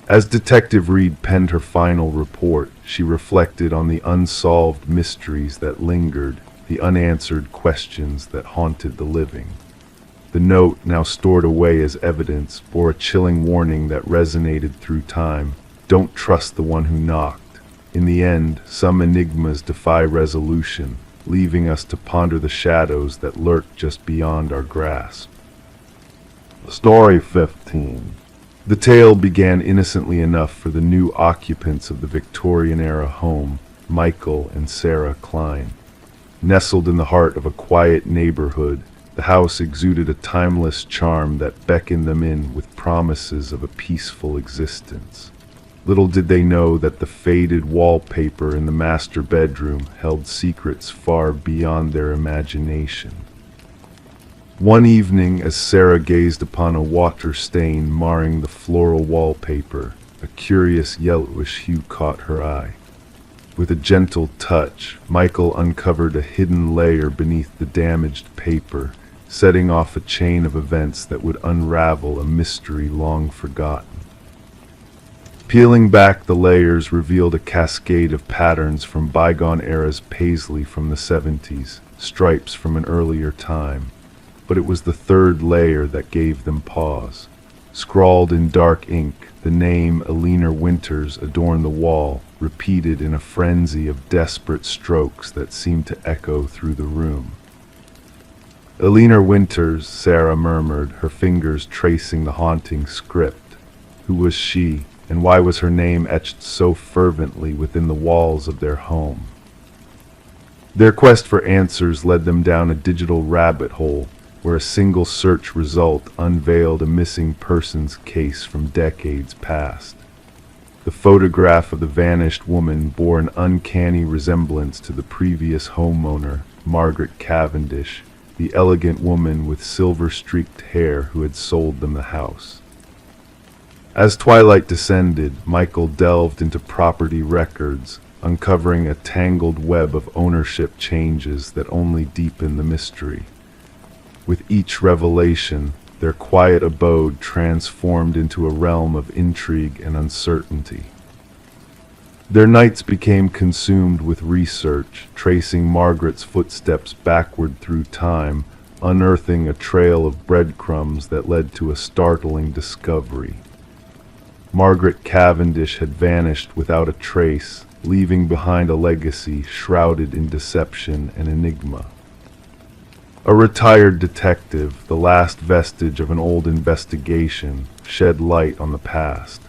As Detective Reed penned her final report, she reflected on the unsolved mysteries that lingered, the unanswered questions that haunted the living. The note, now stored away as evidence, bore a chilling warning that resonated through time. Don't trust the one who knocked. In the end, some enigmas defy resolution, leaving us to ponder the shadows that lurk just beyond our grasp. Story 15. The tale began innocently enough for the new occupants of the Victorian-era home, Michael and Sarah Klein. Nestled in the heart of a quiet neighborhood, the house exuded a timeless charm that beckoned them in with promises of a peaceful existence. Little did they know that the faded wallpaper in the master bedroom held secrets far beyond their imagination. One evening, as Sarah gazed upon a water stain marring the floral wallpaper, a curious yellowish hue caught her eye. With a gentle touch, Michael uncovered a hidden layer beneath the damaged paper, setting off a chain of events that would unravel a mystery long forgotten. Peeling back the layers revealed a cascade of patterns from bygone eras, paisley from the 70s, stripes from an earlier time. But it was the third layer that gave them pause. Scrawled in dark ink, the name Eleanor Winters adorned the wall, repeated in a frenzy of desperate strokes that seemed to echo through the room. Eleanor Winters, Sarah murmured, her fingers tracing the haunting script. Who was she, and why was her name etched so fervently within the walls of their home? Their quest for answers led them down a digital rabbit hole, where a single search result unveiled a missing persons case from decades past. The photograph of the vanished woman bore an uncanny resemblance to the previous homeowner, Margaret Cavendish, the elegant woman with silver-streaked hair who had sold them the house. As twilight descended, Michael delved into property records, uncovering a tangled web of ownership changes that only deepened the mystery. With each revelation, their quiet abode transformed into a realm of intrigue and uncertainty. Their nights became consumed with research, tracing Margaret's footsteps backward through time, unearthing a trail of breadcrumbs that led to a startling discovery. Margaret Cavendish had vanished without a trace, leaving behind a legacy shrouded in deception and enigma. A retired detective, the last vestige of an old investigation, shed light on the past.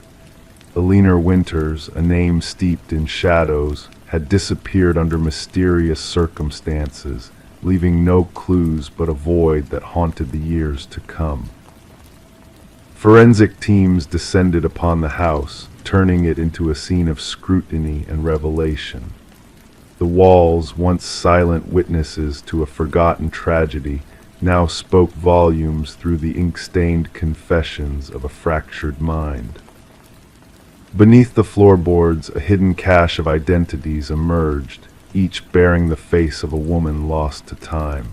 Eleanor Winters, a name steeped in shadows, had disappeared under mysterious circumstances, leaving no clues but a void that haunted the years to come. Forensic teams descended upon the house, turning it into a scene of scrutiny and revelation. The walls, once silent witnesses to a forgotten tragedy, now spoke volumes through the ink-stained confessions of a fractured mind. Beneath the floorboards, a hidden cache of identities emerged, each bearing the face of a woman lost to time.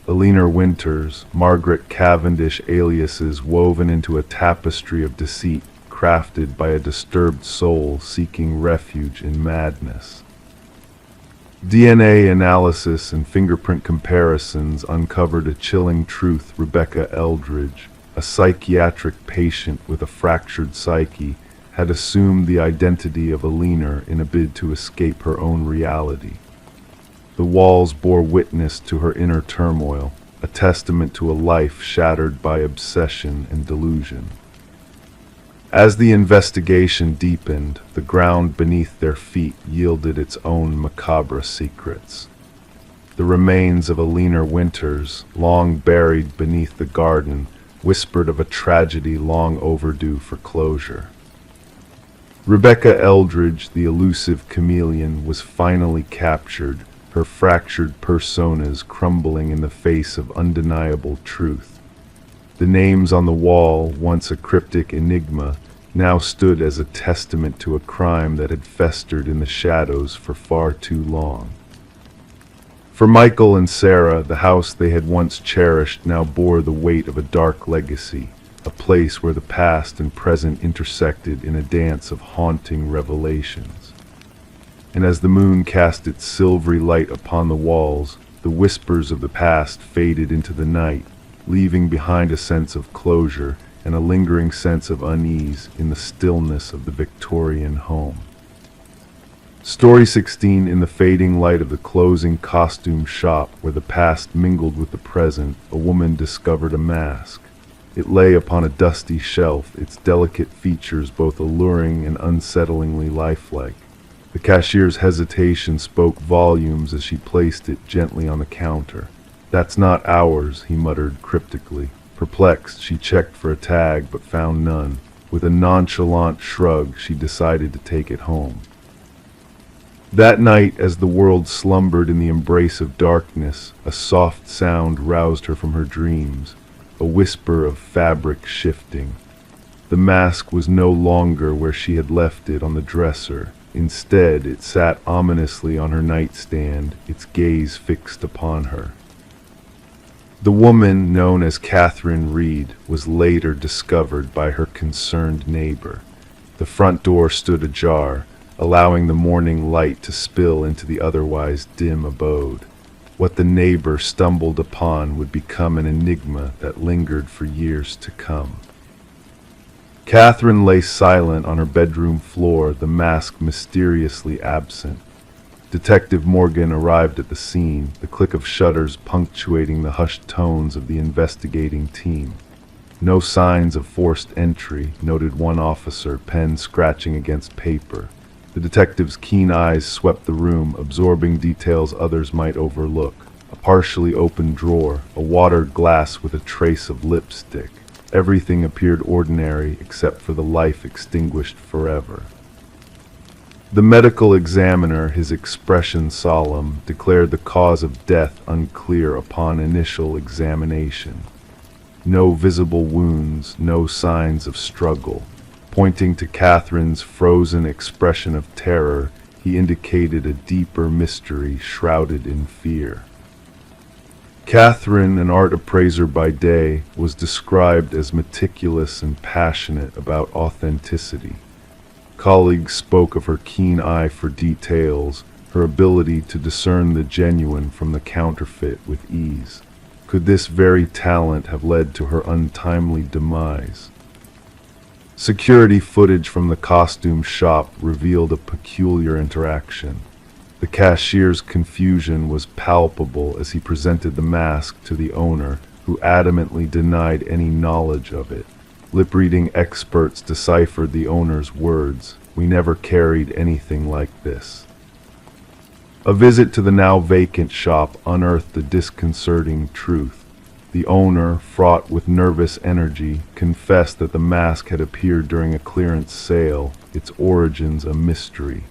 Alina Winters, Margaret Cavendish aliases woven into a tapestry of deceit crafted by a disturbed soul seeking refuge in madness. DNA analysis and fingerprint comparisons uncovered a chilling truth. Rebecca Eldridge, a psychiatric patient with a fractured psyche, had assumed the identity of Alina in a bid to escape her own reality. The walls bore witness to her inner turmoil, a testament to a life shattered by obsession and delusion. As the investigation deepened, the ground beneath their feet yielded its own macabre secrets. The remains of Alina Winters, long buried beneath the garden, whispered of a tragedy long overdue for closure. Rebecca Eldridge, the elusive chameleon, was finally captured, her fractured personas crumbling in the face of undeniable truth. The names on the wall, once a cryptic enigma, now stood as a testament to a crime that had festered in the shadows for far too long. For Michael and Sarah, the house they had once cherished now bore the weight of a dark legacy, a place where the past and present intersected in a dance of haunting revelations. And as the moon cast its silvery light upon the walls, the whispers of the past faded into the night, leaving behind a sense of closure and a lingering sense of unease in the stillness of the Victorian home. Story 16. In the fading light of the closing costume shop, where the past mingled with the present, a woman discovered a mask. It lay upon a dusty shelf, its delicate features both alluring and unsettlingly lifelike. The cashier's hesitation spoke volumes as she placed it gently on the counter. "That's not ours," he muttered cryptically. Perplexed, she checked for a tag but found none. With a nonchalant shrug, she decided to take it home. That night, as the world slumbered in the embrace of darkness, a soft sound roused her from her dreams, a whisper of fabric shifting. The mask was no longer where she had left it on the dresser. Instead, it sat ominously on her nightstand, its gaze fixed upon her. The woman, known as Catherine Reed, was later discovered by her concerned neighbor. The front door stood ajar, allowing the morning light to spill into the otherwise dim abode. What the neighbor stumbled upon would become an enigma that lingered for years to come. Catherine lay silent on her bedroom floor, the mask mysteriously absent. Detective Morgan arrived at the scene, the click of shutters punctuating the hushed tones of the investigating team. "No signs of forced entry," noted one officer, pen scratching against paper. The detective's keen eyes swept the room, absorbing details others might overlook. A partially open drawer, a watered glass with a trace of lipstick. Everything appeared ordinary except for the life extinguished forever. The medical examiner, his expression solemn, declared the cause of death unclear upon initial examination. No visible wounds, no signs of struggle. Pointing to Catherine's frozen expression of terror, he indicated a deeper mystery shrouded in fear. Catherine, an art appraiser by day, was described as meticulous and passionate about authenticity. Colleagues spoke of her keen eye for details, her ability to discern the genuine from the counterfeit with ease. Could this very talent have led to her untimely demise? Security footage from the costume shop revealed a peculiar interaction. The cashier's confusion was palpable as he presented the mask to the owner, who adamantly denied any knowledge of it. Lip-reading experts deciphered the owner's words. "We never carried anything like this." A visit to the now vacant shop unearthed a disconcerting truth. The owner, fraught with nervous energy, confessed that the mask had appeared during a clearance sale, its origins a mystery.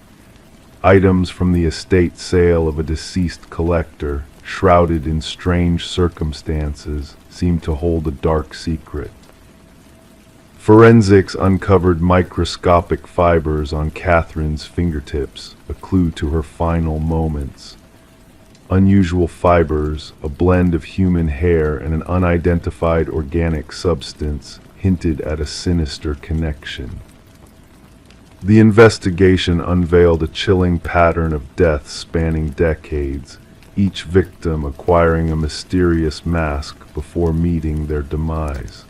Items from the estate sale of a deceased collector, shrouded in strange circumstances, seemed to hold a dark secret. Forensics uncovered microscopic fibers on Catherine's fingertips, a clue to her final moments. Unusual fibers, a blend of human hair and an unidentified organic substance, hinted at a sinister connection. The investigation unveiled a chilling pattern of deaths spanning decades, each victim acquiring a mysterious mask before meeting their demise,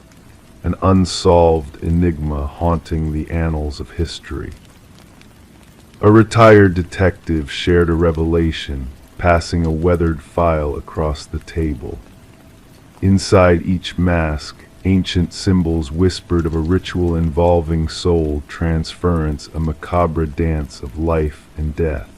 an unsolved enigma haunting the annals of history. A retired detective shared a revelation, passing a weathered file across the table. Inside each mask, ancient symbols whispered of a ritual involving soul transference, a macabre dance of life and death.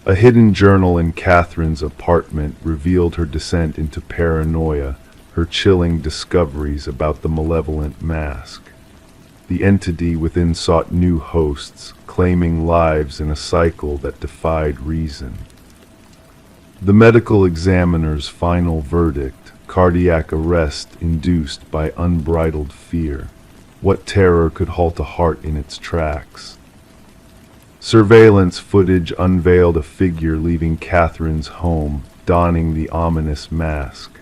A hidden journal in Catherine's apartment revealed her descent into paranoia, her chilling discoveries about the malevolent mask. The entity within sought new hosts, claiming lives in a cycle that defied reason. The medical examiner's final verdict: cardiac arrest induced by unbridled fear. What terror could halt a heart in its tracks? Surveillance footage unveiled a figure leaving Catherine's home, donning the ominous mask.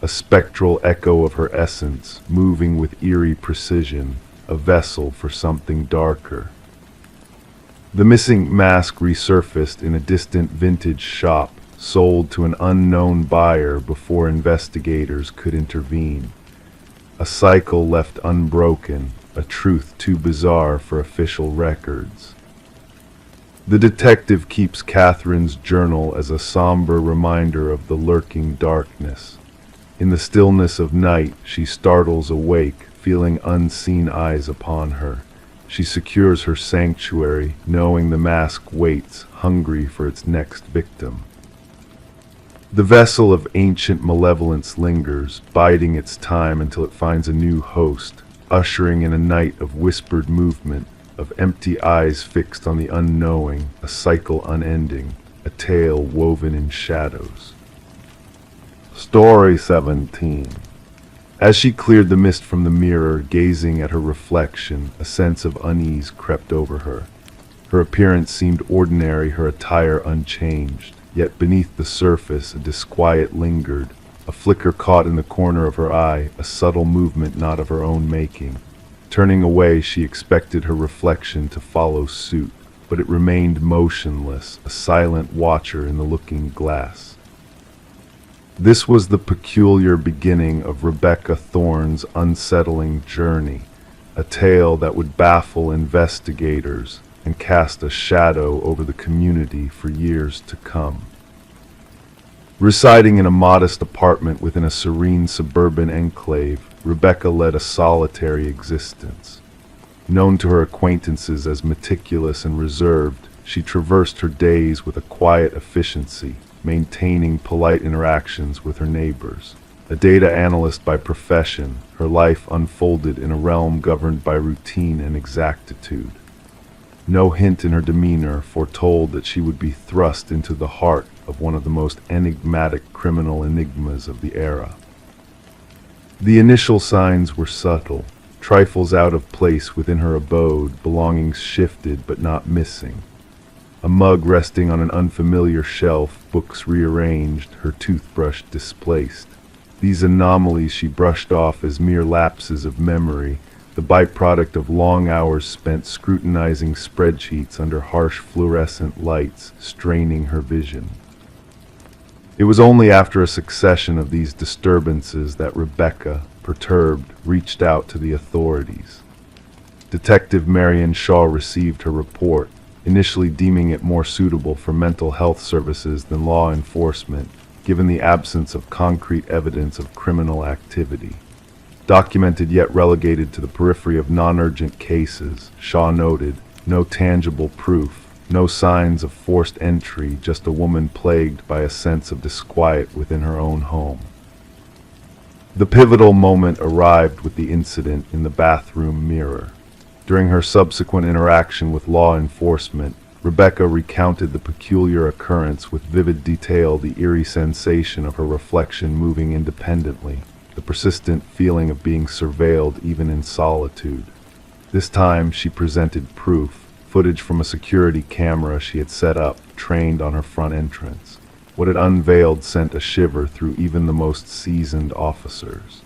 A spectral echo of her essence, moving with eerie precision, a vessel for something darker. The missing mask resurfaced in a distant vintage shop, sold to an unknown buyer before investigators could intervene. A cycle left unbroken, a truth too bizarre for official records. The detective keeps Catherine's journal as a somber reminder of the lurking darkness. In the stillness of night, she startles awake, feeling unseen eyes upon her. She secures her sanctuary, knowing the mask waits, hungry for its next victim. The vessel of ancient malevolence lingers, biding its time until it finds a new host, ushering in a night of whispered movement, of empty eyes fixed on the unknowing, a cycle unending, a tale woven in shadows. Story 17. As she cleared the mist from the mirror, gazing at her reflection, a sense of unease crept over her. Her appearance seemed ordinary, her attire unchanged. Yet beneath the surface, a disquiet lingered, a flicker caught in the corner of her eye, a subtle movement not of her own making. Turning away, she expected her reflection to follow suit, but it remained motionless, a silent watcher in the looking glass. This was the peculiar beginning of Rebecca Thorne's unsettling journey, a tale that would baffle investigators and cast a shadow over the community for years to come. Residing in a modest apartment within a serene suburban enclave, Rebecca led a solitary existence. Known to her acquaintances as meticulous and reserved, she traversed her days with a quiet efficiency, maintaining polite interactions with her neighbors. A data analyst by profession, her life unfolded in a realm governed by routine and exactitude. No hint in her demeanor foretold that she would be thrust into the heart of one of the most enigmatic criminal enigmas of the era. The initial signs were subtle, trifles out of place within her abode, belongings shifted but not missing. A mug resting on an unfamiliar shelf, books rearranged, her toothbrush displaced. These anomalies she brushed off as mere lapses of memory, the byproduct of long hours spent scrutinizing spreadsheets under harsh fluorescent lights, straining her vision. It was only after a succession of these disturbances that Rebecca, perturbed, reached out to the authorities. Detective Marion Shaw received her report, initially deeming it more suitable for mental health services than law enforcement, given the absence of concrete evidence of criminal activity. Documented yet relegated to the periphery of non-urgent cases, Shaw noted, no tangible proof, no signs of forced entry, just a woman plagued by a sense of disquiet within her own home. The pivotal moment arrived with the incident in the bathroom mirror. During her subsequent interaction with law enforcement, Rebecca recounted the peculiar occurrence with vivid detail, the eerie sensation of her reflection moving independently, the persistent feeling of being surveilled even in solitude. This time she presented proof, footage from a security camera she had set up, trained on her front entrance. What it unveiled sent a shiver through even the most seasoned officers.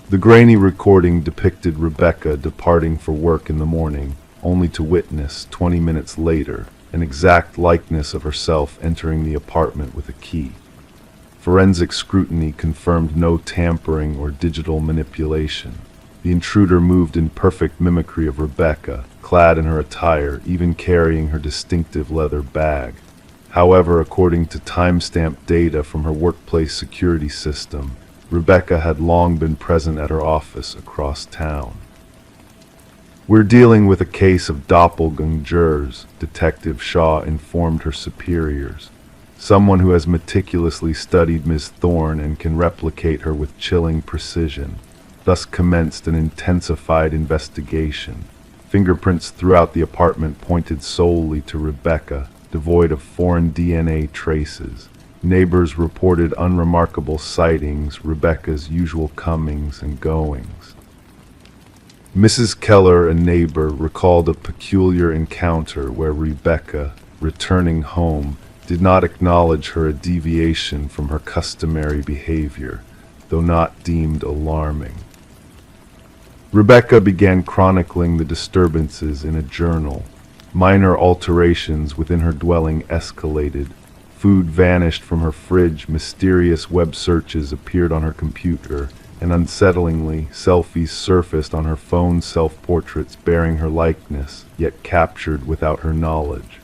The grainy recording depicted Rebecca departing for work in the morning, only to witness, 20 minutes later, an exact likeness of herself entering the apartment with a key. Forensic scrutiny confirmed no tampering or digital manipulation. The intruder moved in perfect mimicry of Rebecca, clad in her attire, even carrying her distinctive leather bag. However, according to timestamp data from her workplace security system, Rebecca had long been present at her office across town. "We're dealing with a case of doppelgangers," Detective Shaw informed her superiors. "Someone who has meticulously studied Ms. Thorne and can replicate her with chilling precision." Thus commenced an intensified investigation. Fingerprints throughout the apartment pointed solely to Rebecca, devoid of foreign DNA traces. Neighbors reported unremarkable sightings, Rebecca's usual comings and goings. Mrs. Keller, a neighbor, recalled a peculiar encounter where Rebecca, returning home, did not acknowledge a deviation from her customary behavior, though not deemed alarming. Rebecca began chronicling the disturbances in a journal. Minor alterations within her dwelling escalated. Food vanished from her fridge, mysterious web searches appeared on her computer, and unsettlingly, selfies surfaced on her phone, self-portraits bearing her likeness, yet captured without her knowledge.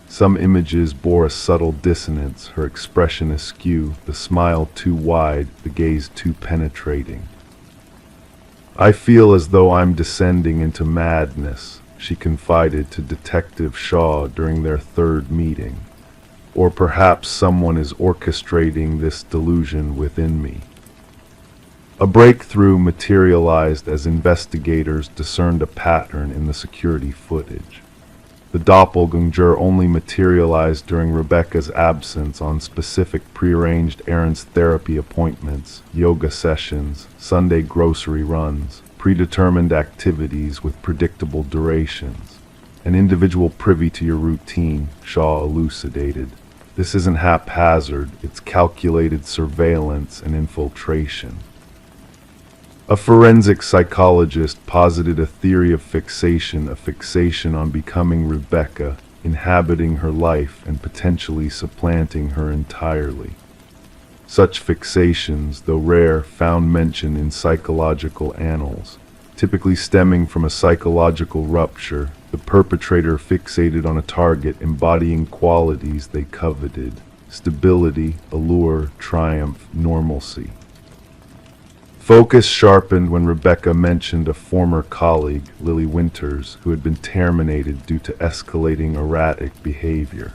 Some images bore a subtle dissonance, her expression askew, the smile too wide, the gaze too penetrating. "I feel as though I'm descending into madness," she confided to Detective Shaw during their third meeting. "Or perhaps someone is orchestrating this delusion within me." A breakthrough materialized as investigators discerned a pattern in the security footage. The doppelganger only materialized during Rebecca's absence on specific prearranged errands, therapy appointments, yoga sessions, Sunday grocery runs, predetermined activities with predictable durations. "An individual privy to your routine," Shaw elucidated. "This isn't haphazard, it's calculated surveillance and infiltration." A forensic psychologist posited a theory of fixation, a fixation on becoming Rebecca, inhabiting her life and potentially supplanting her entirely. Such fixations, though rare, found mention in psychological annals, typically stemming from a psychological rupture, the perpetrator fixated on a target embodying qualities they coveted: stability, allure, triumph, normalcy. Focus sharpened when Rebecca mentioned a former colleague, Lily Winters, who had been terminated due to escalating erratic behavior.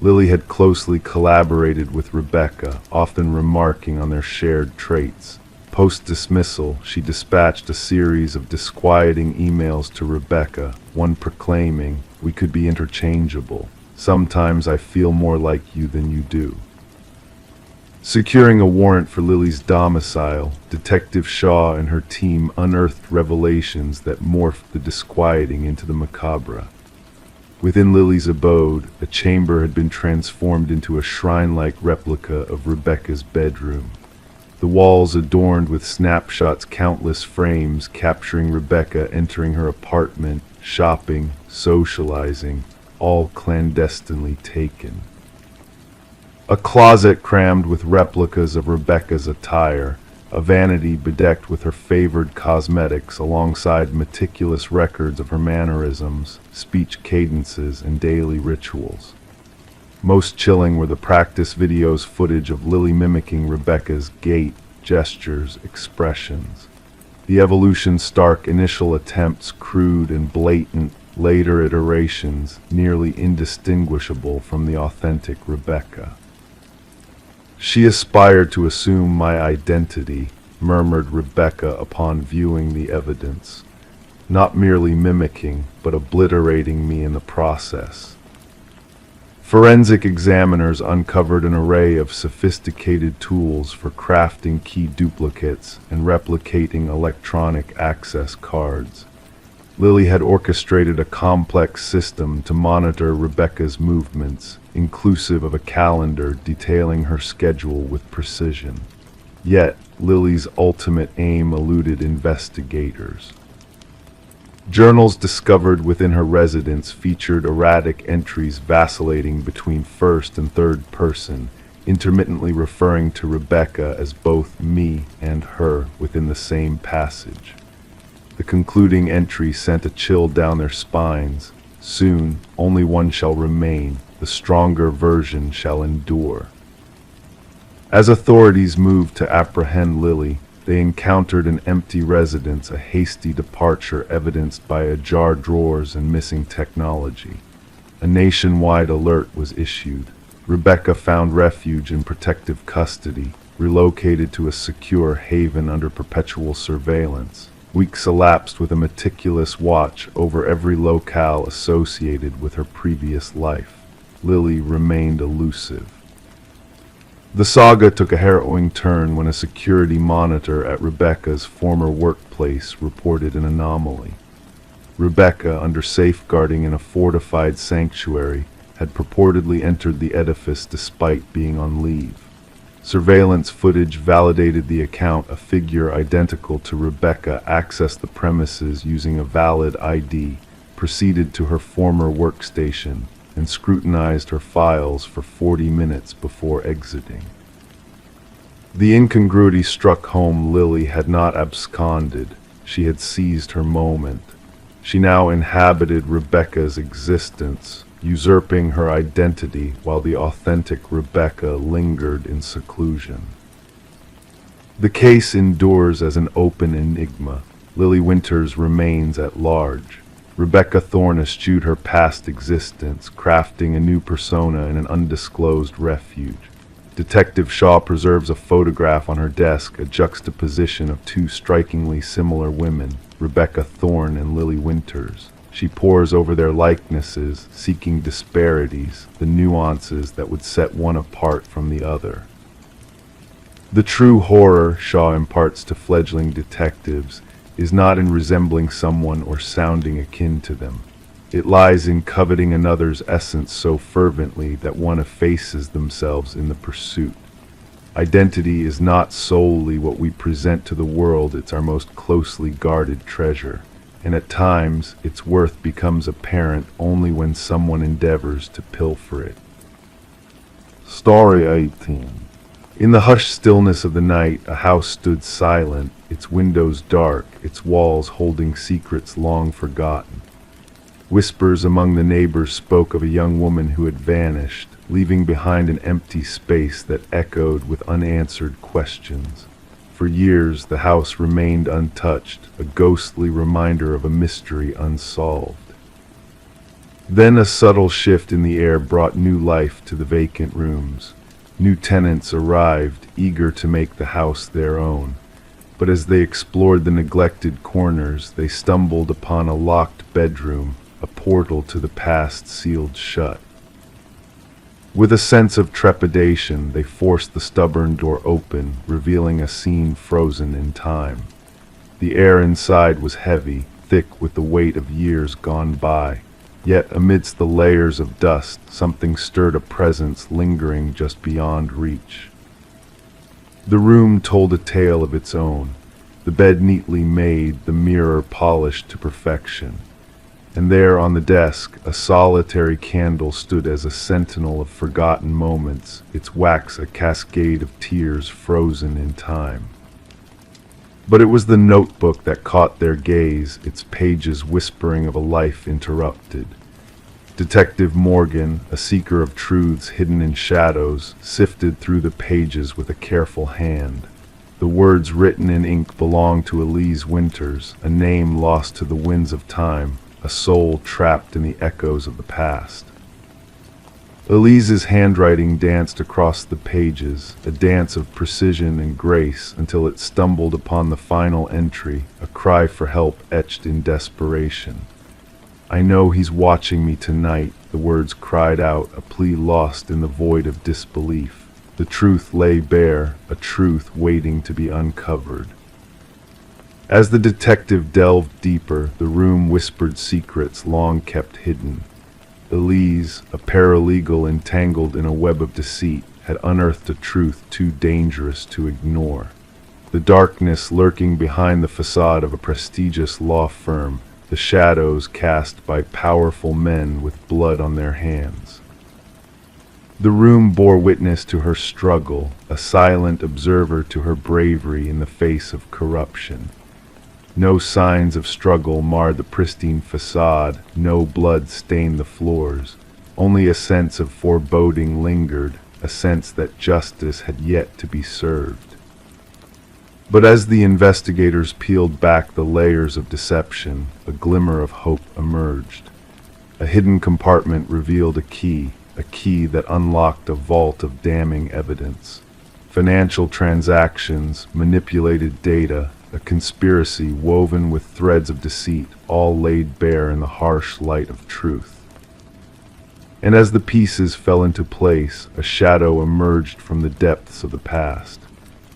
Lily had closely collaborated with Rebecca, often remarking on their shared traits. Post-dismissal, she dispatched a series of disquieting emails to Rebecca, one proclaiming, "We could be interchangeable. Sometimes I feel more like you than you do." Securing a warrant for Lily's domicile, Detective Shaw and her team unearthed revelations that morphed the disquieting into the macabre. Within Lily's abode, a chamber had been transformed into a shrine-like replica of Rebecca's bedroom. The walls adorned with snapshots, countless frames capturing Rebecca entering her apartment, shopping, socializing, all clandestinely taken. A closet crammed with replicas of Rebecca's attire, a vanity bedecked with her favored cosmetics alongside meticulous records of her mannerisms, speech cadences, and daily rituals. Most chilling were the practice videos footage of Lily mimicking Rebecca's gait, gestures, expressions. The evolution's stark initial attempts, crude and blatant, later iterations, nearly indistinguishable from the authentic Rebecca. "She aspired to assume my identity," murmured Rebecca upon viewing the evidence. not merely mimicking, but obliterating me in the process. Forensic examiners uncovered an array of sophisticated tools for crafting key duplicates and replicating electronic access cards. Lily had orchestrated a complex system to monitor Rebecca's movements, inclusive of a calendar detailing her schedule with precision. Yet, Lily's ultimate aim eluded investigators. Journals discovered within her residence featured erratic entries vacillating between first and third person, intermittently referring to Rebecca as both me and her within the same passage. The concluding entry sent a chill down their spines. Soon, only one shall remain, the stronger version shall endure. As authorities moved to apprehend Lily, they encountered an empty residence, a hasty departure evidenced by ajar drawers and missing technology. A nationwide alert was issued. Rebecca found refuge in protective custody, relocated to a secure haven under perpetual surveillance. Weeks elapsed with a meticulous watch over every locale associated with her previous life. Lily remained elusive. The saga took a harrowing turn when a security monitor at Rebecca's former workplace reported an anomaly. Rebecca, under safeguarding in a fortified sanctuary, had purportedly entered the edifice despite being on leave. Surveillance footage validated the account. A figure identical to Rebecca accessed the premises using a valid ID, proceeded to her former workstation, and scrutinized her files for 40 minutes before exiting. The incongruity struck home. Lily had not absconded. She had seized her moment. She now inhabited Rebecca's existence, usurping her identity while the authentic Rebecca lingered in seclusion. The case endures as an open enigma. Lily Winters remains at large. Rebecca Thorne eschewed her past existence, crafting a new persona in an undisclosed refuge. Detective Shaw preserves a photograph on her desk, a juxtaposition of two strikingly similar women, Rebecca Thorne and Lily Winters. She pores over their likenesses, seeking disparities, the nuances that would set one apart from the other. The true horror, Shaw imparts to fledgling detectives, is not in resembling someone or sounding akin to them. It lies in coveting another's essence so fervently that one effaces themselves in the pursuit. Identity is not solely what we present to the world, it's our most closely guarded treasure. And at times, its worth becomes apparent only when someone endeavors to pilfer it. Story 18. In the hushed stillness of the night, a house stood silent, its windows dark, its walls holding secrets long forgotten. Whispers among the neighbors spoke of a young woman who had vanished, leaving behind an empty space that echoed with unanswered questions. For years, the house remained untouched, a ghostly reminder of a mystery unsolved. Then a subtle shift in the air brought new life to the vacant rooms. New tenants arrived, eager to make the house their own. But as they explored the neglected corners, they stumbled upon a locked bedroom, a portal to the past sealed shut. With a sense of trepidation, they forced the stubborn door open, revealing a scene frozen in time. The air inside was heavy, thick with the weight of years gone by. Yet amidst the layers of dust, something stirred, a presence lingering just beyond reach. The room told a tale of its own, the bed neatly made, the mirror polished to perfection. And there on the desk, a solitary candle stood as a sentinel of forgotten moments, its wax a cascade of tears frozen in time. But it was the notebook that caught their gaze, its pages whispering of a life interrupted. Detective Morgan, a seeker of truths hidden in shadows, sifted through the pages with a careful hand. The words written in ink belonged to Elise Winters, a name lost to the winds of time, a soul trapped in the echoes of the past. Elise's handwriting danced across the pages, a dance of precision and grace, until it stumbled upon the final entry, a cry for help etched in desperation. "I know he's watching me tonight," the words cried out, a plea lost in the void of disbelief. The truth lay bare, a truth waiting to be uncovered. As the detective delved deeper, the room whispered secrets long kept hidden. Elise, a paralegal entangled in a web of deceit, had unearthed a truth too dangerous to ignore. The darkness lurking behind the facade of a prestigious law firm, the shadows cast by powerful men with blood on their hands. The room bore witness to her struggle, a silent observer to her bravery in the face of corruption. No signs of struggle marred the pristine facade, no blood stained the floors. Only a sense of foreboding lingered, a sense that justice had yet to be served. But as the investigators peeled back the layers of deception, a glimmer of hope emerged. A hidden compartment revealed a key that unlocked a vault of damning evidence. Financial transactions, manipulated data, a conspiracy woven with threads of deceit, all laid bare in the harsh light of truth. And as the pieces fell into place, a shadow emerged from the depths of the past.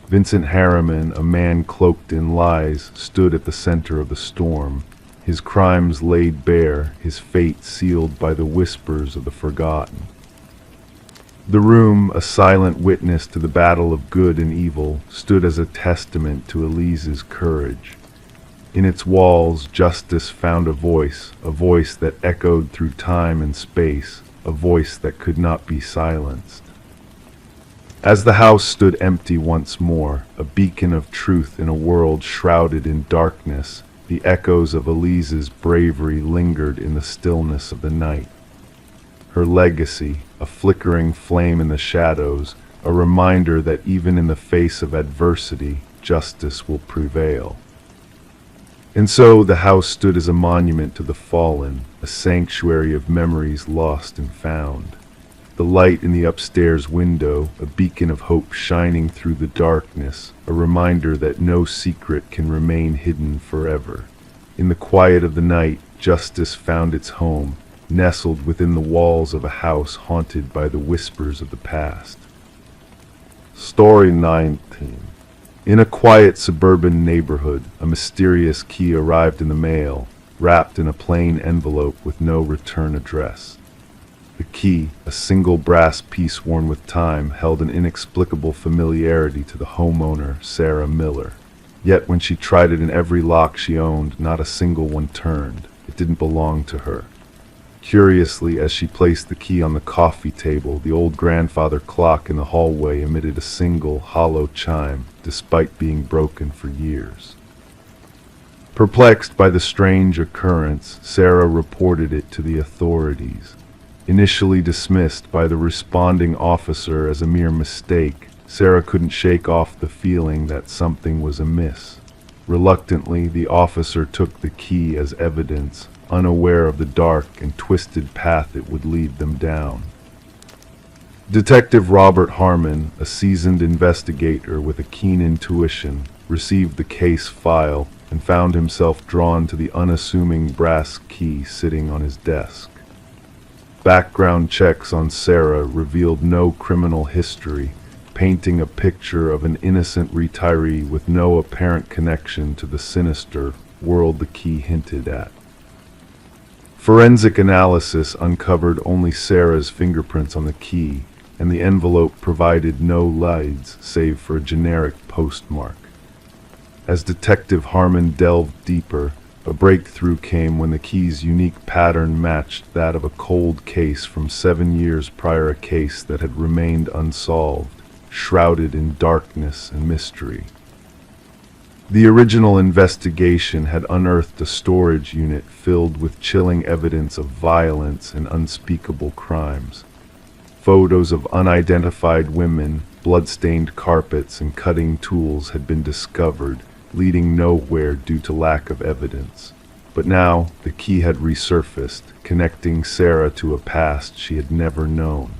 Vincent Harriman, a man cloaked in lies, stood at the center of the storm, his crimes laid bare, his fate sealed by the whispers of the forgotten. The room, a silent witness to the battle of good and evil, stood as a testament to Elise's courage. In its walls, justice found a voice that echoed through time and space, a voice that could not be silenced. As the house stood empty once more, a beacon of truth in a world shrouded in darkness, the echoes of Elise's bravery lingered in the stillness of the night. Her legacy, a flickering flame in the shadows, a reminder that even in the face of adversity, justice will prevail. And so the house stood as a monument to the fallen, a sanctuary of memories lost and found. The light in the upstairs window, a beacon of hope shining through the darkness, a reminder that no secret can remain hidden forever. In the quiet of the night, justice found its home, nestled within the walls of a house haunted by the whispers of the past. Story 19. In a quiet suburban neighborhood, a mysterious key arrived in the mail, wrapped in a plain envelope with no return address. The key, a single brass piece worn with time, held an inexplicable familiarity to the homeowner, Sarah Miller. Yet when she tried it in every lock she owned, not a single one turned. It didn't belong to her. Curiously, as she placed the key on the coffee table, the old grandfather clock in the hallway emitted a single, hollow chime, despite being broken for years. Perplexed by the strange occurrence, Sarah reported it to the authorities. Initially dismissed by the responding officer as a mere mistake, Sarah couldn't shake off the feeling that something was amiss. Reluctantly, the officer took the key as evidence, unaware of the dark and twisted path it would lead them down. Detective Robert Harmon, a seasoned investigator with a keen intuition, received the case file and found himself drawn to the unassuming brass key sitting on his desk. Background checks on Sarah revealed no criminal history, painting a picture of an innocent retiree with no apparent connection to the sinister world the key hinted at. Forensic analysis uncovered only Sarah's fingerprints on the key, and the envelope provided no leads save for a generic postmark. As Detective Harmon delved deeper, a breakthrough came when the key's unique pattern matched that of a cold case from 7 years prior, a case that had remained unsolved, shrouded in darkness and mystery. The original investigation had unearthed a storage unit filled with chilling evidence of violence and unspeakable crimes. Photos of unidentified women, blood-stained carpets, and cutting tools had been discovered, leading nowhere due to lack of evidence. But now, the key had resurfaced, connecting Sarah to a past she had never known.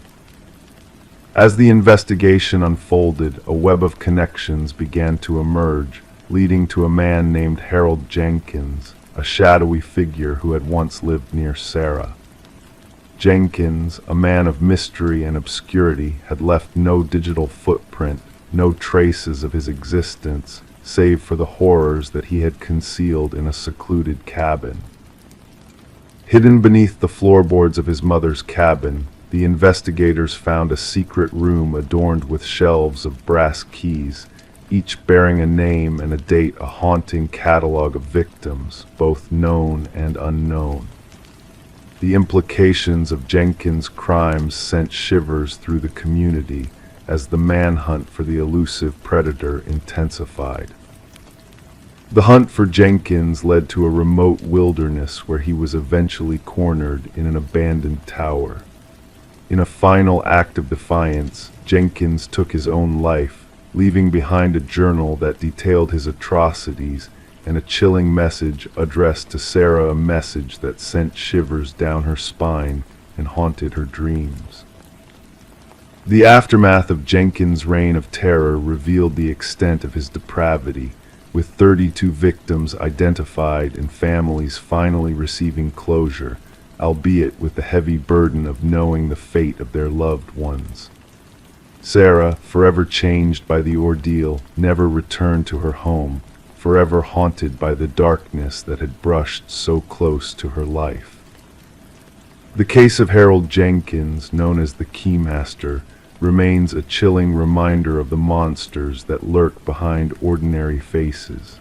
As the investigation unfolded, a web of connections began to emerge, leading to a man named Harold Jenkins, a shadowy figure who had once lived near Sarah. Jenkins, a man of mystery and obscurity, had left no digital footprint, no traces of his existence, save for the horrors that he had concealed in a secluded cabin. Hidden beneath the floorboards of his mother's cabin, the investigators found a secret room adorned with shelves of brass keys, each bearing a name and a date, a haunting catalog of victims, both known and unknown. The implications of Jenkins' crimes sent shivers through the community as the manhunt for the elusive predator intensified. The hunt for Jenkins led to a remote wilderness where he was eventually cornered in an abandoned tower. In a final act of defiance, Jenkins took his own life, leaving behind a journal that detailed his atrocities and a chilling message addressed to Sarah, a message that sent shivers down her spine and haunted her dreams. The aftermath of Jenkins' reign of terror revealed the extent of his depravity, with 32 victims identified and families finally receiving closure, albeit with the heavy burden of knowing the fate of their loved ones. Sarah, forever changed by the ordeal, never returned to her home, forever haunted by the darkness that had brushed so close to her life. The case of Harold Jenkins, known as the Keymaster, remains a chilling reminder of the monsters that lurk behind ordinary faces.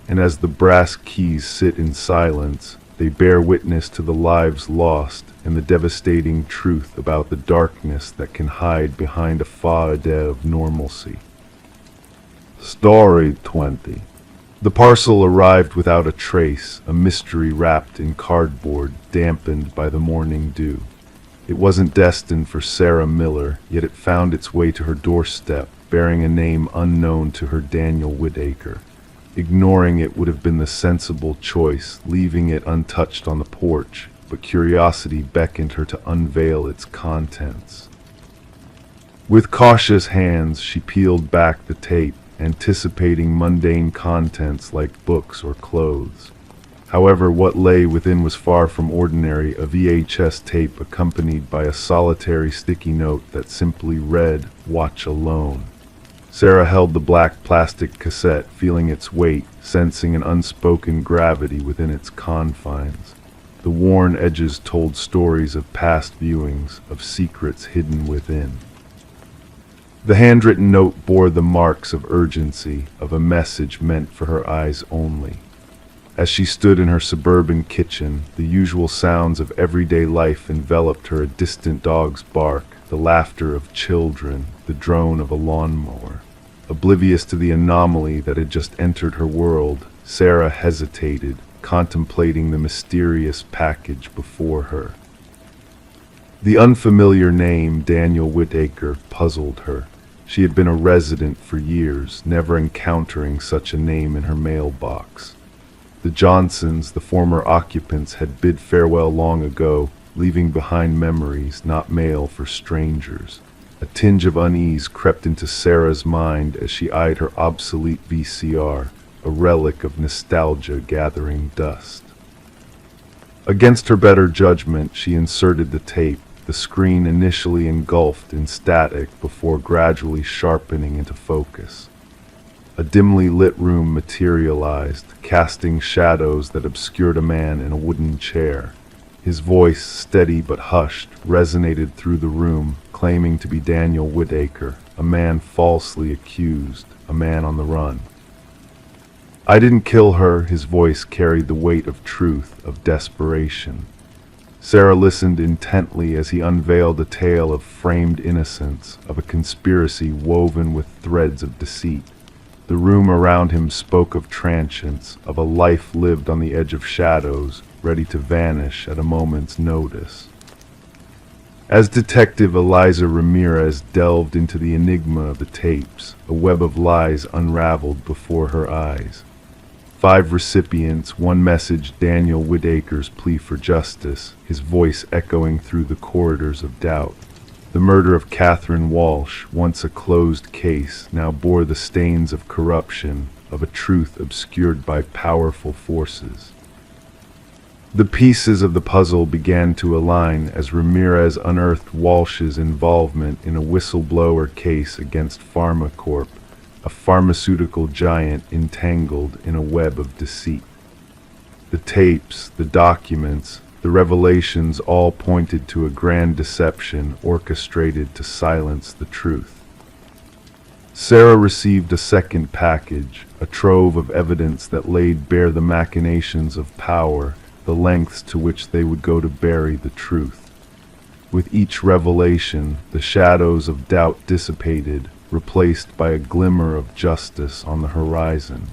And as the brass keys sit in silence, they bear witness to the lives lost and the devastating truth about the darkness that can hide behind a facade of normalcy. Story 20. The parcel arrived without a trace, a mystery wrapped in cardboard, dampened by the morning dew. It wasn't destined for Sarah Miller, yet it found its way to her doorstep, bearing a name unknown to her, Daniel Whitaker. Ignoring it would have been the sensible choice, leaving it untouched on the porch, but curiosity beckoned her to unveil its contents. With cautious hands, she peeled back the tape, anticipating mundane contents like books or clothes. However, what lay within was far from ordinary, a VHS tape accompanied by a solitary sticky note that simply read, "Watch alone." Sarah held the black plastic cassette, feeling its weight, sensing an unspoken gravity within its confines. The worn edges told stories of past viewings, of secrets hidden within. The handwritten note bore the marks of urgency, of a message meant for her eyes only. As she stood in her suburban kitchen, the usual sounds of everyday life enveloped her: a distant dog's bark, the laughter of children, the drone of a lawnmower. Oblivious to the anomaly that had just entered her world, Sarah hesitated, contemplating the mysterious package before her. The unfamiliar name, Daniel Whitaker, puzzled her. She had been a resident for years, never encountering such a name in her mailbox. The Johnsons, the former occupants, had bid farewell long ago, leaving behind memories, not mail for strangers. A tinge of unease crept into Sarah's mind as she eyed her obsolete VCR, a relic of nostalgia gathering dust. Against her better judgment, she inserted the tape, the screen initially engulfed in static before gradually sharpening into focus. A dimly lit room materialized, casting shadows that obscured a man in a wooden chair. His voice, steady but hushed, resonated through the room, claiming to be Daniel Whitaker, a man falsely accused, a man on the run. "I didn't kill her," his voice carried the weight of truth, of desperation. Sarah listened intently as he unveiled a tale of framed innocence, of a conspiracy woven with threads of deceit. The room around him spoke of transience, of a life lived on the edge of shadows, ready to vanish at a moment's notice. As Detective Eliza Ramirez delved into the enigma of the tapes, a web of lies unraveled before her eyes. 5 recipients, one message: Daniel Whitaker's plea for justice, his voice echoing through the corridors of doubt. The murder of Catherine Walsh, once a closed case, now bore the stains of corruption, of a truth obscured by powerful forces. The pieces of the puzzle began to align as Ramirez unearthed Walsh's involvement in a whistleblower case against PharmaCorp, a pharmaceutical giant entangled in a web of deceit. The tapes, the documents, the revelations all pointed to a grand deception orchestrated to silence the truth. Sarah received a second package, a trove of evidence that laid bare the machinations of power, the lengths to which they would go to bury the truth. With each revelation, the shadows of doubt dissipated, replaced by a glimmer of justice on the horizon.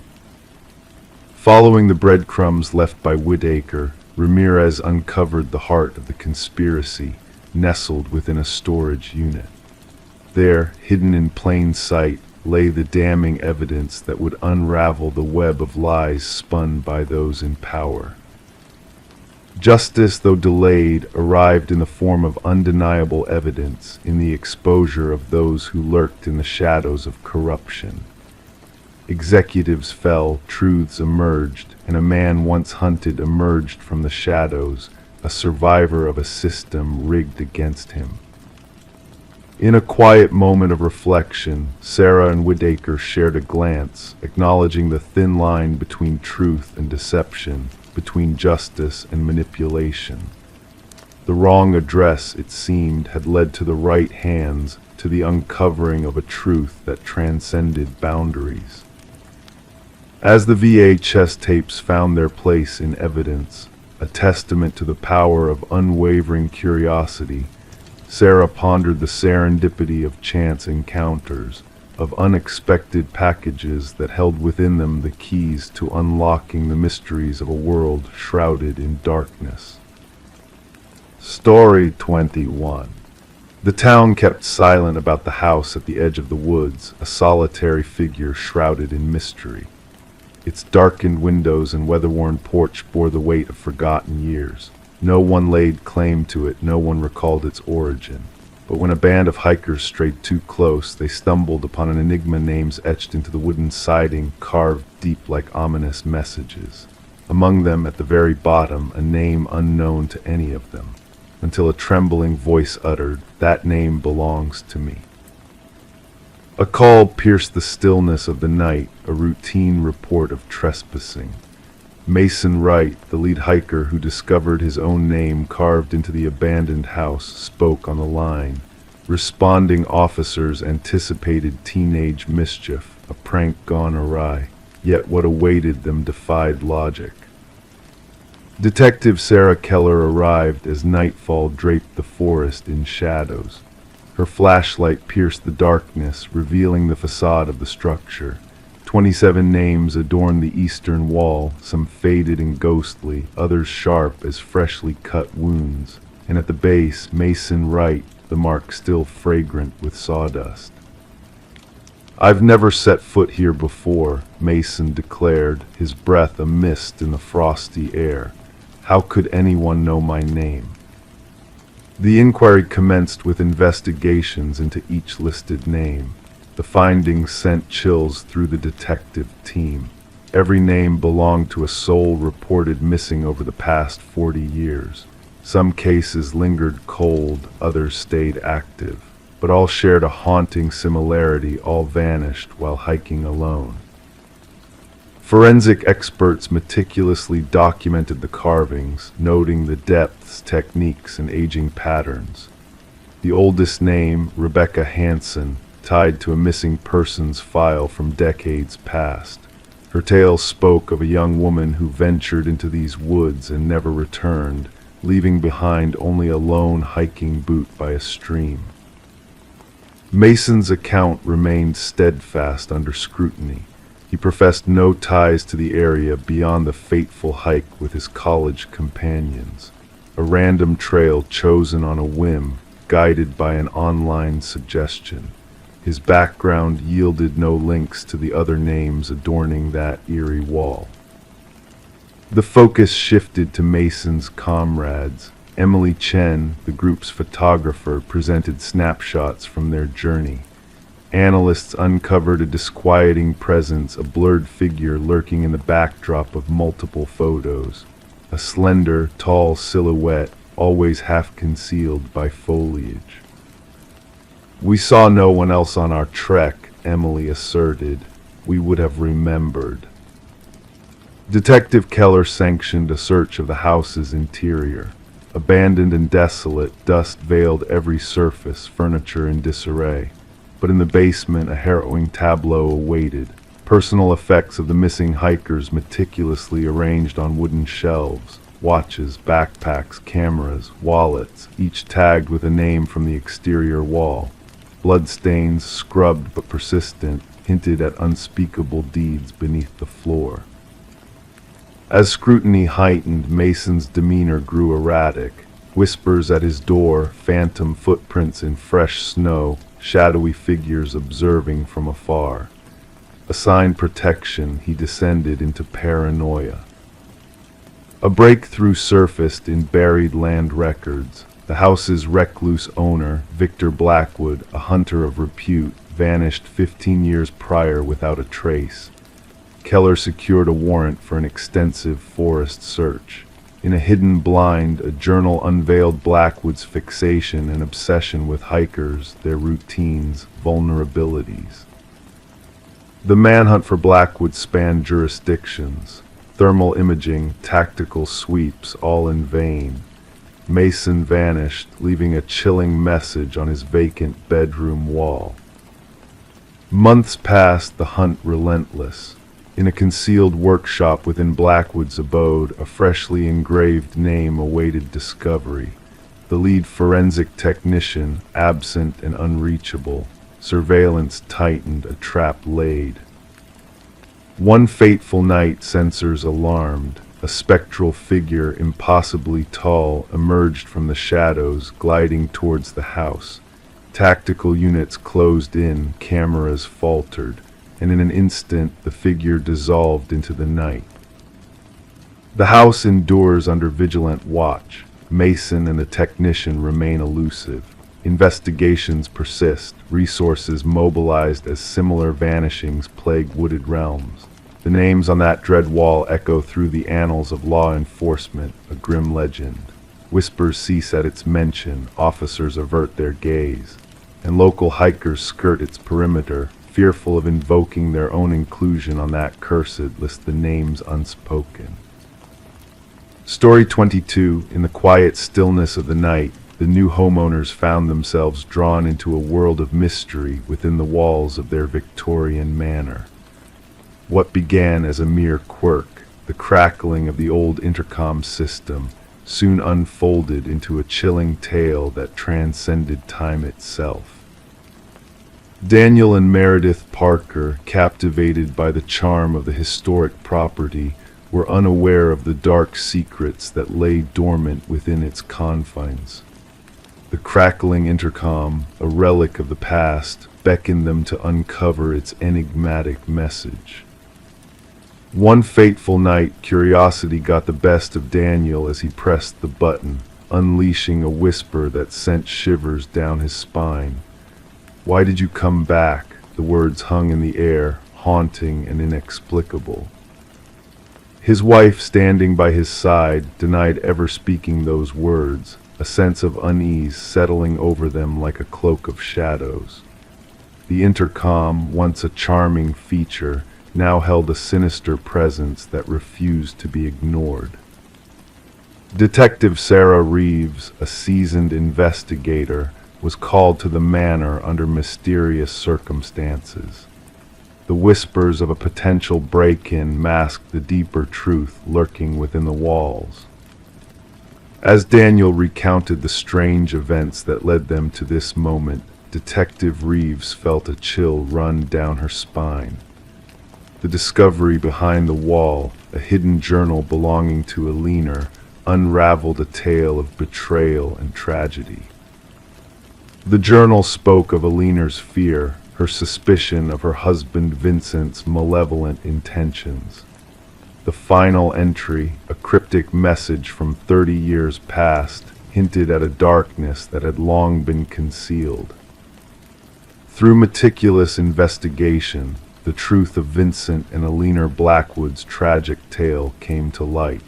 Following the breadcrumbs left by Whitaker, Ramirez uncovered the heart of the conspiracy, nestled within a storage unit. There, hidden in plain sight, lay the damning evidence that would unravel the web of lies spun by those in power. Justice, though delayed, arrived in the form of undeniable evidence, in the exposure of those who lurked in the shadows of corruption. Executives fell, truths emerged, and a man once hunted emerged from the shadows, a survivor of a system rigged against him. In a quiet moment of reflection, Sarah and Whitaker shared a glance, acknowledging the thin line between truth and deception, between justice and manipulation. The wrong address, it seemed, had led to the right hands, to the uncovering of a truth that transcended boundaries. As the VHS tapes found their place in evidence, a testament to the power of unwavering curiosity, Sarah pondered the serendipity of chance encounters, of unexpected packages that held within them the keys to unlocking the mysteries of a world shrouded in darkness. Story 21. The town kept silent about the house at the edge of the woods, a solitary figure shrouded in mystery. Its darkened windows and weather-worn porch bore the weight of forgotten years. No one laid claim to it, no one recalled its origin. But when a band of hikers strayed too close, they stumbled upon an enigma names etched into the wooden siding, carved deep like ominous messages. Among them, at the very bottom, a name unknown to any of them, until a trembling voice uttered, "That name belongs to me." A call pierced the stillness of the night, a routine report of trespassing. Mason Wright, the lead hiker who discovered his own name carved into the abandoned house, spoke on the line. Responding officers anticipated teenage mischief, a prank gone awry, yet what awaited them defied logic. Detective Sarah Keller arrived as nightfall draped the forest in shadows. Her flashlight pierced the darkness, revealing the facade of the structure. 27 names adorned the eastern wall, some faded and ghostly, others sharp as freshly cut wounds, and at the base, Mason Wright, the mark still fragrant with sawdust. "I've never set foot here before," Mason declared, his breath a mist in the frosty air. "How could anyone know my name?" The inquiry commenced with investigations into each listed name. The findings sent chills through the detective team. Every name belonged to a soul reported missing over the past 40 years. Some cases lingered cold, others stayed active, but all shared a haunting similarity, all vanished while hiking alone. Forensic experts meticulously documented the carvings, noting the depths, techniques, and aging patterns. The oldest name, Rebecca Hansen, tied to a missing persons file from decades past. Her tale spoke of a young woman who ventured into these woods and never returned, leaving behind only a lone hiking boot by a stream. Mason's account remained steadfast under scrutiny. He professed no ties to the area beyond the fateful hike with his college companions, a random trail chosen on a whim, guided by an online suggestion. His background yielded no links to the other names adorning that eerie wall. The focus shifted to Mason's comrades, Emily Chen, the group's photographer, presented snapshots from their journey. Analysts uncovered a disquieting presence, a blurred figure lurking in the backdrop of multiple photos. A slender, tall silhouette, always half concealed by foliage. "We saw no one else on our trek," Emily asserted. "We would have remembered." Detective Keller sanctioned a search of the house's interior. Abandoned and desolate, dust veiled every surface, furniture in disarray. But in the basement, a harrowing tableau awaited. Personal effects of the missing hikers meticulously arranged on wooden shelves. Watches, backpacks, cameras, wallets, each tagged with a name from the exterior wall. Bloodstains, scrubbed but persistent, hinted at unspeakable deeds beneath the floor. As scrutiny heightened, Mason's demeanor grew erratic. Whispers at his door, phantom footprints in fresh snow, shadowy figures observing from afar. Assigned protection, he descended into paranoia. A breakthrough surfaced in buried land records. The house's recluse owner, Victor Blackwood, a hunter of repute, vanished 15 years prior without a trace. Keller secured a warrant for an extensive forest search. In a hidden blind, a journal unveiled Blackwood's fixation and obsession with hikers, their routines, vulnerabilities. The manhunt for Blackwood spanned jurisdictions. Thermal imaging, tactical sweeps, all in vain. Mason vanished, leaving a chilling message on his vacant bedroom wall. Months passed, the hunt relentless. In a concealed workshop within Blackwood's abode, a freshly engraved name awaited discovery. The lead forensic technician, absent and unreachable. Surveillance tightened, a trap laid. One fateful night, sensors alarmed. A spectral figure, impossibly tall, emerged from the shadows, gliding towards the house. Tactical units closed in, cameras faltered, and in an instant the figure dissolved into the night. The house endures under vigilant watch. Mason and the technician remain elusive. Investigations persist, resources mobilized as similar vanishings plague wooded realms. The names on that dread wall echo through the annals of law enforcement, a grim legend. Whispers cease at its mention, officers avert their gaze, and local hikers skirt its perimeter, fearful of invoking their own inclusion on that cursed list, the names unspoken. Story 22. In the quiet stillness of the night, the new homeowners found themselves drawn into a world of mystery within the walls of their Victorian manor. What began as a mere quirk, the crackling of the old intercom system, soon unfolded into a chilling tale that transcended time itself. Daniel and Meredith Parker, captivated by the charm of the historic property, were unaware of the dark secrets that lay dormant within its confines. The crackling intercom, a relic of the past, beckoned them to uncover its enigmatic message. One fateful night, curiosity got the best of Daniel as he pressed the button, unleashing a whisper that sent shivers down his spine. "Why did you come back?" The words hung in the air, haunting and inexplicable. His wife, standing by his side, denied ever speaking those words, a sense of unease settling over them like a cloak of shadows. The intercom, once a charming feature, now held a sinister presence that refused to be ignored. Detective Sarah Reeves, a seasoned investigator, was called to the manor under mysterious circumstances. The whispers of a potential break-in masked the deeper truth lurking within the walls. As Daniel recounted the strange events that led them to this moment, Detective Reeves felt a chill run down her spine. The discovery behind the wall, a hidden journal belonging to a leaner, unraveled a tale of betrayal and tragedy. The journal spoke of Alina's fear, her suspicion of her husband Vincent's malevolent intentions. The final entry, a cryptic message from 30 years past, hinted at a darkness that had long been concealed. Through meticulous investigation, the truth of Vincent and Alina Blackwood's tragic tale came to light.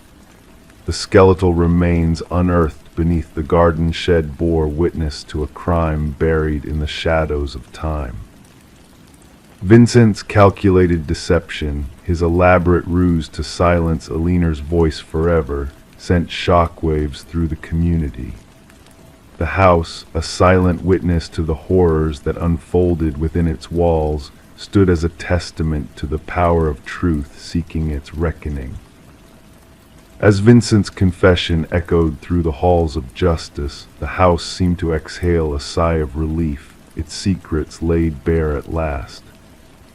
The skeletal remains unearthed beneath the garden shed bore witness to a crime buried in the shadows of time. Vincent's calculated deception, his elaborate ruse to silence Alina's voice forever, sent shockwaves through the community. The house, a silent witness to the horrors that unfolded within its walls, stood as a testament to the power of truth seeking its reckoning. As Vincent's confession echoed through the halls of justice, the house seemed to exhale a sigh of relief, its secrets laid bare at last.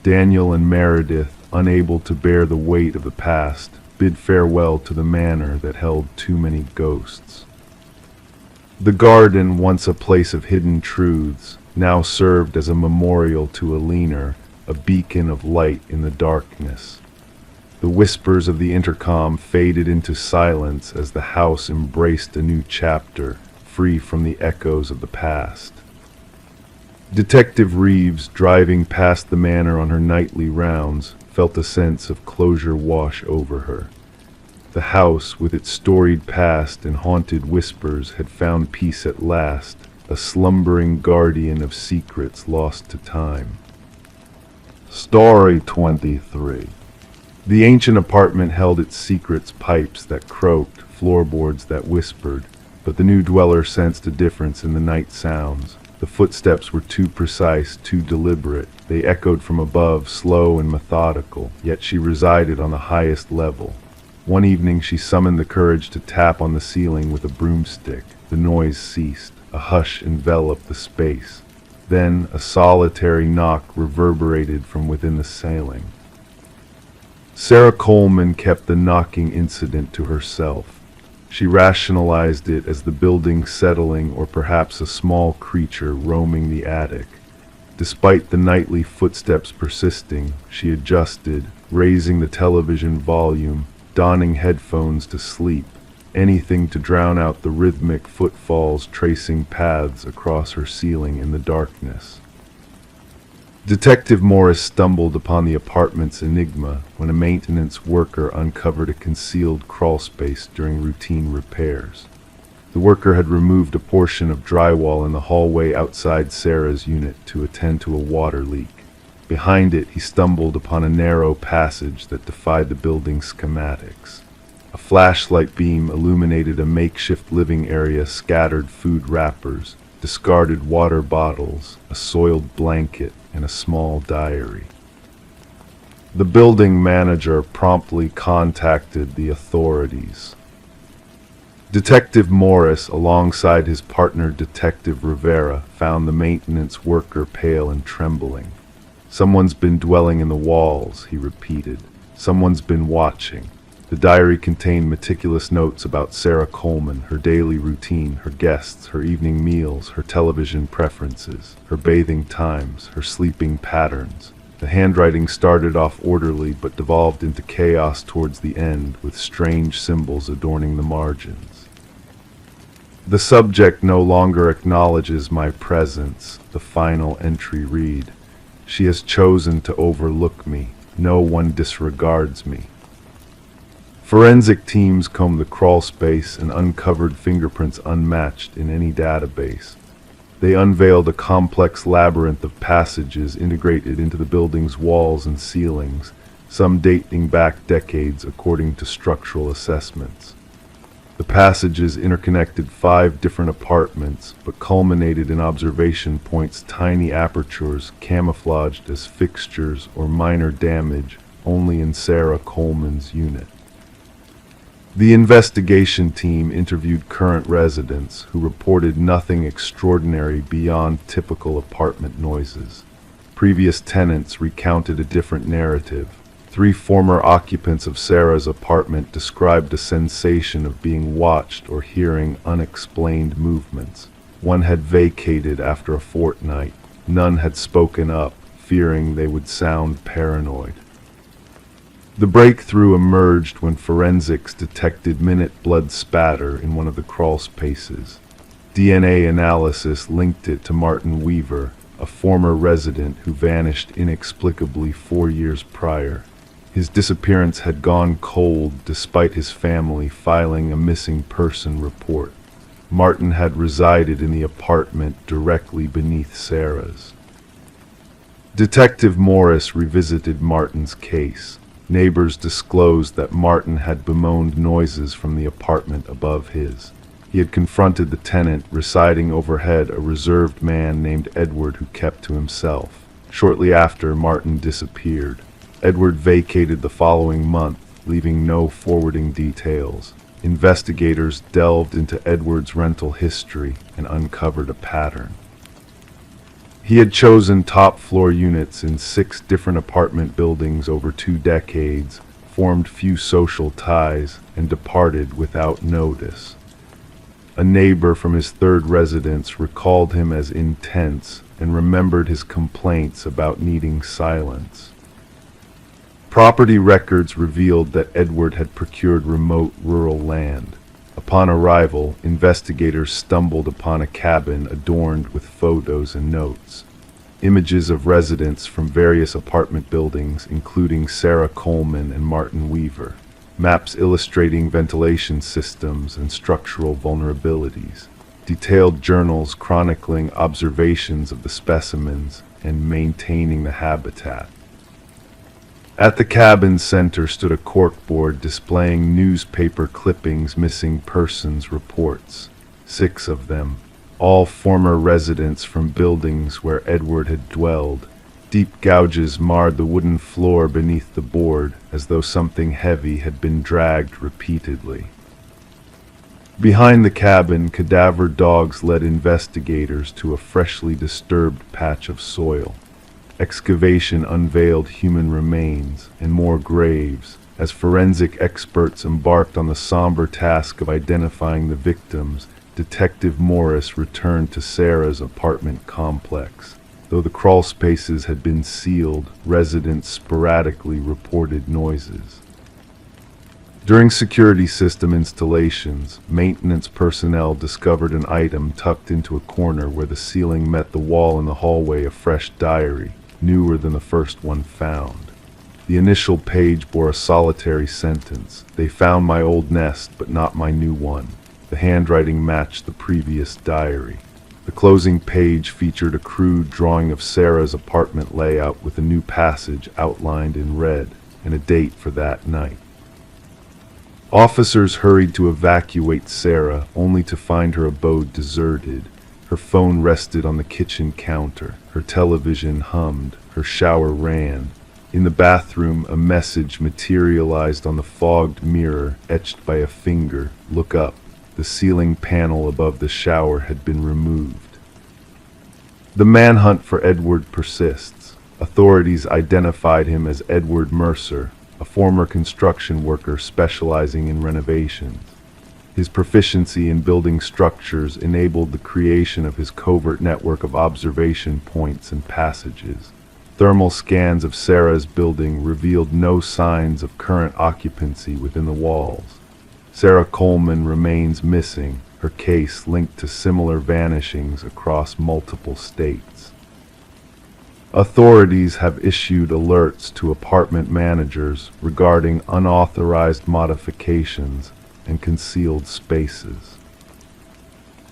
Daniel and Meredith, unable to bear the weight of the past, bid farewell to the manor that held too many ghosts. The garden, once a place of hidden truths, now served as a memorial to Alina, a beacon of light in the darkness. The whispers of the intercom faded into silence as the house embraced a new chapter, free from the echoes of the past. Detective Reeves, driving past the manor on her nightly rounds, felt a sense of closure wash over her. The house, with its storied past and haunted whispers, had found peace at last, a slumbering guardian of secrets lost to time. Story 23. The ancient apartment held its secrets, pipes that croaked, floorboards that whispered, but the new dweller sensed a difference in the night sounds. The footsteps were too precise, too deliberate. They echoed from above, slow and methodical, yet she resided on the highest level. One evening she summoned the courage to tap on the ceiling with a broomstick. The noise ceased. A hush enveloped the space. Then a solitary knock reverberated from within the ceiling. Sarah Coleman kept the knocking incident to herself. She rationalized it as the building settling or perhaps a small creature roaming the attic. Despite the nightly footsteps persisting, she adjusted, raising the television volume, donning headphones to sleep, anything to drown out the rhythmic footfalls tracing paths across her ceiling in the darkness. Detective Morris stumbled upon the apartment's enigma when a maintenance worker uncovered a concealed crawlspace during routine repairs. The worker had removed a portion of drywall in the hallway outside Sarah's unit to attend to a water leak. Behind it, he stumbled upon a narrow passage that defied the building's schematics. A flashlight beam illuminated a makeshift living area, scattered food wrappers, discarded water bottles, a soiled blanket, and a small diary. The building manager promptly contacted the authorities. Detective Morris, alongside his partner Detective Rivera, found the maintenance worker pale and trembling. "Someone's been dwelling in the walls," he repeated. "Someone's been watching." The diary contained meticulous notes about Sarah Coleman, her daily routine, her guests, her evening meals, her television preferences, her bathing times, her sleeping patterns. The handwriting started off orderly but devolved into chaos towards the end, with strange symbols adorning the margins. "The subject no longer acknowledges my presence," the final entry read. "She has chosen to overlook me. No one disregards me." Forensic teams combed the crawlspace and uncovered fingerprints unmatched in any database. They unveiled a complex labyrinth of passages integrated into the building's walls and ceilings, some dating back decades according to structural assessments. The passages interconnected 5 different apartments, but culminated in observation points, tiny apertures camouflaged as fixtures or minor damage only in Sarah Coleman's unit. The investigation team interviewed current residents who reported nothing extraordinary beyond typical apartment noises. Previous tenants recounted a different narrative. 3 former occupants of Sarah's apartment described a sensation of being watched or hearing unexplained movements. One had vacated after a fortnight. None had spoken up, fearing they would sound paranoid. The breakthrough emerged when forensics detected minute blood spatter in one of the crawl spaces. DNA analysis linked it to Martin Weaver, a former resident who vanished inexplicably 4 years prior. His disappearance had gone cold despite his family filing a missing person report. Martin had resided in the apartment directly beneath Sarah's. Detective Morris revisited Martin's case. Neighbors disclosed that Martin had bemoaned noises from the apartment above his. He had confronted the tenant residing overhead, a reserved man named Edward who kept to himself. Shortly after, Martin disappeared. Edward vacated the following month, leaving no forwarding details. Investigators delved into Edward's rental history and uncovered a pattern. He had chosen top-floor units in 6 different apartment buildings over 2 decades, formed few social ties, and departed without notice. A neighbor from his 3rd residence recalled him as intense and remembered his complaints about needing silence. Property records revealed that Edward had procured remote rural land. Upon arrival, investigators stumbled upon a cabin adorned with photos and notes. Images of residents from various apartment buildings, including Sarah Coleman and Martin Weaver. Maps illustrating ventilation systems and structural vulnerabilities. Detailed journals chronicling observations of the specimens and maintaining the habitat. At the cabin's center stood a corkboard displaying newspaper clippings, missing persons reports, 6 of them, all former residents from buildings where Edward had dwelled. Deep gouges marred the wooden floor beneath the board, as though something heavy had been dragged repeatedly. Behind the cabin, cadaver dogs led investigators to a freshly disturbed patch of soil. Excavation unveiled human remains and more graves, as forensic experts embarked on the somber task of identifying the victims. Detective Morris returned to Sarah's apartment complex. Though the crawl spaces had been sealed, residents sporadically reported noises. During security system installations, maintenance personnel discovered an item tucked into a corner where the ceiling met the wall in the hallway, a fresh diary, newer than the first one found. The initial page bore a solitary sentence: "They found my old nest, but not my new one." The handwriting matched the previous diary. The closing page featured a crude drawing of Sarah's apartment layout with a new passage outlined in red and a date for that night. Officers hurried to evacuate Sarah, only to find her abode deserted. Her phone rested on the kitchen counter. Her television hummed. Her shower ran. In the bathroom, a message materialized on the fogged mirror, etched by a finger: "Look up." The ceiling panel above the shower had been removed. The manhunt for Edward persists. Authorities identified him as Edward Mercer, a former construction worker specializing in renovations. His proficiency in building structures enabled the creation of his covert network of observation points and passages. Thermal scans of Sarah's building revealed no signs of current occupancy within the walls. Sarah Coleman remains missing, her case linked to similar vanishings across multiple states. Authorities have issued alerts to apartment managers regarding unauthorized modifications and concealed spaces.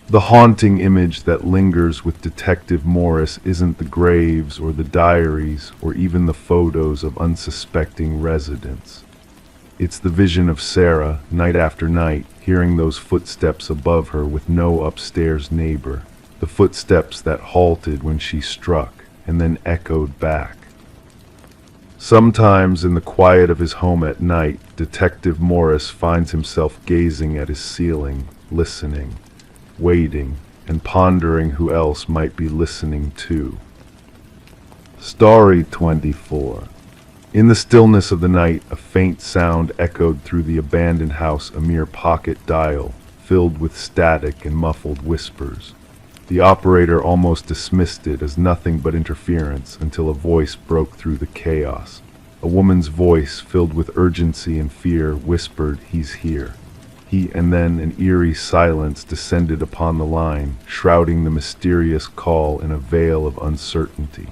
The haunting image that lingers with Detective Morris isn't the graves or the diaries or even the photos of unsuspecting residents. It's the vision of Sarah, night after night, hearing those footsteps above her with no upstairs neighbor. The footsteps that halted when she struck and then echoed back. Sometimes in the quiet of his home at night, Detective Morris finds himself gazing at his ceiling, listening, waiting, and pondering who else might be listening too. Story 24. In the stillness of the night, a faint sound echoed through the abandoned house, a mere pocket dial, filled with static and muffled whispers. The operator almost dismissed it as nothing but interference until a voice broke through the chaos. A woman's voice, filled with urgency and fear, whispered, "He's here." And then an eerie silence descended upon the line, shrouding the mysterious call in a veil of uncertainty.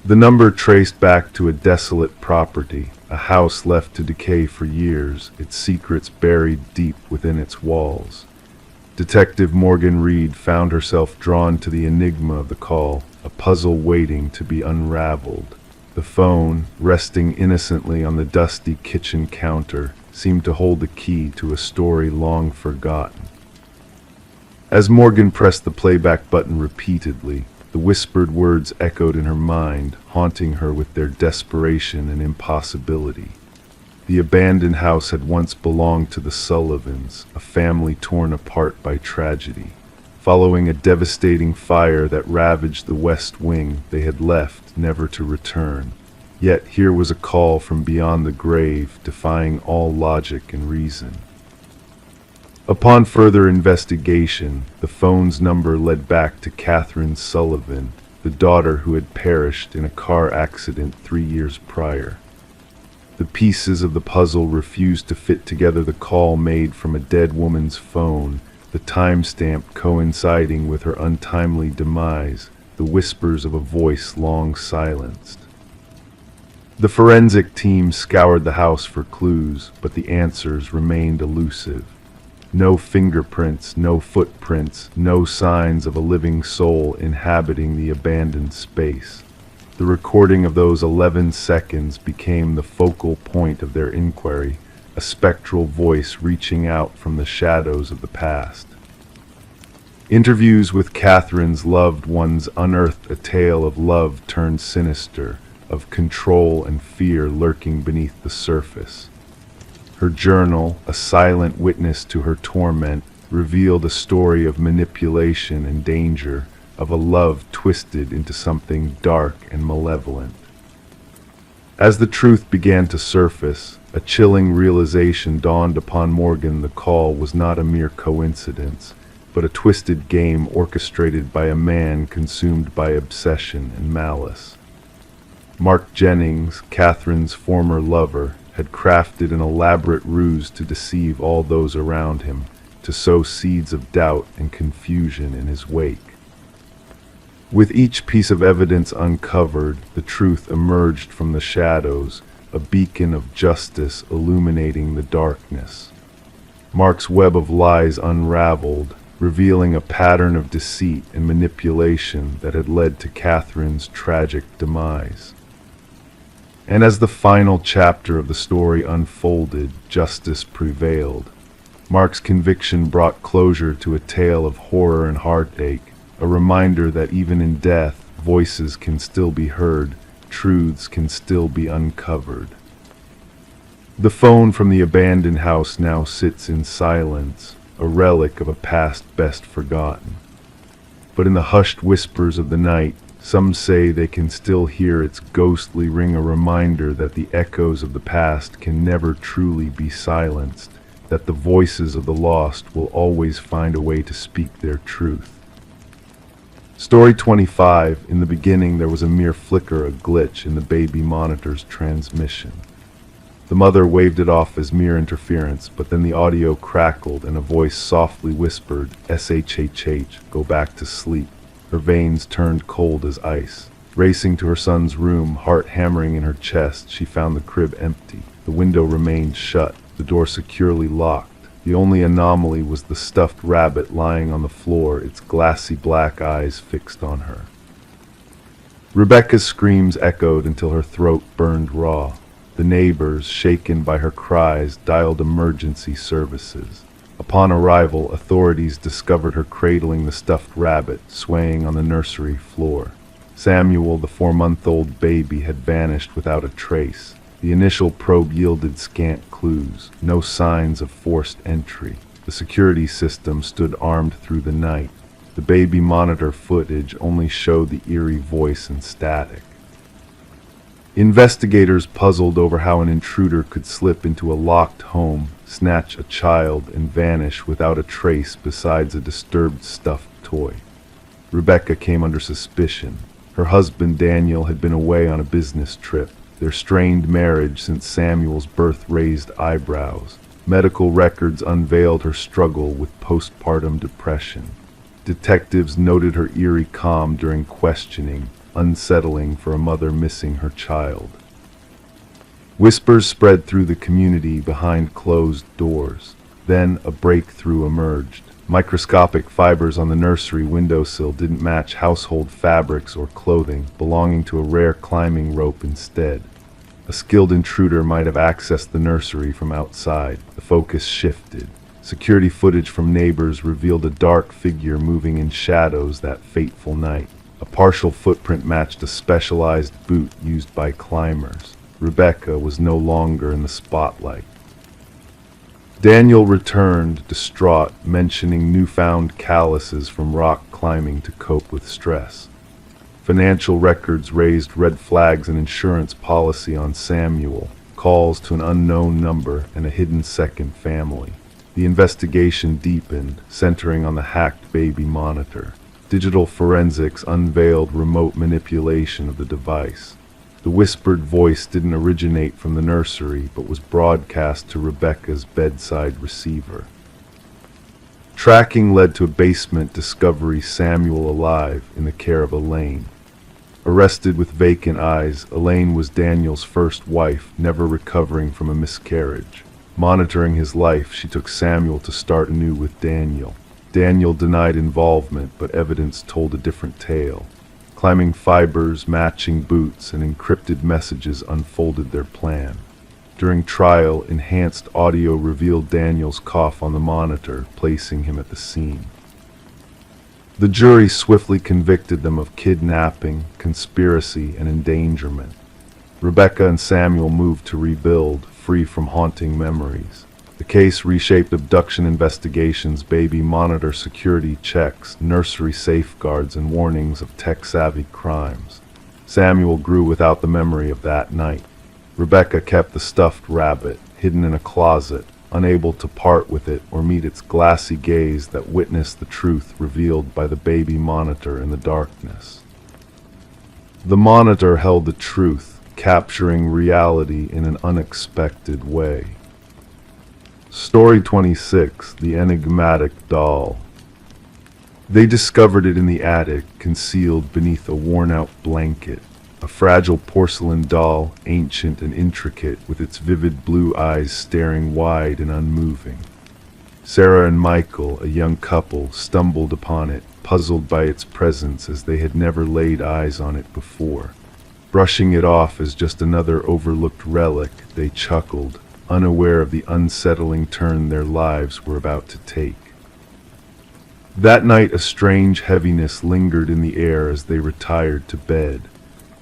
The number traced back to a desolate property, a house left to decay for years, its secrets buried deep within its walls. Detective Morgan Reed found herself drawn to the enigma of the call, a puzzle waiting to be unraveled. The phone, resting innocently on the dusty kitchen counter, seemed to hold the key to a story long forgotten. As Morgan pressed the playback button repeatedly, the whispered words echoed in her mind, haunting her with their desperation and impossibility. The abandoned house had once belonged to the Sullivans, a family torn apart by tragedy. Following a devastating fire that ravaged the West Wing, they had left, never to return. Yet here was a call from beyond the grave, defying all logic and reason. Upon further investigation, the phone's number led back to Catherine Sullivan, the daughter who had perished in a car accident 3 years prior. The pieces of the puzzle refused to fit together: the call made from a dead woman's phone, the timestamp coinciding with her untimely demise, the whispers of a voice long silenced. The forensic team scoured the house for clues, but the answers remained elusive. No fingerprints, no footprints, no signs of a living soul inhabiting the abandoned space. The recording of those 11 seconds became the focal point of their inquiry, a spectral voice reaching out from the shadows of the past. Interviews with Catherine's loved ones unearthed a tale of love turned sinister, of control and fear lurking beneath the surface. Her journal, a silent witness to her torment, revealed a story of manipulation and danger, of a love twisted into something dark and malevolent. As the truth began to surface, a chilling realization dawned upon Morgan: the call was not a mere coincidence, but a twisted game orchestrated by a man consumed by obsession and malice. Mark Jennings, Catherine's former lover, had crafted an elaborate ruse to deceive all those around him, to sow seeds of doubt and confusion in his wake. With each piece of evidence uncovered, the truth emerged from the shadows, a beacon of justice illuminating the darkness. Mark's web of lies unraveled, revealing a pattern of deceit and manipulation that had led to Catherine's tragic demise. And as the final chapter of the story unfolded, justice prevailed. Mark's conviction brought closure to a tale of horror and heartache, a reminder that even in death, voices can still be heard, truths can still be uncovered. The phone from the abandoned house now sits in silence, a relic of a past best forgotten. But in the hushed whispers of the night, some say they can still hear its ghostly ring, a reminder that the echoes of the past can never truly be silenced, that the voices of the lost will always find a way to speak their truth. Story 25. In the beginning there was a mere flicker, a glitch in the baby monitor's transmission. The mother waved it off as mere interference, but then the audio crackled and a voice softly whispered, "SHHH, go back to sleep." Her veins turned cold as ice. Racing to her son's room, heart hammering in her chest, she found the crib empty. The window remained shut, the door securely locked. The only anomaly was the stuffed rabbit lying on the floor, its glassy black eyes fixed on her. Rebecca's screams echoed until her throat burned raw. The neighbors, shaken by her cries, dialed emergency services. Upon arrival, authorities discovered her cradling the stuffed rabbit, swaying on the nursery floor. Samuel, the 4-month-old baby, had vanished without a trace. The initial probe yielded scant clues, no signs of forced entry. The security system stood armed through the night. The baby monitor footage only showed the eerie voice and static. Investigators puzzled over how an intruder could slip into a locked home, snatch a child, and vanish without a trace besides a disturbed stuffed toy. Rebecca came under suspicion. Her husband Daniel had been away on a business trip. Their strained marriage since Samuel's birth raised eyebrows. Medical records unveiled her struggle with postpartum depression. Detectives noted her eerie calm during questioning, unsettling for a mother missing her child. Whispers spread through the community behind closed doors. Then a breakthrough emerged. Microscopic fibers on the nursery windowsill didn't match household fabrics or clothing, belonging to a rare climbing rope instead. A skilled intruder might have accessed the nursery from outside. The focus shifted. Security footage from neighbors revealed a dark figure moving in shadows that fateful night. A partial footprint matched a specialized boot used by climbers. Rebecca was no longer in the spotlight. Daniel returned, distraught, mentioning newfound calluses from rock climbing to cope with stress. Financial records raised red flags and insurance policy on Samuel, calls to an unknown number, and a hidden second family. The investigation deepened, centering on the hacked baby monitor. Digital forensics unveiled remote manipulation of the device. The whispered voice didn't originate from the nursery, but was broadcast to Rebecca's bedside receiver. Tracking led to a basement discovery: Samuel alive, in the care of Elaine. Arrested with vacant eyes, Elaine was Daniel's first wife, never recovering from a miscarriage. Monitoring his life, she took Samuel to start anew with Daniel. Daniel denied involvement, but evidence told a different tale. Climbing fibers, matching boots, and encrypted messages unfolded their plan. During trial, enhanced audio revealed Daniel's cough on the monitor, placing him at the scene. The jury swiftly convicted them of kidnapping, conspiracy, and endangerment. Rebecca and Samuel moved to rebuild, free from haunting memories. The case reshaped abduction investigations, baby monitor security checks, nursery safeguards, and warnings of tech-savvy crimes. Samuel grew without the memory of that night. Rebecca kept the stuffed rabbit, hidden in a closet, unable to part with it or meet its glassy gaze that witnessed the truth revealed by the baby monitor in the darkness. The monitor held the truth, capturing reality in an unexpected way. Story 26, The Enigmatic Doll. They discovered it in the attic, concealed beneath a worn-out blanket. A fragile porcelain doll, ancient and intricate, with its vivid blue eyes staring wide and unmoving. Sarah and Michael, a young couple, stumbled upon it, puzzled by its presence as they had never laid eyes on it before. Brushing it off as just another overlooked relic, they chuckled, unaware of the unsettling turn their lives were about to take. That night, a strange heaviness lingered in the air as they retired to bed.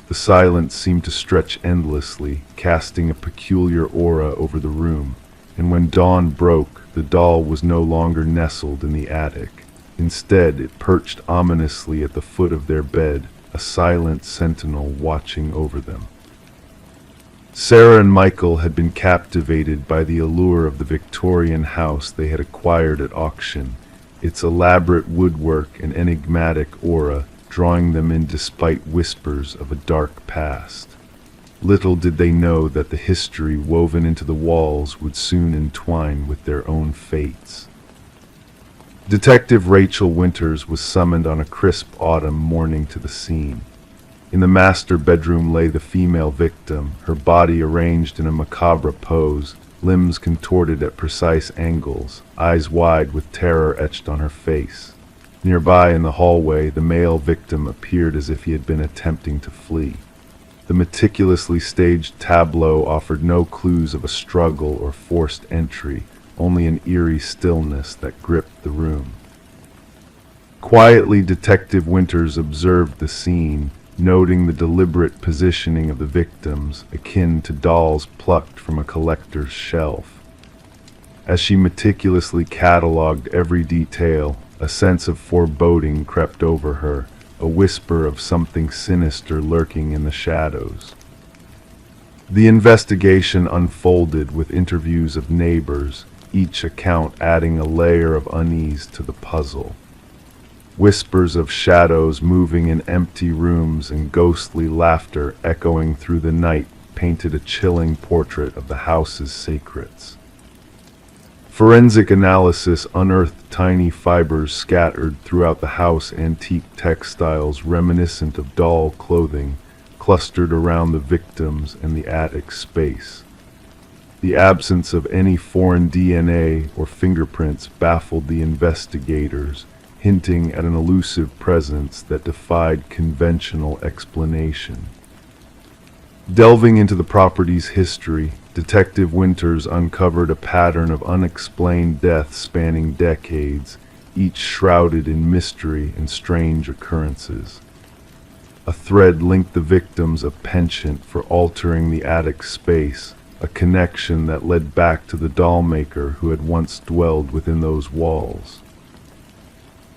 The silence seemed to stretch endlessly, casting a peculiar aura over the room, and when dawn broke, the doll was no longer nestled in the attic. Instead, it perched ominously at the foot of their bed, a silent sentinel watching over them. Sarah and Michael had been captivated by the allure of the Victorian house they had acquired at auction, its elaborate woodwork and enigmatic aura drawing them in despite whispers of a dark past. Little did they know that the history woven into the walls would soon entwine with their own fates. Detective Rachel Winters was summoned on a crisp autumn morning to the scene. In the master bedroom lay the female victim, her body arranged in a macabre pose, limbs contorted at precise angles, eyes wide with terror etched on her face. Nearby in the hallway, the male victim appeared as if he had been attempting to flee. The meticulously staged tableau offered no clues of a struggle or forced entry, only an eerie stillness that gripped the room. Quietly, Detective Winters observed the scene, noting the deliberate positioning of the victims, akin to dolls plucked from a collector's shelf. As she meticulously catalogued every detail, a sense of foreboding crept over her, a whisper of something sinister lurking in the shadows. The investigation unfolded with interviews of neighbors, each account adding a layer of unease to the puzzle. Whispers of shadows moving in empty rooms and ghostly laughter echoing through the night painted a chilling portrait of the house's secrets. Forensic analysis unearthed tiny fibers scattered throughout the house, antique textiles reminiscent of doll clothing clustered around the victims and the attic space. The absence of any foreign DNA or fingerprints baffled the investigators, hinting at an elusive presence that defied conventional explanation. Delving into the property's history, Detective Winters uncovered a pattern of unexplained deaths spanning decades, each shrouded in mystery and strange occurrences. A thread linked the victims, a penchant for altering the attic space, a connection that led back to the doll maker who had once dwelled within those walls.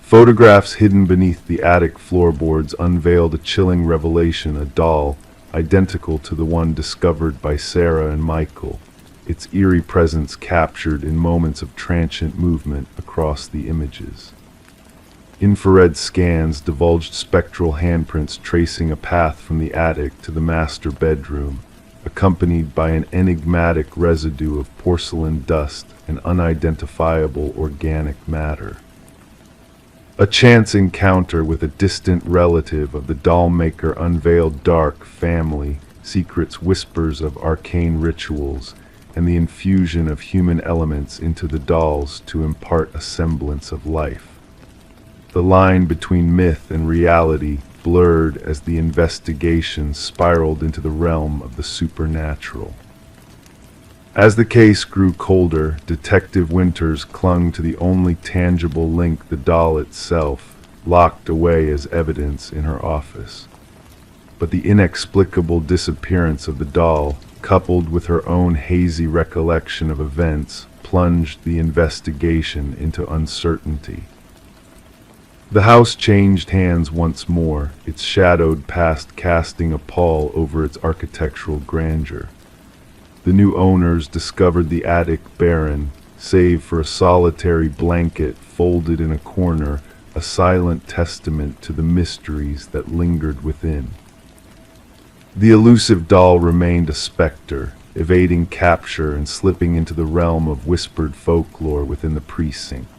Photographs hidden beneath the attic floorboards unveiled a chilling revelation: a doll identical to the one discovered by Sarah and Michael, its eerie presence captured in moments of transient movement across the images. Infrared scans divulged spectral handprints tracing a path from the attic to the master bedroom, accompanied by an enigmatic residue of porcelain dust and unidentifiable organic matter. A chance encounter with a distant relative of the doll maker unveiled dark family secrets, whispers of arcane rituals, and the infusion of human elements into the dolls to impart a semblance of life. The line between myth and reality blurred as the investigation spiraled into the realm of the supernatural. As the case grew colder, Detective Winters clung to the only tangible link: the doll itself, locked away as evidence in her office. But the inexplicable disappearance of the doll, coupled with her own hazy recollection of events, plunged the investigation into uncertainty. The house changed hands once more, its shadowed past casting a pall over its architectural grandeur. The new owners discovered the attic barren, save for a solitary blanket folded in a corner, a silent testament to the mysteries that lingered within. The elusive doll remained a specter, evading capture and slipping into the realm of whispered folklore within the precinct.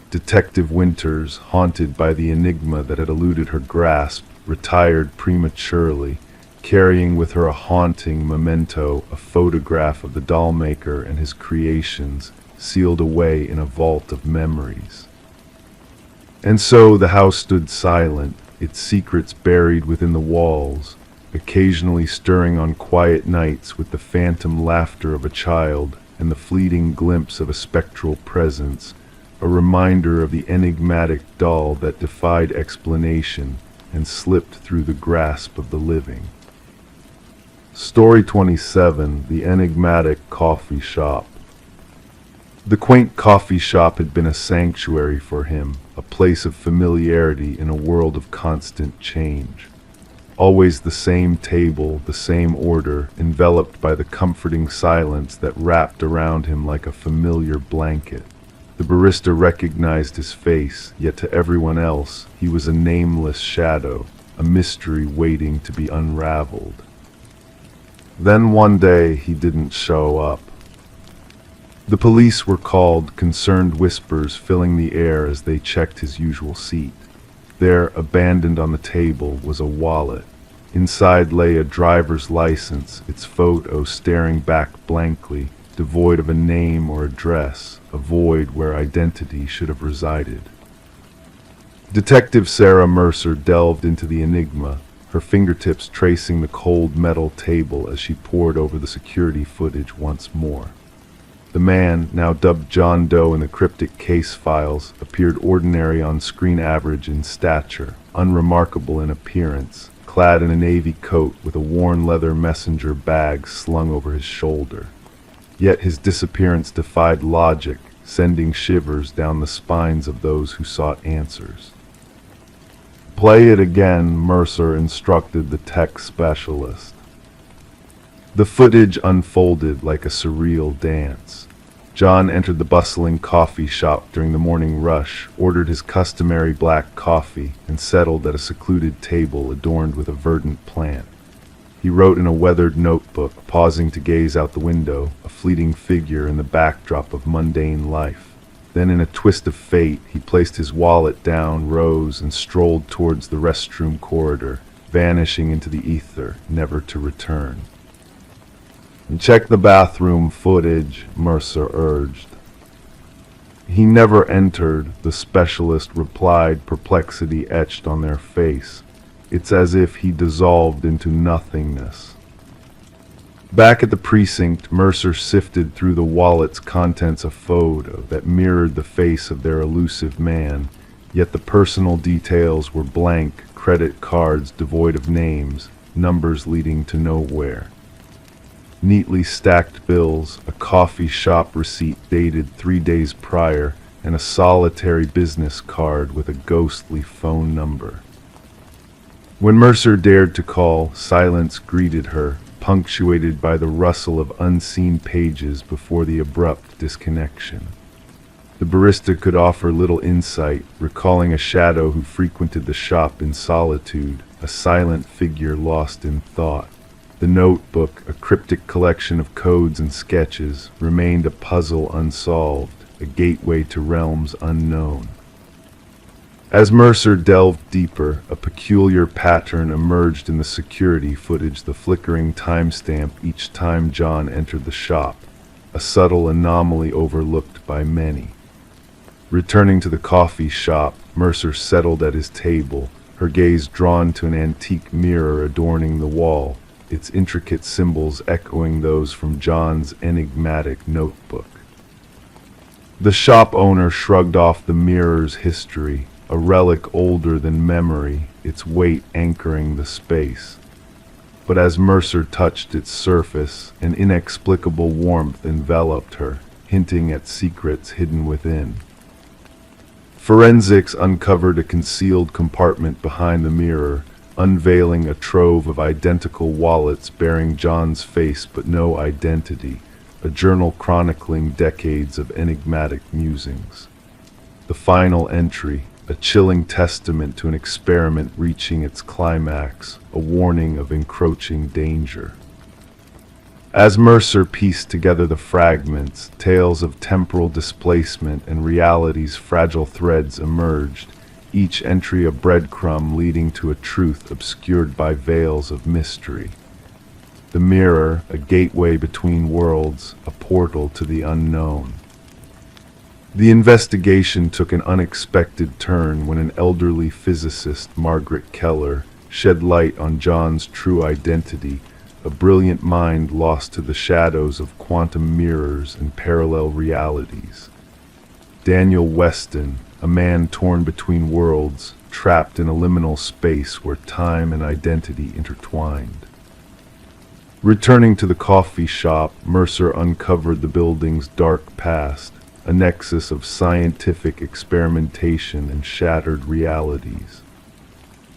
Detective Winters, haunted by the enigma that had eluded her grasp, retired prematurely, carrying with her a haunting memento, a photograph of the doll maker and his creations, sealed away in a vault of memories. And so the house stood silent, its secrets buried within the walls, occasionally stirring on quiet nights with the phantom laughter of a child and the fleeting glimpse of a spectral presence, a reminder of the enigmatic doll that defied explanation and slipped through the grasp of the living. Story 27: The Enigmatic Coffee Shop. The quaint coffee shop had been a sanctuary for him, a place of familiarity in a world of constant change. Always the same table, the same order, enveloped by the comforting silence that wrapped around him like a familiar blanket. The barista recognized his face, yet to everyone else, he was a nameless shadow, a mystery waiting to be unraveled. Then one day he didn't show up. The police were called, concerned whispers filling the air as they checked his usual seat. There, abandoned on the table, was a wallet. Inside lay a driver's license, its photo staring back blankly, devoid of a name or address, a void where identity should have resided. Detective Sarah Mercer delved into the enigma, her fingertips tracing the cold metal table as she pored over the security footage once more. The man, now dubbed John Doe in the cryptic case files, appeared ordinary on-screen, average in stature, unremarkable in appearance, clad in a navy coat with a worn leather messenger bag slung over his shoulder. Yet his disappearance defied logic, sending shivers down the spines of those who sought answers. "Play it again," Mercer instructed the tech specialist. The footage unfolded like a surreal dance. John entered the bustling coffee shop during the morning rush, ordered his customary black coffee, and settled at a secluded table adorned with a verdant plant. He wrote in a weathered notebook, pausing to gaze out the window, a fleeting figure in the backdrop of mundane life. Then, in a twist of fate, he placed his wallet down, rose, and strolled towards the restroom corridor, vanishing into the ether, never to return. "And check the bathroom footage," Mercer urged. "He never entered," the specialist replied, perplexity etched on their face. "It's as if he dissolved into nothingness." Back at the precinct, Mercer sifted through the wallet's contents, a photo that mirrored the face of their elusive man, yet the personal details were blank, credit cards devoid of names, numbers leading to nowhere. Neatly stacked bills, a coffee shop receipt dated 3 days prior, and a solitary business card with a ghostly phone number. When Mercer dared to call, silence greeted her, punctuated by the rustle of unseen pages before the abrupt disconnection. The barista could offer little insight, recalling a shadow who frequented the shop in solitude, a silent figure lost in thought. The notebook, a cryptic collection of codes and sketches, remained a puzzle unsolved, a gateway to realms unknown. As Mercer delved deeper, a peculiar pattern emerged in the security footage, the flickering timestamp each time John entered the shop, a subtle anomaly overlooked by many. Returning to the coffee shop, Mercer settled at his table, her gaze drawn to an antique mirror adorning the wall, its intricate symbols echoing those from John's enigmatic notebook. The shop owner shrugged off the mirror's history, a relic older than memory, its weight anchoring the space. But as Mercer touched its surface, an inexplicable warmth enveloped her, hinting at secrets hidden within. Forensics uncovered a concealed compartment behind the mirror, unveiling a trove of identical wallets bearing John's face but no identity, a journal chronicling decades of enigmatic musings. The final entry, a chilling testament to an experiment reaching its climax, a warning of encroaching danger. As Mercer pieced together the fragments, tales of temporal displacement and reality's fragile threads emerged, each entry a breadcrumb leading to a truth obscured by veils of mystery. The mirror, a gateway between worlds, a portal to the unknown. The investigation took an unexpected turn when an elderly physicist, Margaret Keller, shed light on John's true identity, a brilliant mind lost to the shadows of quantum mirrors and parallel realities. Daniel Weston, a man torn between worlds, trapped in a liminal space where time and identity intertwined. Returning to the coffee shop, Mercer uncovered the building's dark past, a nexus of scientific experimentation and shattered realities.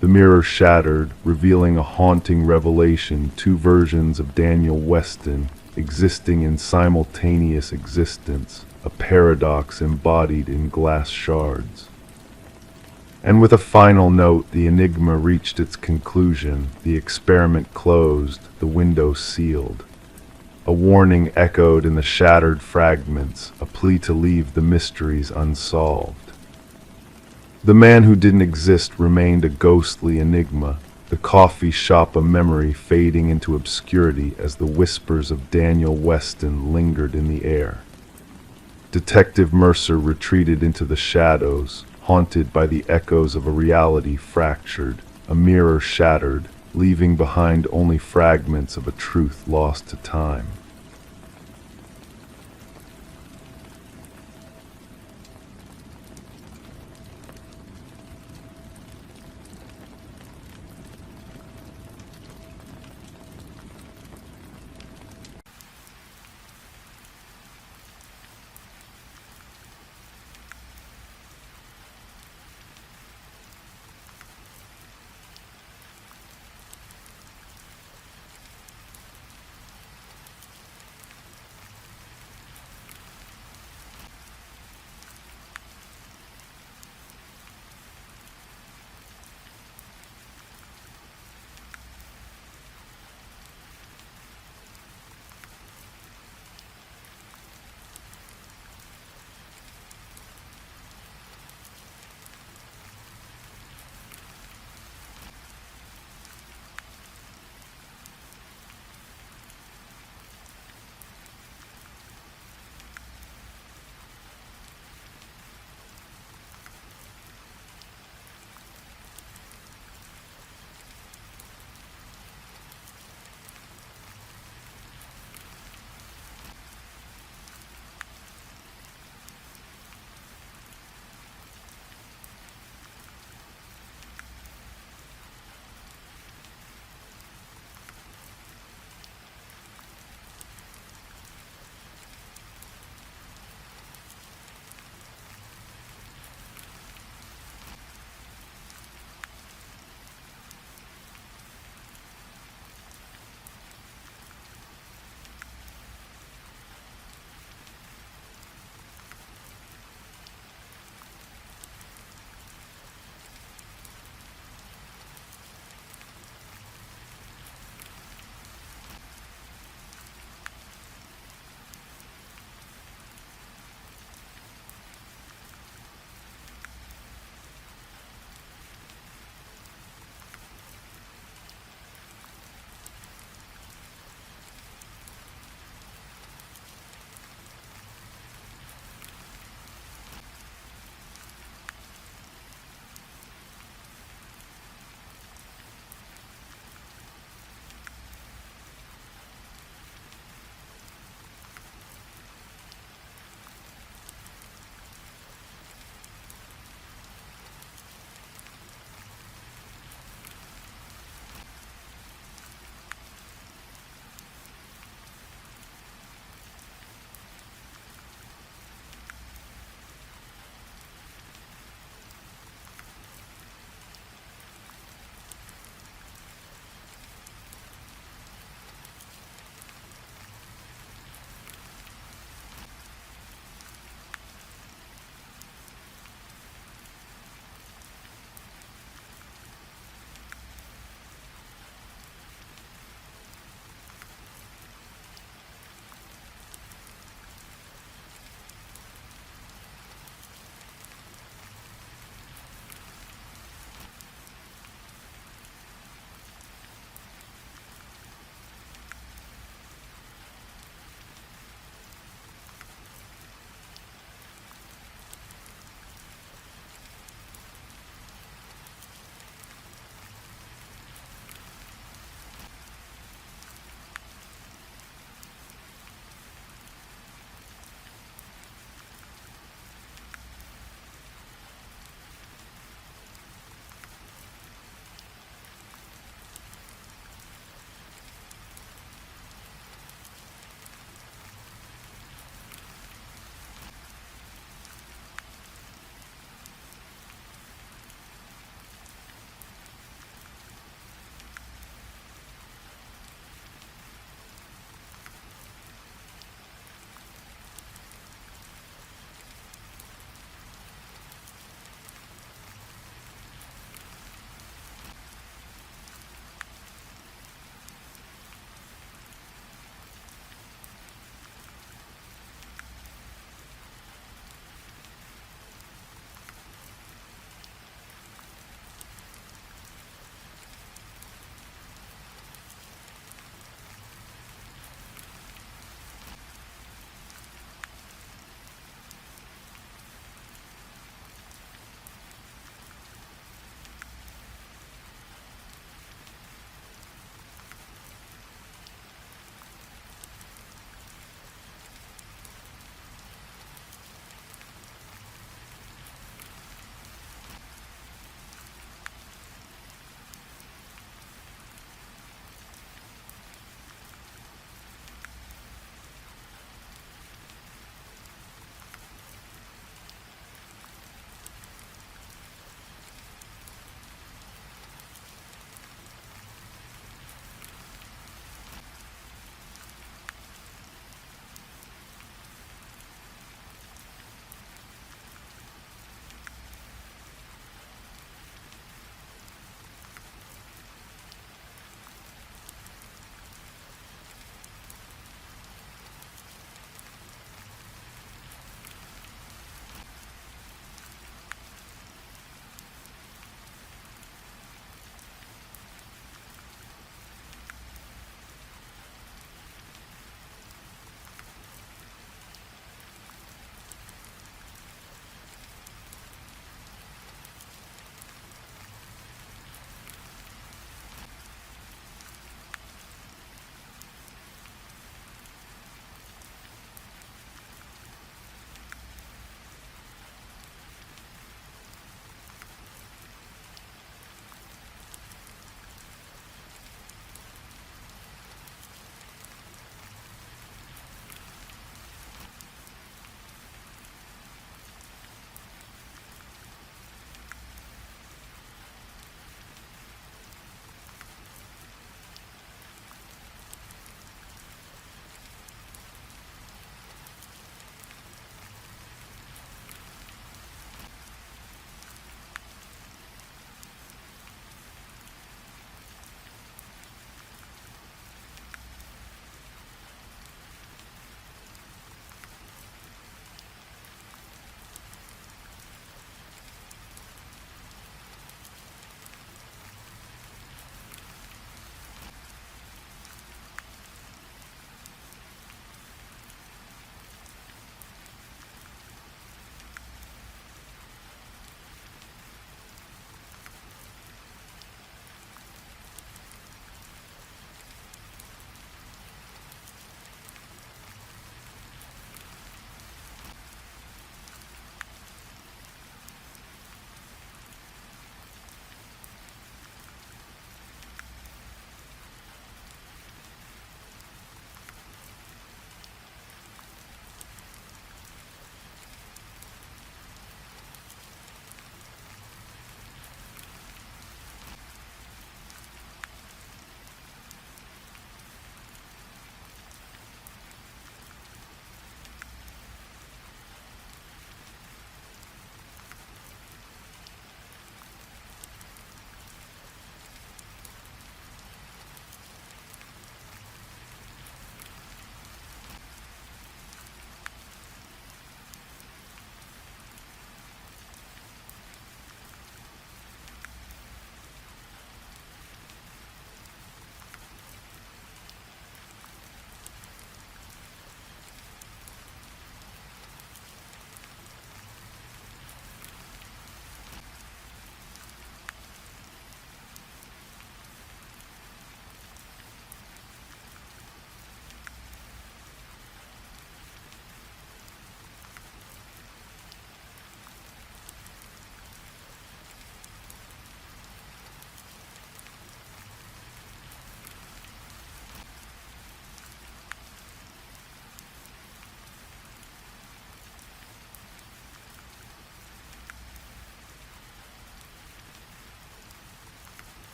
The mirror shattered, revealing a haunting revelation, 2 versions of Daniel Weston existing in simultaneous existence, a paradox embodied in glass shards. And with a final note, the enigma reached its conclusion, the experiment closed, the window sealed. A warning echoed in the shattered fragments, a plea to leave the mysteries unsolved. The man who didn't exist remained a ghostly enigma, the coffee shop a memory fading into obscurity as the whispers of Daniel Weston lingered in the air. Detective Mercer retreated into the shadows, haunted by the echoes of a reality fractured, a mirror shattered, leaving behind only fragments of a truth lost to time.